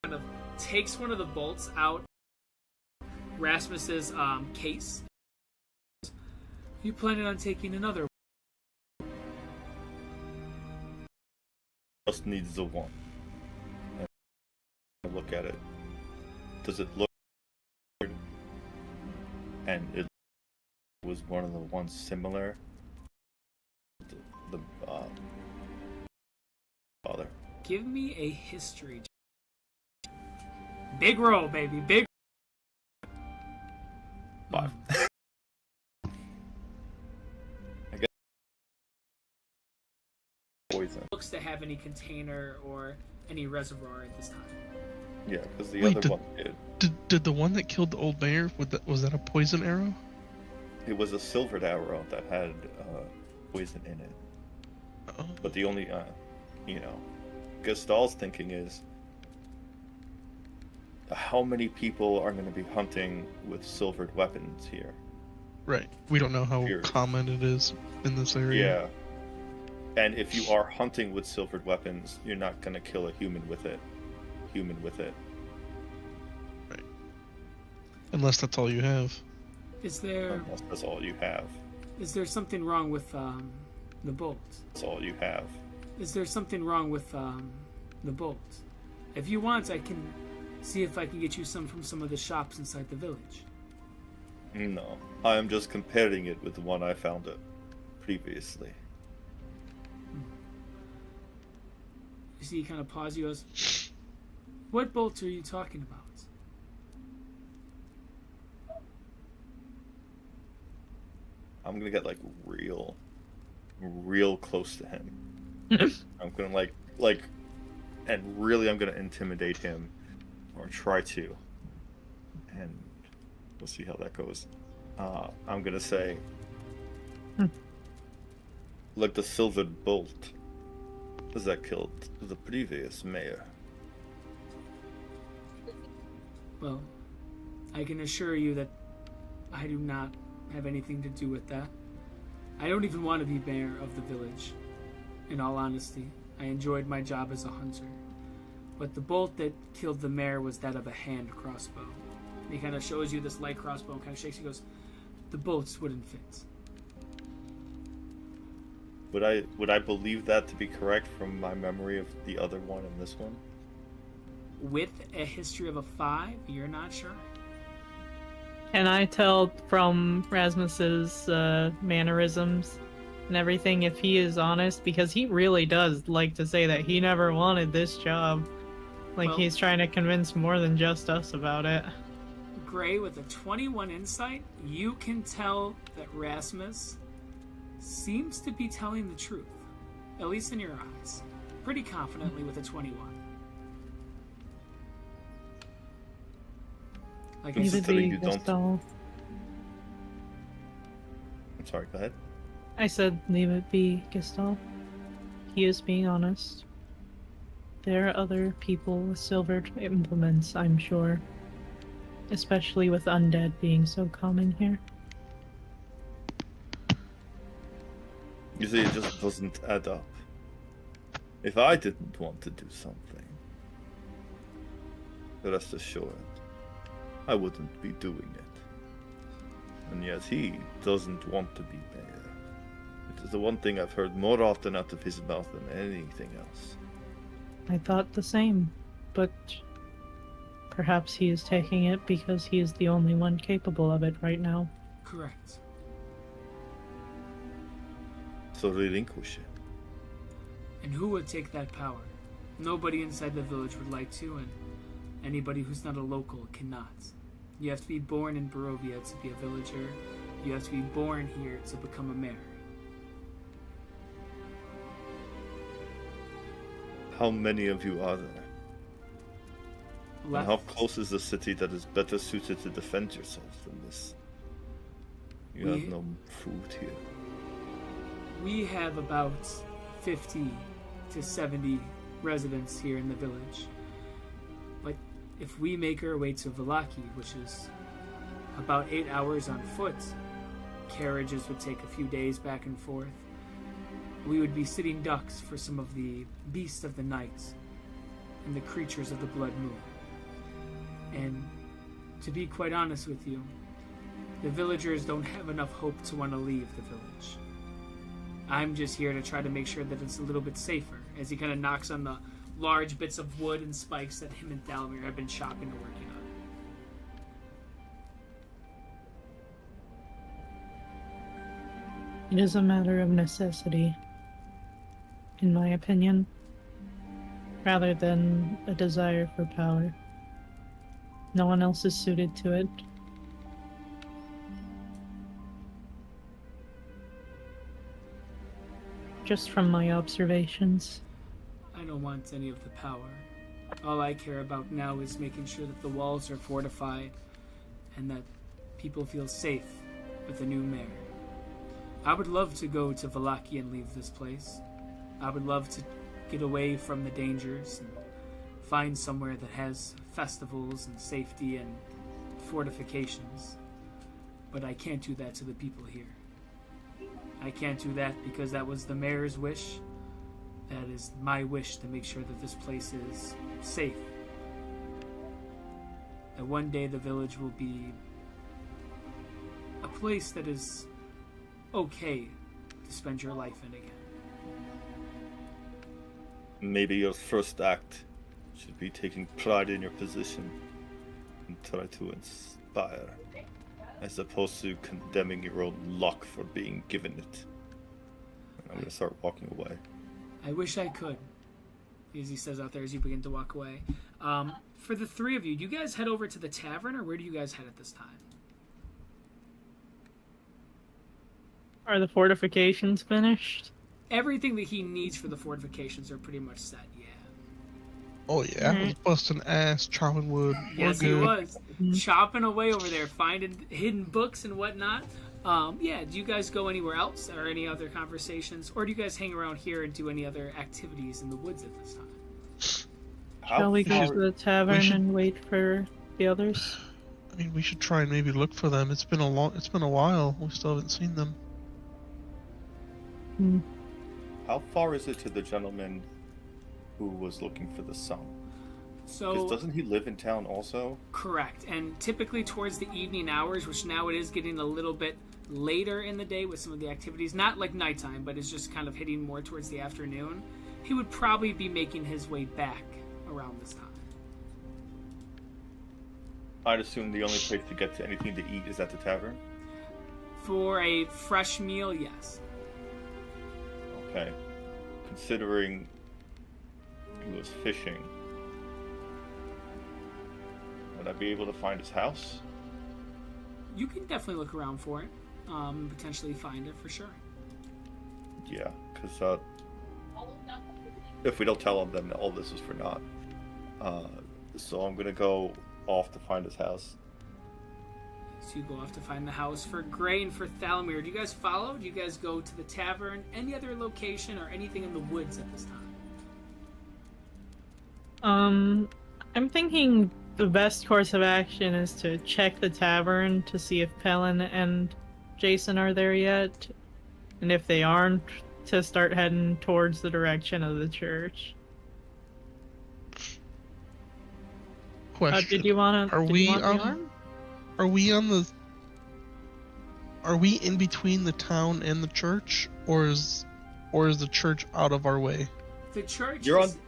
kind of takes one of the bolts out Rasmus's case. You planning on taking another? Just needs the one. And look at it. Does it look weird? And it was one of the ones similar. The father. Give me a history. Big roll, baby. Big. 5. I guess poison. Looks to have any container or any reservoir at this time. Yeah, because the Wait, other one did. Did the one that killed the old mayor, was that a poison arrow? It was a silvered arrow that had poison in it. Oh. But the only, Gestal's thinking is, how many people are going to be hunting with silvered weapons here? Right. We don't know how Period. common it is in this area. Yeah. And if you are hunting with silvered weapons, you're not going to kill a human with it. Right. Unless that's all you have. Is there Unless that's all you have. something wrong with the bolt? That's all you have. Is there something wrong with the bolt? If you want, I can see if I can get you some from some of the shops inside the village. No. I am just comparing it with the one I found it previously. You see, he kind of pause. He goes, "What bolt are you talking about?" I'm gonna get real close to him. I'm gonna and really I'm gonna intimidate him, or try to, and we'll see how that goes. I'm gonna say, like the silvered bolt that killed the previous mayor. Well, I can assure you that I do not have anything to do with that. I don't even want to be mayor of the village. In all honesty, I enjoyed my job as a hunter. But the bolt that killed the mayor was that of a hand crossbow. And he kind of shows you this light crossbow and kind of shakes. He goes, "The bolts wouldn't fit." Would I believe that to be correct from my memory of the other one and this one? With a history of a 5, you're not sure? Can I tell from Rasmus's mannerisms and everything if he is honest? Because he really does like to say that he never wanted this job. Like, Well- he's trying to convince more than just us about it. Gray, with a 21 insight, you can tell that Rasmus seems to be telling the truth. At least in your eyes. Pretty confidently with a 21. Like I Leave said, it Considering you don't- Gustav. I'm sorry, go ahead. I said leave it be, Gustav. He is being honest. There are other people with silvered implements, I'm sure. Especially with undead being so common here. You see, it just doesn't add up. If I didn't want to do something, rest assured, I wouldn't be doing it. And yet he doesn't want to be mayor. It is the one thing I've heard more often out of his mouth than anything else. I thought the same, but perhaps he is taking it because he is the only one capable of it right now. Correct. So relinquish it. And who would take that power? Nobody inside the village would like to, and anybody who's not a local cannot. You have to be born in Barovia to be a villager. You have to be born here to become a mayor. How many of you are there? And how close is the city that is better suited to defend yourselves than this? You have no food here. We have about 50 to 70 residents here in the village. But if we make our way to Vallaki, which is about 8 hours on foot, carriages would take a few days back and forth, we would be sitting ducks for some of the beasts of the night and the creatures of the blood moon. And to be quite honest with you, the villagers don't have enough hope to want to leave the village. I'm just here to try to make sure that it's a little bit safer, as he kind of knocks on the large bits of wood and spikes that him and Thalmir have been chopping and working on. It is a matter of necessity, in my opinion, rather than a desire for power. No one else is suited to it. Just from my observations. I don't want any of the power. All I care about now is making sure that the walls are fortified and that people feel safe with the new mayor. I would love to go to Vallaki and leave this place. I would love to get away from the dangers and find somewhere that has festivals and safety and fortifications. But I can't do that to the people here. I can't do that because that was the mayor's wish. That is my wish, to make sure that this place is safe. That one day the village will be a place that is okay to spend your life in again. Maybe your first act should be taking pride in your position and try to inspire, as opposed to condemning your own luck for being given it. I'm going to start walking away. I wish I could, as he says out there as you begin to walk away. For the three of you, do you guys head over to the tavern, or where do you guys head at this time? Are the fortifications finished? Everything that he needs for the fortifications are pretty much set, yeah. Oh yeah, I was busting ass, chopping wood. Yes, We're he good. was. Chopping away over there, finding hidden books and whatnot. Yeah, do you guys go anywhere else, or any other conversations? Or do you guys hang around here and do any other activities in the woods at this time? Shall we go to the tavern and wait for the others? I mean, we should try and maybe look for them. It's been a while. We still haven't seen them. How far is it to the gentleman who was looking for the sun? So, Because doesn't he live in town also? correct. And typically towards the evening hours, which now it is getting a little bit later in the day with some of the activities, not like nighttime, but it's just kind of hitting more towards the afternoon, he would probably be making his way back around this time. I'd assume the only place to get to anything to eat is at the tavern? For a fresh meal, yes. Okay. Considering he was fishing, would I be able to find his house? You can definitely look around for it, and potentially find it for sure. Yeah, because if we don't tell him, then all this is for naught. So I'm gonna go off to find his house. So you go off to find the house for Gray and for Thalmir. Do you guys follow? Do you guys go to the tavern, any other location, or anything in the woods at this time? I'm thinking the best course of action is to check the tavern to see if Pelin and Jason are there yet. And if they aren't, to start heading towards the direction of the church. Question. Did you want to? Are we on the Are we in between the town and the church, or is the church out of our way? The church You're is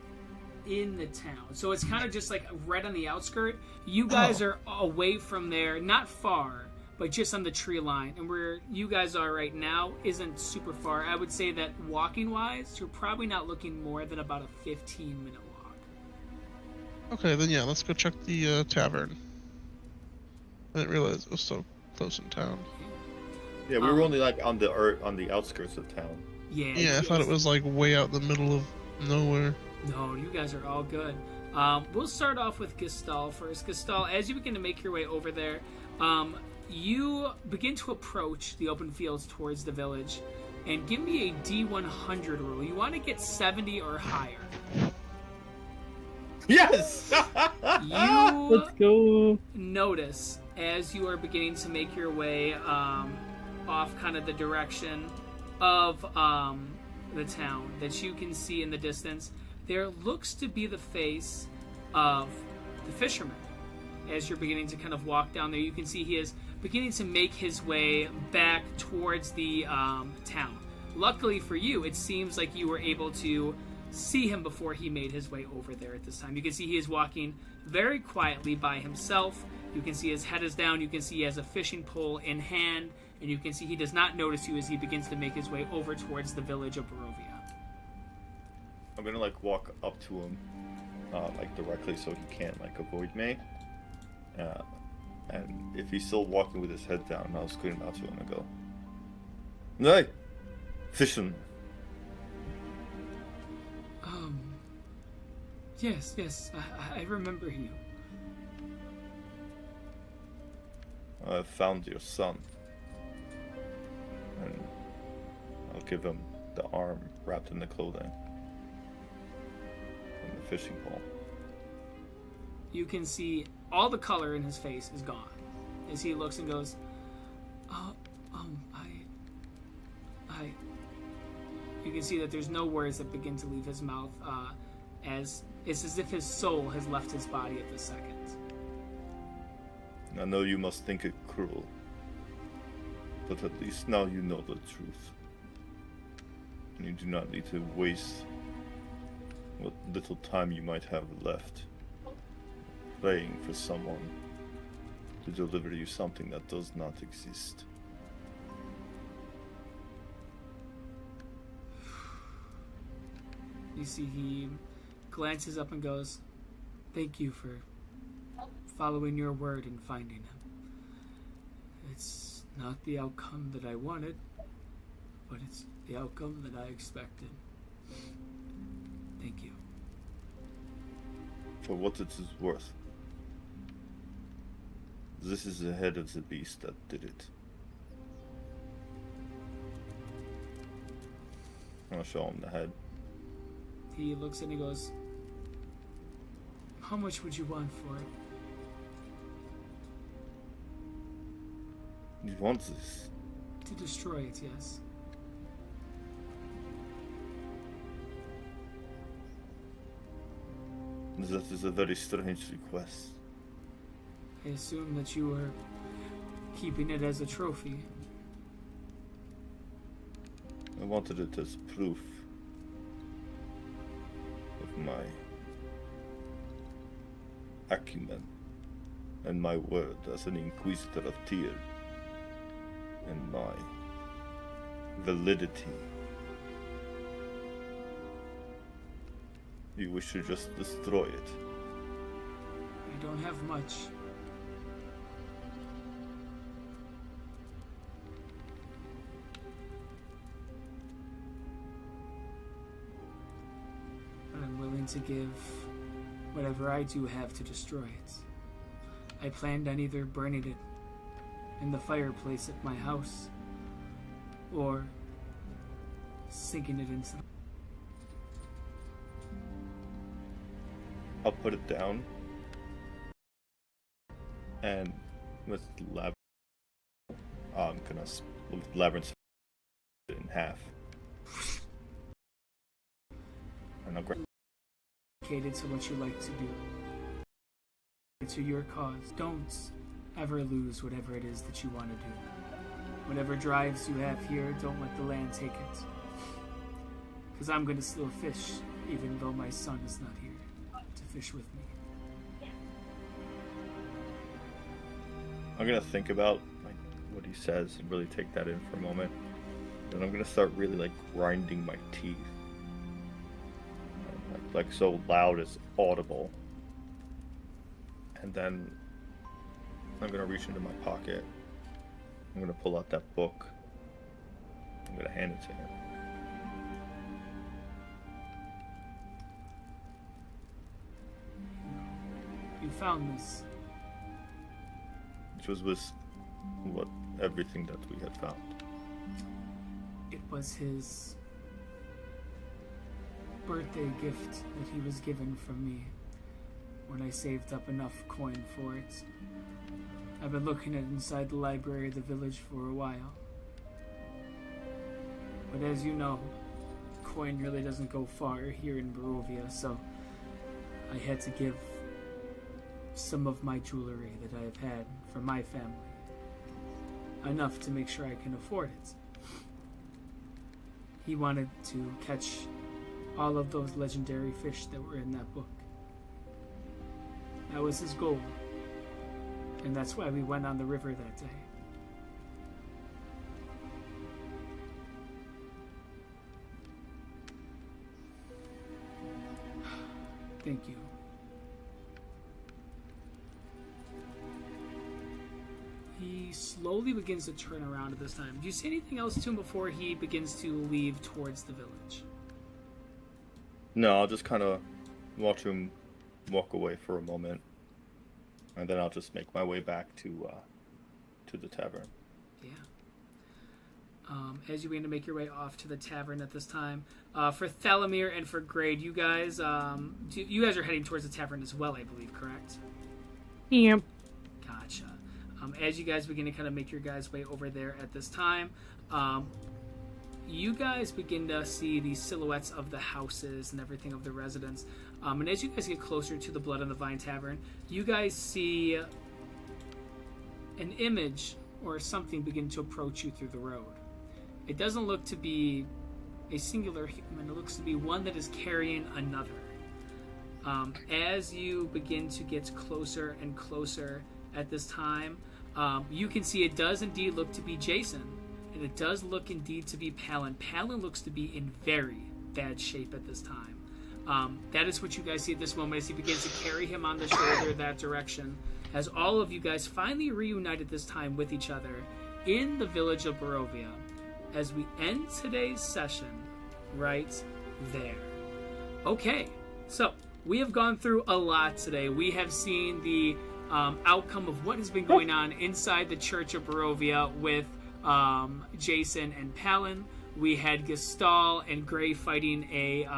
in the town, so it's kind of just like right on the outskirt. You guys are away from there, not far, but just on the tree line. And where you guys are right now isn't super far. I would say that walking-wise, you're probably not looking more than about a 15-minute walk. Okay, then yeah, let's go check the tavern. I didn't realize it was so close in town. Yeah, we were only like on the outskirts of town. Yeah, I thought it was like way out in the middle of nowhere. No, you guys are all good. We'll start off with Gestal first. Gestal, as you begin to make your way over there, you begin to approach the open fields towards the village. And give me a D100 roll. You want to get 70 or higher. Yes! You Let's go. notice as you are beginning to make your way off kind of the direction of the town that you can see in the distance, there looks to be the face of the fisherman. As you're beginning to kind of walk down there, you can see he is beginning to make his way back towards the town. Luckily for you, it seems like you were able to see him before he made his way over there at this time. You can see he is walking very quietly by himself. You can see his head is down. You can see he has a fishing pole in hand. And you can see he does not notice you as he begins to make his way over towards the village of Barovia. I'm gonna like walk up to him, like directly so he can't like avoid me. And if he's still walking with his head down, I'll scream out to him and go, "Hey, fisherman." Yes, I remember you. I found your son. And I'll give him the arm wrapped in the clothing and the fishing pole. You can see all the color in his face is gone as he looks and goes, You can see that there's no words that begin to leave his mouth, as it's as if his soul has left his body at this second. I know you must think it cruel, but at least now you know the truth. And you do not need to waste what little time you might have left praying for someone to deliver you something that does not exist. You see he glances up and goes, "Thank you for following your word and finding him. It's not the outcome that I wanted, but it's the outcome that I expected. Thank you." For what it is worth, this is the head of the beast that did it. I'll show him the head. He looks and he goes, "How much would you want for it?" You want this? "To destroy it, yes." That is a very strange request. I assume that you were keeping it as a trophy. I wanted it as proof of my acumen and my word as an Inquisitor of Tyr, and my validity. You wish to just destroy it. I don't have much. But I'm willing to give whatever I do have to destroy it. I planned on either burning it in the fireplace at my house or sinking it into the... I'll put it down, and with I'm gonna split Labyrinth it in half, and I'll grab. Dedicated to what you like to do, to your cause. Don't ever lose whatever it is that you want to do. Whatever drives you have here, don't let the land take it. Because I'm going to still fish, even though my son is not here to fish with me. I'm gonna think about like what he says and really take that in for a moment. And I'm gonna start really like grinding my teeth. Like so loud it's audible. And then I'm gonna reach into my pocket. I'm gonna pull out that book. I'm gonna hand it to him. You found this. Which was what everything that we had found. It was his birthday gift that he was given from me when I saved up enough coin for it. I've been looking at it inside the library of the village for a while. But as you know, coin really doesn't go far here in Barovia, so I had to give some of my jewelry that I have had for my family. Enough to make sure I can afford it. He wanted to catch all of those legendary fish that were in that book. That was his goal. And that's why we went on the river that day. Thank you. He slowly begins to turn around at this time. Do you see anything else to him before he begins to leave towards the village? No, I'll just kind of watch him walk away for a moment, and then I'll just make my way back to the tavern. Yeah. As you begin to make your way off to the tavern at this time, for Thalamir and for Grade, you guys are heading towards the tavern as well, I believe, correct? Yep. Gotcha. As you guys begin to kind of make your guys' way over there at this time, you guys begin to see the silhouettes of the houses and everything of the residents. And as you guys get closer to the Blood on the Vine Tavern, you guys see an image or something begin to approach you through the road. It doesn't look to be a singular human. It looks to be one that is carrying another. As you begin to get closer and closer at this time, you can see it does indeed look to be Jason, and it does look indeed to be Palin. Palin looks to be in very bad shape at this time. That is what you guys see at this moment as he begins to carry him on the shoulder that direction, as all of you guys finally reunite at this time with each other in the village of Barovia, as we end today's session right there. Okay, so we have gone through a lot today. We have seen the outcome of what has been going on inside the Church of Barovia with Jason and Palin. We had Gestal and Gray fighting a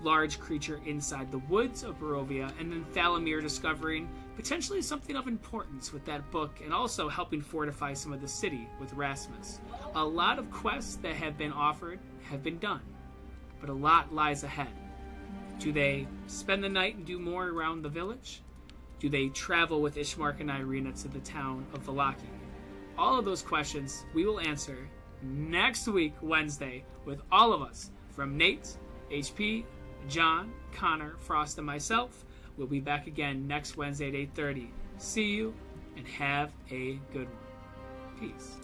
large creature inside the woods of Barovia, and then Thalamir discovering potentially something of importance with that book, and also helping fortify some of the city with Rasmus. A lot of quests that have been offered have been done, but a lot lies ahead. Do they spend the night and do more around the village? Do they travel with Ishmark and Irina to the town of Vallaki? All of those questions we will answer next week, Wednesday, with all of us, from Nate, HP, John, Connor, Frost, and myself. We'll be back again next Wednesday at 8:30. See you, and have a good one. Peace.